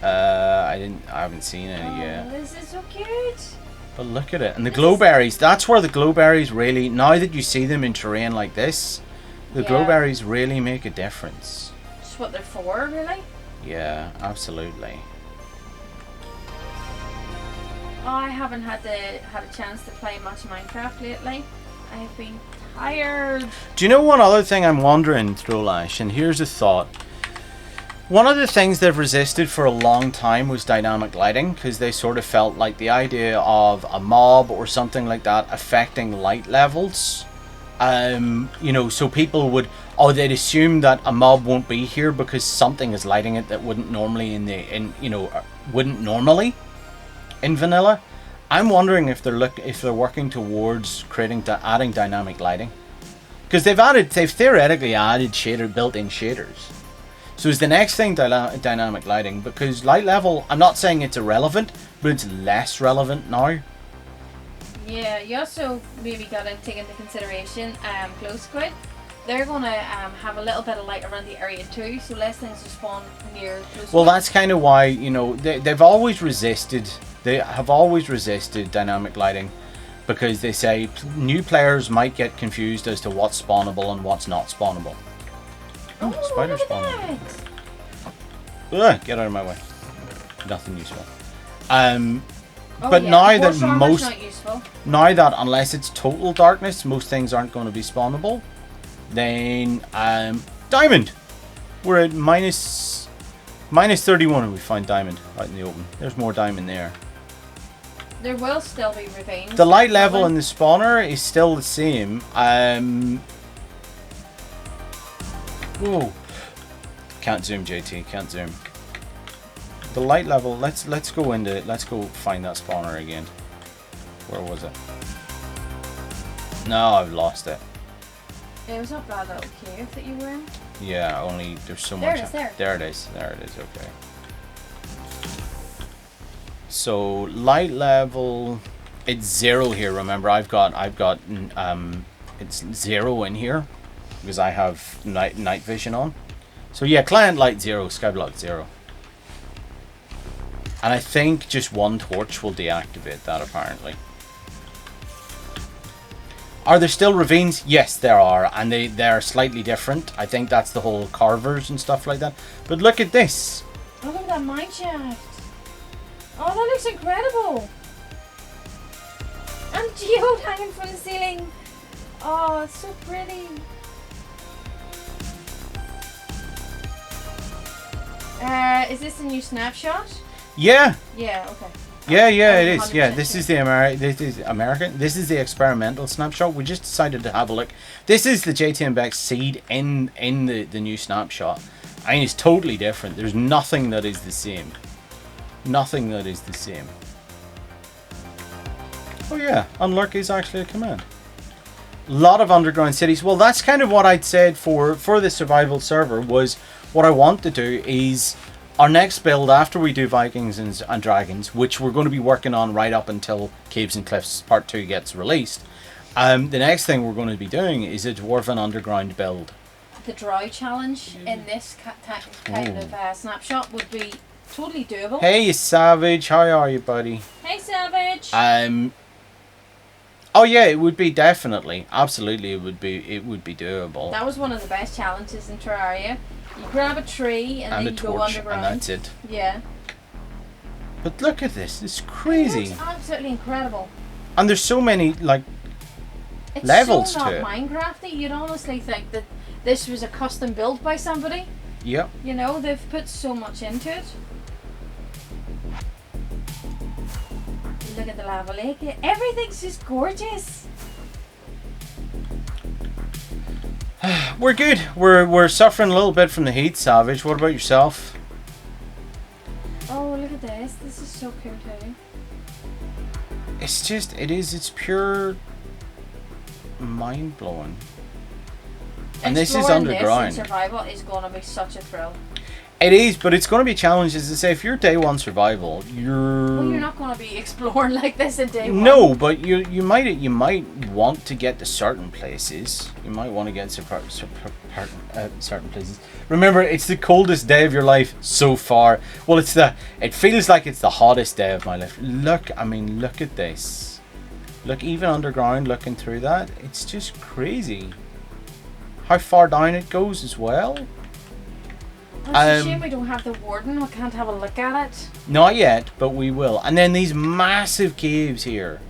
[SPEAKER 1] I haven't seen any yet.
[SPEAKER 2] This is so cute.
[SPEAKER 1] But look at it. And the glowberries, that's where the glowberries really, now that you see them in terrain like this, the glowberries really make a difference.
[SPEAKER 2] That's what they're for, really.
[SPEAKER 1] Yeah, absolutely.
[SPEAKER 2] I haven't had a chance to play much Minecraft lately. I have been tired.
[SPEAKER 1] Do you know one other thing I'm wondering, Throlash? And here's a thought. One of the things they've resisted for a long time was dynamic lighting, because they sort of felt like the idea of a mob or something like that affecting light levels. You know, so people would, they'd assume that a mob won't be here because something is lighting it that wouldn't normally wouldn't normally in vanilla. I'm wondering if they're working towards adding dynamic lighting, because they've theoretically added built-in shaders. So is the next thing dynamic lighting, because light level, I'm not saying it's irrelevant, but it's less relevant now.
[SPEAKER 2] Yeah, you also maybe got to take into consideration close squid. they're gonna have a little bit of light around the area too, so less things will spawn near those.
[SPEAKER 1] Well, that's kind of why, you know, they've always resisted. They have always resisted dynamic lighting because they say new players might get confused as to what's spawnable and what's not spawnable. Oh, spider
[SPEAKER 2] look at
[SPEAKER 1] spawning.
[SPEAKER 2] that.
[SPEAKER 1] Ugh, get out of my way. Nothing useful.
[SPEAKER 2] Oh,
[SPEAKER 1] But
[SPEAKER 2] yeah,
[SPEAKER 1] now
[SPEAKER 2] horse
[SPEAKER 1] that
[SPEAKER 2] armor's not useful.
[SPEAKER 1] now that unless it's total darkness, most things aren't going to be spawnable. Then diamond. We're at minus 31 and we find diamond out in the open. There's more diamond there.
[SPEAKER 2] There will still be ravines.
[SPEAKER 1] The light level in the spawner is still the same. Whoa. Can't zoom, JT. Can't zoom. The light level. Let's go into. Let's go find that spawner again. Where was it? No, I've lost it.
[SPEAKER 2] It was up that little cave that you were in.
[SPEAKER 1] Yeah, only there's so
[SPEAKER 2] There
[SPEAKER 1] much.
[SPEAKER 2] it is, there.
[SPEAKER 1] There it is. There it is. Okay. So light level, it's 0 here. Remember, I've got it's 0 in here because I have night vision on. So yeah, client light 0, skyblock 0. And I think just one torch will deactivate that apparently. Are there still ravines? Yes, there are, and they're slightly different. I think that's the whole carvers and stuff like that. But look at this.
[SPEAKER 2] Oh, look at that mine shaft. Oh, that looks incredible. And geode hanging from the ceiling. Oh, it's so pretty. Is this a new snapshot?
[SPEAKER 1] Yeah.
[SPEAKER 2] Yeah, okay.
[SPEAKER 1] Yeah, it
[SPEAKER 2] I'm
[SPEAKER 1] is. Yeah,
[SPEAKER 2] 100%
[SPEAKER 1] this
[SPEAKER 2] sure.
[SPEAKER 1] is the American. This is the experimental snapshot. We just decided to have a look. This is the JTM Bex seed in the new snapshot. I mean, it's totally different. There's nothing that is the same. Nothing that is the same. Oh yeah, unlurk is actually a command. Lot of underground cities. Well, that's kind of what I'd said for the survival server. Was what I want to do is our next build after we do Vikings and Dragons, which we're going to be working on right up until Caves and Cliffs Part 2 gets released. The next thing we're going to be doing is a Dwarven Underground build.
[SPEAKER 2] The dry challenge in this kind of snapshot would be totally doable.
[SPEAKER 1] Hey, Savage, how are you, buddy?
[SPEAKER 2] Hey, Savage.
[SPEAKER 1] Oh yeah, it would be definitely, absolutely, it would be doable.
[SPEAKER 2] That was one of the best challenges in Terraria. You grab a tree and then
[SPEAKER 1] a
[SPEAKER 2] you go
[SPEAKER 1] torch,
[SPEAKER 2] underground.
[SPEAKER 1] and that's it.
[SPEAKER 2] Yeah.
[SPEAKER 1] But look at this, it's
[SPEAKER 2] It
[SPEAKER 1] crazy.
[SPEAKER 2] looks absolutely incredible.
[SPEAKER 1] And there's so many like
[SPEAKER 2] It's
[SPEAKER 1] levels
[SPEAKER 2] so not
[SPEAKER 1] to it.
[SPEAKER 2] Minecrafty. You'd honestly think that this was a custom built by somebody.
[SPEAKER 1] Yep.
[SPEAKER 2] You know, they've put so much into it. Look at the lava lake. Everything's just gorgeous.
[SPEAKER 1] We're good. We're suffering a little bit from the heat, Savage. What about yourself?
[SPEAKER 2] Oh, look at this. This is so cool too.
[SPEAKER 1] It's pure mind blowing. And this is
[SPEAKER 2] Exploring
[SPEAKER 1] underground.
[SPEAKER 2] This in survival is going to be such a thrill.
[SPEAKER 1] It is, but it's going to be a challenge. As I say, if you're day one survival,
[SPEAKER 2] Well, you're not going to be exploring like this in day one.
[SPEAKER 1] No, but you might want to get to certain places. You might want to get to certain places. Remember, it's the coldest day of your life so far. Well, it feels like it's the hottest day of my life. Look at this. Look, even underground, looking through that, it's just crazy. How far down it goes as well.
[SPEAKER 2] It's a shame we don't have the warden. We can't have a look at it.
[SPEAKER 1] Not yet, but we will. And then these massive caves here.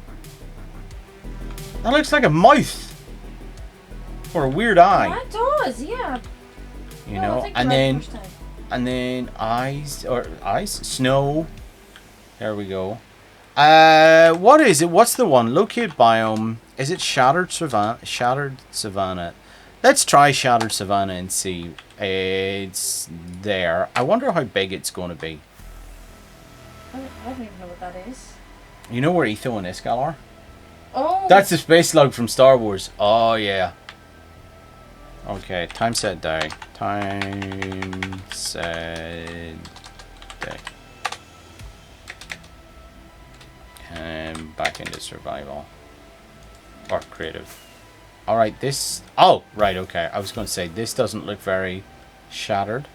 [SPEAKER 1] That looks like a mouth. Or a weird eye.
[SPEAKER 2] That does, yeah.
[SPEAKER 1] You
[SPEAKER 2] Oh,
[SPEAKER 1] know,
[SPEAKER 2] I think
[SPEAKER 1] and
[SPEAKER 2] you're right
[SPEAKER 1] then
[SPEAKER 2] the first time.
[SPEAKER 1] snow. There we go. What is it? What's the one? Locate biome. Is it shattered savanna? Let's try shattered savanna and see. It's there. I wonder how big it's going to be.
[SPEAKER 2] I don't even know what that is.
[SPEAKER 1] You know where Etho and Iskal are?
[SPEAKER 2] Oh!
[SPEAKER 1] That's the space slug from Star Wars. Oh yeah. Okay, time set day. Time set day. And back into survival. Or creative. Alright, this... Oh, right, okay. I was going to say, this doesn't look very shattered.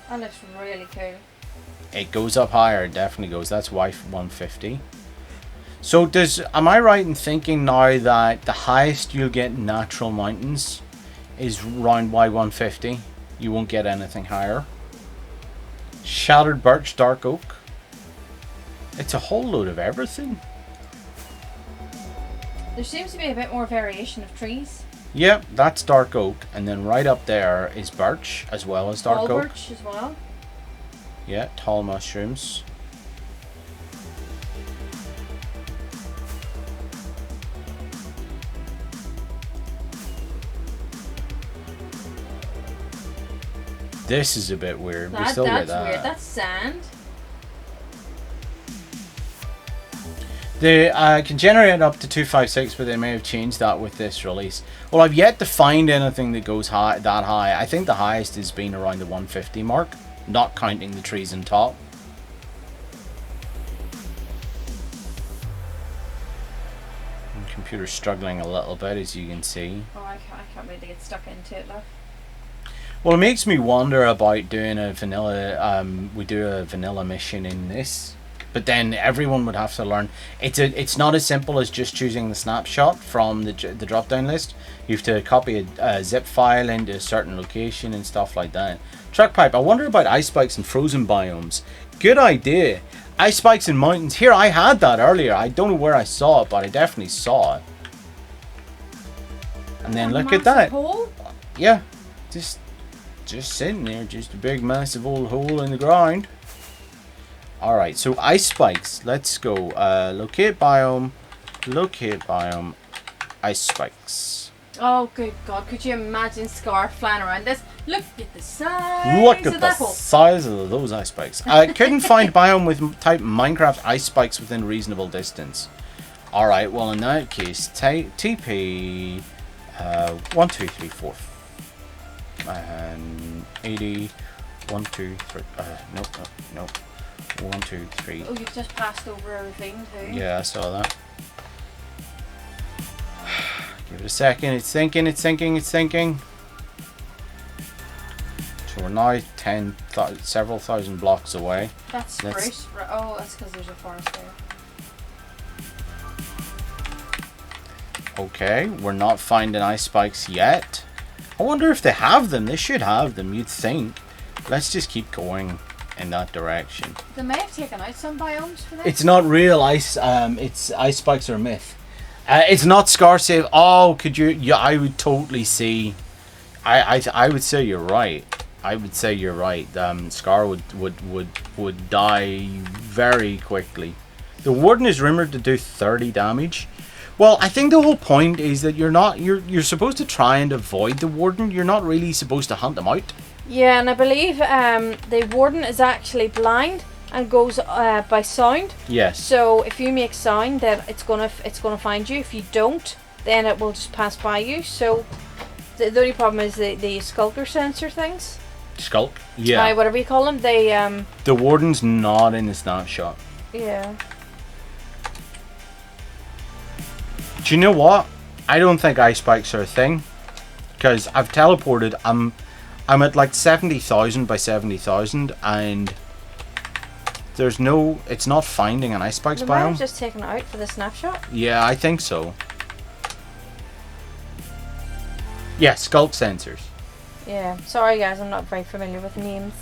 [SPEAKER 2] That looks really cool.
[SPEAKER 1] It goes up higher, it definitely goes. That's Y150. So am I right in thinking now that the highest you'll get in natural mountains is around Y150? You won't get anything higher. Shattered birch, dark oak. It's a whole load of everything.
[SPEAKER 2] There seems to be a bit more variation of trees.
[SPEAKER 1] Yep, that's dark oak, and then right up there is birch as well as dark
[SPEAKER 2] All
[SPEAKER 1] oak.
[SPEAKER 2] birch as well.
[SPEAKER 1] Yeah, tall mushrooms. This is a bit weird. We still get
[SPEAKER 2] That's
[SPEAKER 1] that.
[SPEAKER 2] weird. That's sand.
[SPEAKER 1] They can generate up to 256, but they may have changed that with this release. Well, I've yet to find anything that goes that high. I think the highest has been around the 150 mark, not counting the trees on top. The computer's struggling a little bit, as you can see.
[SPEAKER 2] Oh, I can't wait to get stuck into it, love.
[SPEAKER 1] Well, it makes me wonder about doing a vanilla. We do a vanilla mission in this, but then everyone would have to learn. It's not as simple as just choosing the snapshot from the drop down list. You have to copy a zip file into a certain location and stuff like that. Truck pipe. I wonder about ice spikes and frozen biomes. Good idea. Ice spikes in mountains. Here, I had that earlier. I don't know where I saw it, but I definitely saw it. And then look at that.
[SPEAKER 2] Hole?
[SPEAKER 1] Yeah, just sitting there, just a big massive old hole in the ground. Alright, so ice spikes. Let's go. Locate biome, ice spikes.
[SPEAKER 2] Oh, good God. Could you imagine Scar flying around this? Look at the size
[SPEAKER 1] Look at
[SPEAKER 2] of
[SPEAKER 1] the
[SPEAKER 2] that hole.
[SPEAKER 1] size of those ice spikes. I couldn't find biome with type Minecraft ice spikes within reasonable distance. Alright, well in that case, TP 1, 2, 3, 4, and 80, 1, 2, 3, nope. 1, 2, 3.
[SPEAKER 2] Oh, you've just passed over a ravine too.
[SPEAKER 1] Yeah, I saw that. Give it a second. It's thinking. So we're now several thousand blocks away.
[SPEAKER 2] That's spruce. Oh, that's because there's a forest there.
[SPEAKER 1] Okay, we're not finding ice spikes yet. I wonder if they have them. They should have them, you'd think. Let's just keep going in that direction.
[SPEAKER 2] They may have taken out some biomes for this.
[SPEAKER 1] It's not real ice. It's ice spikes are a myth. It's not scar save. Oh, could you? Yeah, I would totally see. I would say you're right. I would say you're right. Scar would die very quickly. The warden is rumored to do 30 damage. Well, I think the whole point is that you're supposed to try and avoid the warden. You're not really supposed to hunt them out.
[SPEAKER 2] Yeah, and I believe the warden is actually blind and goes by sound.
[SPEAKER 1] Yes.
[SPEAKER 2] So if you make sound, then it's gonna find you. If you don't, then it will just pass by you. So the only problem is the Shulker sensor things.
[SPEAKER 1] Skulk. Yeah.
[SPEAKER 2] Whatever you call them. They
[SPEAKER 1] The warden's not in the snapshot.
[SPEAKER 2] Yeah.
[SPEAKER 1] Do you know what? I don't think ice spikes are a thing, because I've teleported. I'm at like 70,000 by 70,000, and there's no. It's not finding an ice spikes
[SPEAKER 2] They might have
[SPEAKER 1] biome.
[SPEAKER 2] just taken it out for the snapshot.
[SPEAKER 1] Yeah, I think so. Yeah, skulk sensors.
[SPEAKER 2] Yeah. Sorry guys, I'm not very familiar with names.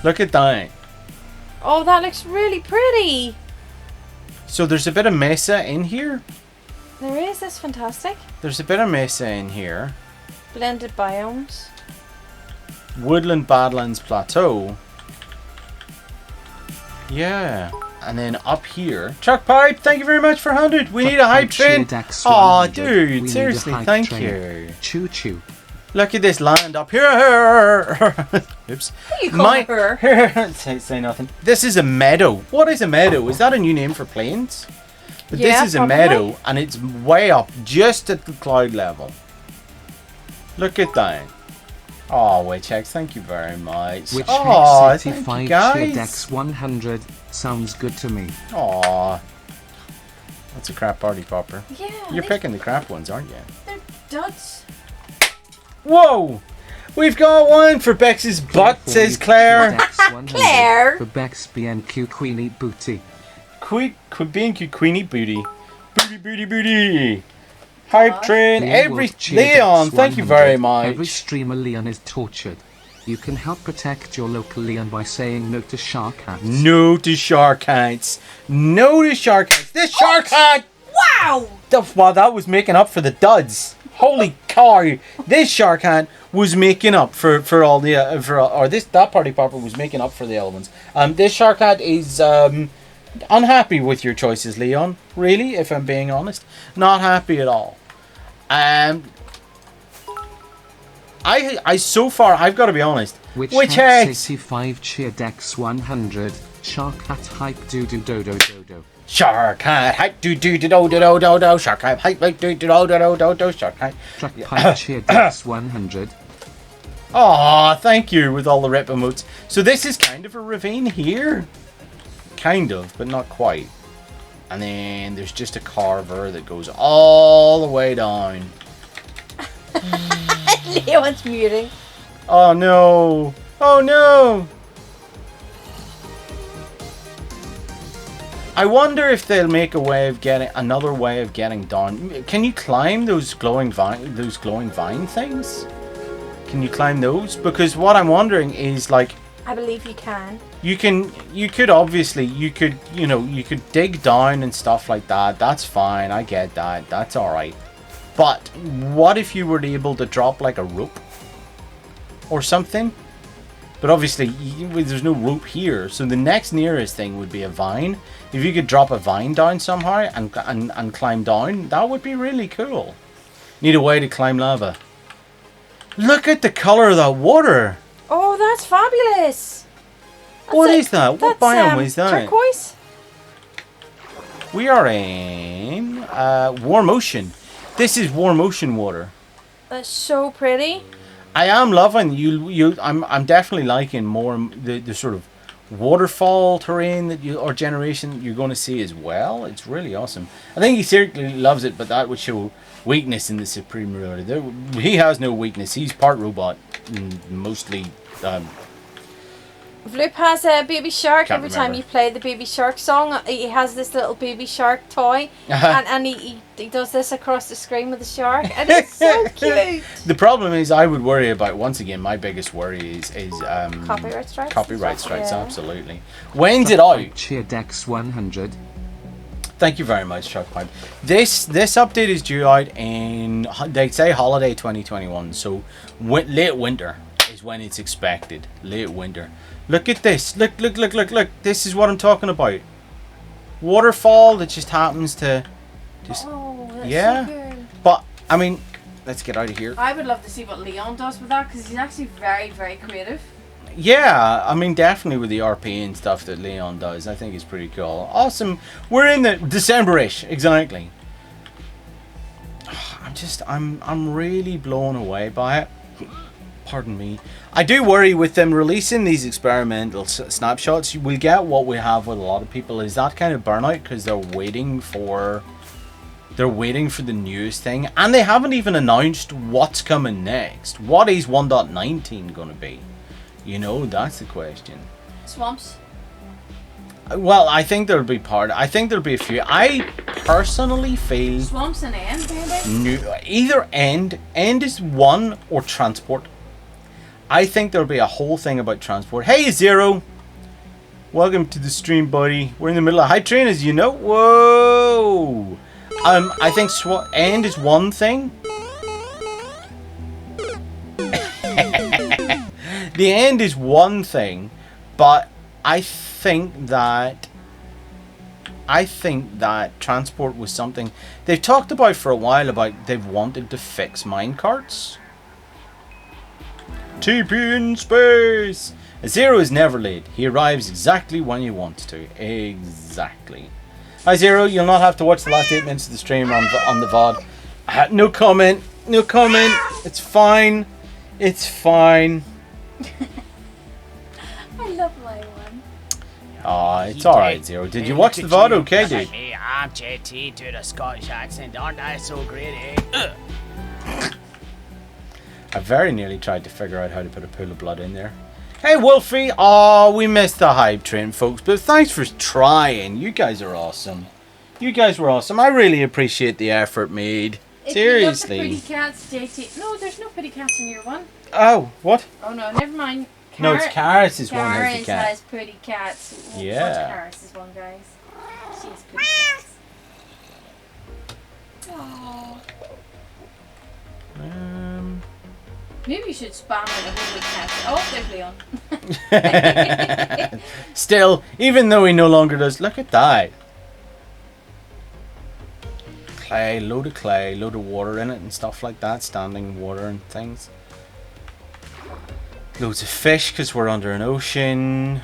[SPEAKER 1] Look at that.
[SPEAKER 2] Oh, that looks really pretty.
[SPEAKER 1] So there's a bit of mesa in here.
[SPEAKER 2] There is. That's fantastic.
[SPEAKER 1] There's a bit of mesa in here.
[SPEAKER 2] Blended biomes.
[SPEAKER 1] Woodland Badlands Plateau. Yeah. And then up here. Chuck Pipe, thank you very much for 100. We need a hype train. Aw, dude. Seriously, thank you.
[SPEAKER 3] Choo choo.
[SPEAKER 1] Look at this land up here. Oops.
[SPEAKER 2] What are you calling her?
[SPEAKER 1] say nothing. This is a meadow. What is a meadow? Is that a new name for plains? But
[SPEAKER 2] Yeah,
[SPEAKER 1] this is a
[SPEAKER 2] probably.
[SPEAKER 1] meadow, and it's way up, just at the cloud level. Look at that. Oh, Witchex, thank you very much.
[SPEAKER 3] Witchex
[SPEAKER 1] Oh, thank you
[SPEAKER 3] 85 cheer
[SPEAKER 1] guys.
[SPEAKER 3] Dex 100. Sounds good to me.
[SPEAKER 1] Aw. That's a crap party popper.
[SPEAKER 2] Yeah.
[SPEAKER 1] You're picking the crap ones, aren't you?
[SPEAKER 2] They're duds.
[SPEAKER 1] Whoa! We've got one for Bex's butt, says Claire.
[SPEAKER 2] Claire.
[SPEAKER 3] For Bex BNQ Queenie Booty.
[SPEAKER 1] Queen Queenie Booty. Booty booty. Hype train. Leon, thank you very much.
[SPEAKER 3] Every streamer Leon is tortured. You can help protect your local Leon by saying no to shark hats.
[SPEAKER 1] No to shark hats. No to shark hats. This shark hat!
[SPEAKER 2] Wow!
[SPEAKER 1] Wow, that was making up for the duds. Holy cow! This shark hat was making up for all the that party popper was making up for the other ones. This shark hat is unhappy with your choices, Leon. Really, if I'm being honest, not happy at all. I so far I've got to be honest.
[SPEAKER 3] Witchex 85 cheer Dex 100. Shark hat hype do do do do do do.
[SPEAKER 1] Shark hat hype do do do do do do do. Shark hat hype do do do do do do. Shark hat.
[SPEAKER 3] Truck pipe cheer Dex 100.
[SPEAKER 1] Aw, thank you with all the rip emotes. So this is kind of a ravine here. Kind of, but not quite. And then there's just a carver that goes all the way down.
[SPEAKER 2] Leon's muting.
[SPEAKER 1] Oh no! Oh no! I wonder if they'll make another way of getting down. Can you climb those glowing vine things? Can you climb those? Because what I'm wondering is, like,
[SPEAKER 2] I believe you can.
[SPEAKER 1] you could dig down and stuff like that. That's fine. I get that. That's all right. But what if you were able to drop like a rope or something? But obviously there's no rope here, so the next nearest thing would be a vine. If you could drop a vine down somehow and climb down, that would be really cool. Need a way to climb lava. Look at the color of that water.
[SPEAKER 2] Oh, that's fabulous.
[SPEAKER 1] What is that? What biome is that?
[SPEAKER 2] Turquoise.
[SPEAKER 1] We are in warm ocean. This is warm ocean water.
[SPEAKER 2] That's so pretty.
[SPEAKER 1] I am loving I'm definitely liking more the sort of waterfall terrain that generation you're going to see as well. It's really awesome. I think he certainly loves it, but that would show weakness in the Supreme Ruler. He has no weakness. He's part robot, mostly.
[SPEAKER 2] Vloop has a baby shark.
[SPEAKER 1] Can't
[SPEAKER 2] Every time
[SPEAKER 1] remember.
[SPEAKER 2] you play the baby shark song, he has this little baby shark toy, and he does this across the screen with the shark, and it's so cute.
[SPEAKER 1] The problem is, I would worry about, once again, my biggest worry is
[SPEAKER 2] Copyright strikes.
[SPEAKER 1] Copyright strikes,
[SPEAKER 2] Yeah.
[SPEAKER 1] absolutely. When's it out?
[SPEAKER 3] Cheer Dex 100.
[SPEAKER 1] Thank you very much, Chuckpipe. This update is due out in, they say, holiday 2021, so late winter is when it's expected. Late winter. Look at this. Look. This is what I'm talking about. Waterfall that just happens to
[SPEAKER 2] Oh, that's
[SPEAKER 1] yeah.
[SPEAKER 2] so good.
[SPEAKER 1] But, I mean, let's get out of here.
[SPEAKER 2] I would love to see what Leon does with that, because he's actually very, very creative.
[SPEAKER 1] Yeah, I mean, definitely with the RP and stuff that Leon does, I think it's pretty cool. Awesome. We're in the December-ish, exactly. I'm really blown away by it. Pardon me. I do worry with them releasing these experimental snapshots. We'll get what we have with a lot of people is that kind of burnout because they're waiting for the newest thing, and they haven't even announced what's coming next. What is 1.19 going to be? You know, that's the question.
[SPEAKER 2] Swamps.
[SPEAKER 1] Well, I think there'll be a few. I personally feel
[SPEAKER 2] Swamps and end, maybe?
[SPEAKER 1] either end is one, or transport. I think there'll be a whole thing about transport. Hey, Zero! Welcome to the stream, buddy. We're in the middle of high train, as you know. Whoa! I think end is one thing. The end is one thing, but I think that transport was something they've talked about for a while. About they've wanted to fix minecarts. TP in space. Zero is never late. He arrives exactly when you want to. Exactly. Hi Zero, you'll not have to watch the last 8 minutes of the stream on the VOD. No comment. No comment. It's fine. It's fine.
[SPEAKER 2] I love my one.
[SPEAKER 1] Aw, it's alright, Zero. Did you watch the VOD okay,
[SPEAKER 5] Look at
[SPEAKER 1] dude?
[SPEAKER 5] me, I'm JT doing a Scottish accent. Aren't I so great, eh?
[SPEAKER 1] I very nearly tried to figure out how to put a pool of blood in there. Hey, Wolfie! Oh, we missed the hype train, folks. But thanks for trying. You guys are awesome. You guys were awesome. I really appreciate the effort made. Seriously.
[SPEAKER 2] If you love the pretty cats, JT. No, there's no pretty cats in your one.
[SPEAKER 1] Oh, what?
[SPEAKER 2] Oh no, never mind.
[SPEAKER 1] No, it's Karis' one has the
[SPEAKER 2] Karis
[SPEAKER 1] cat.
[SPEAKER 2] has pretty cats.
[SPEAKER 1] Yeah.
[SPEAKER 2] Watch Karis' one, guys. She has pretty cats. Aww. Maybe you should spam it a whole with cats. Oh, there's Leon.
[SPEAKER 1] Still, even though he no longer does, look at that. Clay, load of water in it and stuff like that, standing water and things. Loads of fish because we're under an ocean.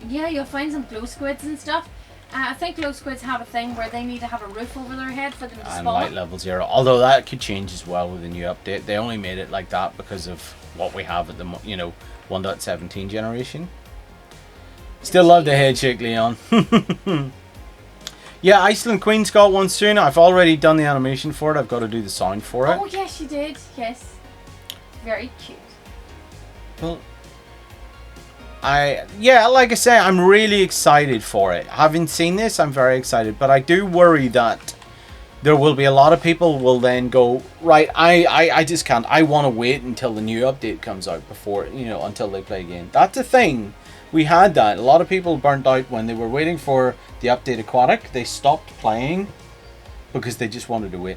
[SPEAKER 2] Yeah, you'll find some glow squids and stuff. I think glow squids have a thing where they need to have a roof over their head for them to
[SPEAKER 1] And
[SPEAKER 2] spawn.
[SPEAKER 1] light level 0. Although that could change as well with the new update. They only made it like that because of what we have at the 1.17 generation. Still love the head shake, Leon. Yeah, Iceland Queen's got one soon. I've already done the animation for it. I've got to do the sound for it.
[SPEAKER 2] Oh yes, you did. Yes, very cute.
[SPEAKER 1] Well, like I say, I'm really excited for it. Having seen this, I'm very excited. But I do worry that there will be a lot of people will then go, right, I just can't. I want to wait until the new update comes out before, until they play again. That's the thing. We had that. A lot of people burnt out when they were waiting for the update Aquatic. They stopped playing because they just wanted to wait.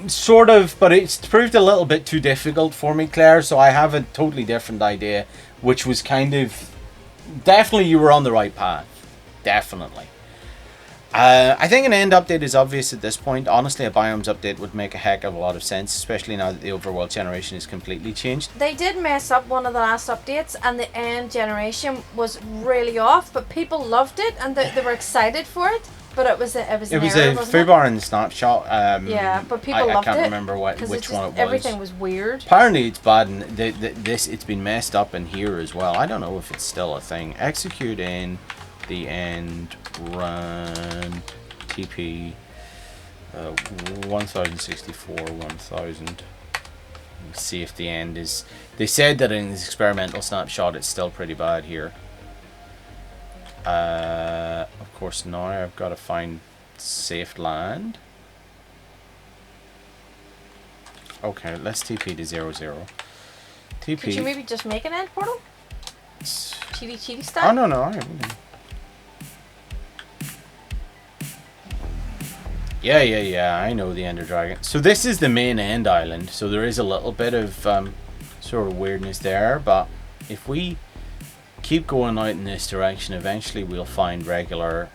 [SPEAKER 1] Sort of, but it's proved a little bit too difficult for me, Claire, so I have a totally different idea, which was kind of... Definitely you were on the right path. Definitely. I think an end update is obvious at this point. Honestly, a biomes update would make a heck of a lot of sense, especially now that the overworld generation is completely changed.
[SPEAKER 2] They did mess up one of the last updates, and the end generation was really off, but people loved it, and they were excited for it. But it was a error,
[SPEAKER 1] foobar in the snapshot.
[SPEAKER 2] Yeah, but people loved it.
[SPEAKER 1] I can't remember which one it was.
[SPEAKER 2] Everything was weird.
[SPEAKER 1] Apparently it's bad, and it's been messed up in here as well. I don't know if it's still a thing. Execute in the end run TP 1064 1000. Let's see if the end is. They said that in this experimental snapshot it's still pretty bad here. Of course, now I've got to find safe land. Okay, let's TP to 00. TP.
[SPEAKER 2] Could you maybe just make an end portal? Cheaty style?
[SPEAKER 1] Oh, no. I haven't. Yeah, I know the Ender Dragon. So this is the main end island, so there is a little bit of sort of weirdness there, but if we keep going out in this direction, eventually we'll find regular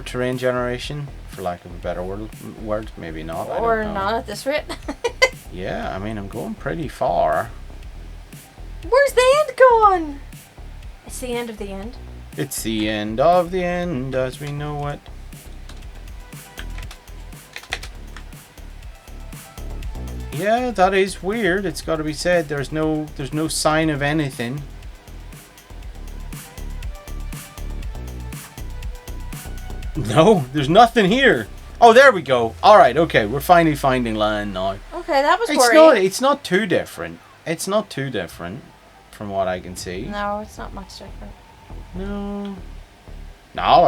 [SPEAKER 1] terrain generation, for lack of a better word. Maybe not.
[SPEAKER 2] Or not at this rate.
[SPEAKER 1] Yeah, I mean, I'm going pretty far.
[SPEAKER 2] Where's the end gone? It's the end of the end.
[SPEAKER 1] It's the end of the end as we know it. Yeah, that is weird. It's got to be said. There's no sign of anything. No, there's nothing here. Oh, there we go. All right, okay, we're finally finding land now.
[SPEAKER 2] Okay, that was worrying.
[SPEAKER 1] It's not too different. It's not too different from what I can see.
[SPEAKER 2] No, it's not much different.
[SPEAKER 1] No,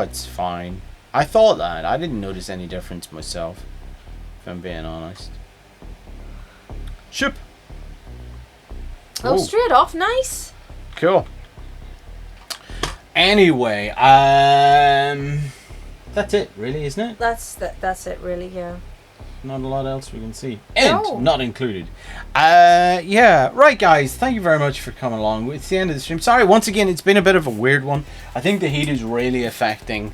[SPEAKER 1] it's fine. I thought that. I didn't notice any difference myself, if I'm being honest. Ship.
[SPEAKER 2] Oh, straight off, nice.
[SPEAKER 1] Cool. Anyway, that's it, really, isn't it?
[SPEAKER 2] That's it, really. Yeah.
[SPEAKER 1] Not a lot else we can see. And
[SPEAKER 2] No.
[SPEAKER 1] not included. Yeah. Right, guys. Thank you very much for coming along. It's the end of the stream. Sorry, once again, it's been a bit of a weird one. I think the heat is really affecting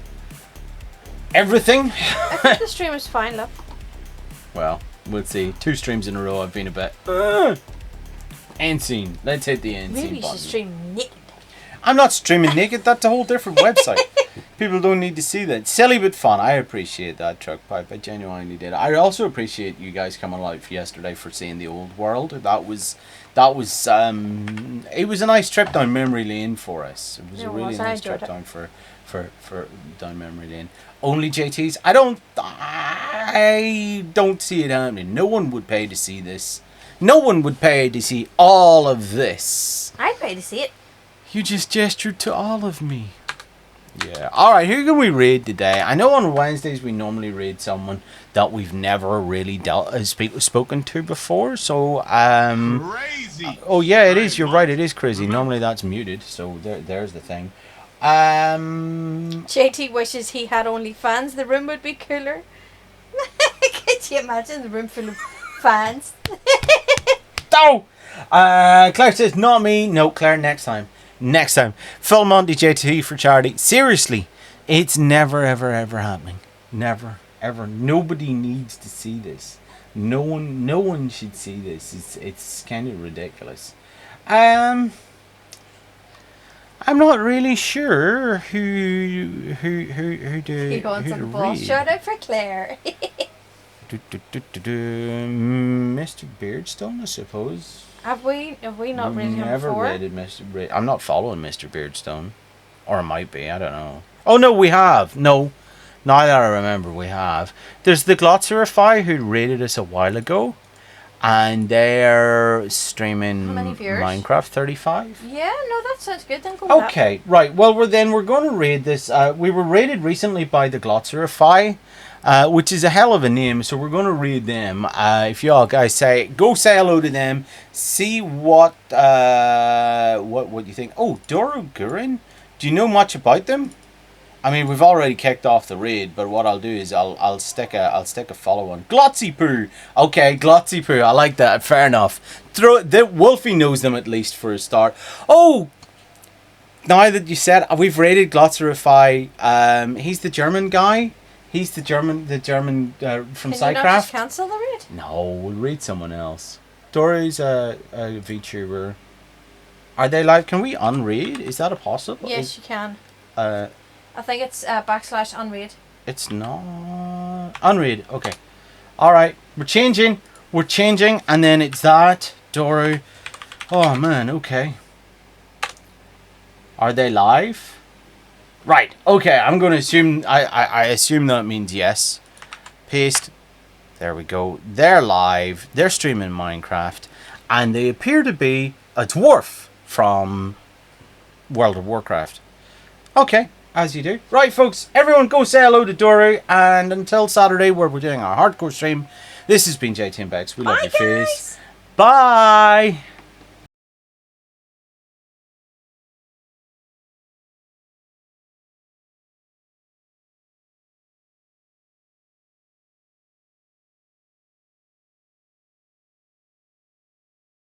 [SPEAKER 1] everything.
[SPEAKER 2] I think the stream is fine, look.
[SPEAKER 1] Well, we'll see. 2 streams in a row I've been a bit... end scene. Let's hit the end
[SPEAKER 2] Maybe
[SPEAKER 1] scene
[SPEAKER 2] you
[SPEAKER 1] button.
[SPEAKER 2] should stream naked.
[SPEAKER 1] I'm not streaming naked. That's a whole different website. People don't need to see that. Silly but fun. I appreciate that, Truck Pipe. I genuinely did. I also appreciate you guys coming live yesterday for seeing the old world. It was a nice trip down memory lane for us. It was a really nice trip down for down memory lane. Only JTs. I don't see it happening. No one would pay to see this. No one would pay to see all of this.
[SPEAKER 2] I'd pay to see it.
[SPEAKER 1] You just gestured to all of me. Yeah. Alright, who can we raid today? I know on Wednesdays we normally raid someone that we've never really spoken to before. So,
[SPEAKER 7] Crazy.
[SPEAKER 1] Oh yeah, it is. You're right. It is crazy. Normally that's muted. So there's the thing.
[SPEAKER 2] JT wishes he had only fans. The room would be cooler. Could you imagine the room full of fans?
[SPEAKER 1] No! Claire says, not me. No, Claire, next time. Next time. Full Monty JT for charity. Seriously, it's never, ever, ever happening. Never, ever. Nobody needs to see this. No one should see this. It's kind of ridiculous. I'm not really sure who
[SPEAKER 2] He wants on the ball. Shout out for Claire.
[SPEAKER 1] Mr. Beardstone, I suppose.
[SPEAKER 2] Have we not rated him
[SPEAKER 1] Never
[SPEAKER 2] before?
[SPEAKER 1] rated Mr. I'm not following Mr. Beardstone. Or it might be, I don't know. Oh no, we have. No. Now that I remember, we have. There's the Glotzerify who rated us a while ago. And they're streaming
[SPEAKER 2] How many viewers?
[SPEAKER 1] Minecraft 35.
[SPEAKER 2] Yeah, no, that sounds good. Then go with
[SPEAKER 1] Okay, right. Well, we're going to raid this. We were raided recently by the Glotzerify, which is a hell of a name. So we're going to raid them. If y'all guys go say hello to them. See what you think. Oh, Doro Gurin. Do you know much about them? I mean, we've already kicked off the raid, but what I'll do is I'll stick a follow on. Glotzy Poo. Okay, Glotzy Poo. I like that. Fair enough. Wolfie knows them at least for a start. Oh, now that you said we've raided Glotzerify, he's the German guy. He's the German from
[SPEAKER 2] Can
[SPEAKER 1] SciCraft.
[SPEAKER 2] you not just cancel the raid?
[SPEAKER 1] No, we'll raid someone else. Dory's a VTuber. Are they live? Can we unraid? Is that a possible?
[SPEAKER 2] Yes, you can.
[SPEAKER 1] Uh,
[SPEAKER 2] I think it's /unraid.
[SPEAKER 1] It's not unread. Okay. Alright. We're changing. And then it's that. Doru. Oh man, okay. Are they live? Right. Okay, I'm gonna assume I assume that means yes. Paste. There we go. They're live. They're streaming Minecraft. And they appear to be a dwarf from World of Warcraft. Okay. As you do. Right, folks, everyone go say hello to Doru, and until Saturday, where we're doing our hardcore stream, this has been JT and Bex. We love you, face. Bye!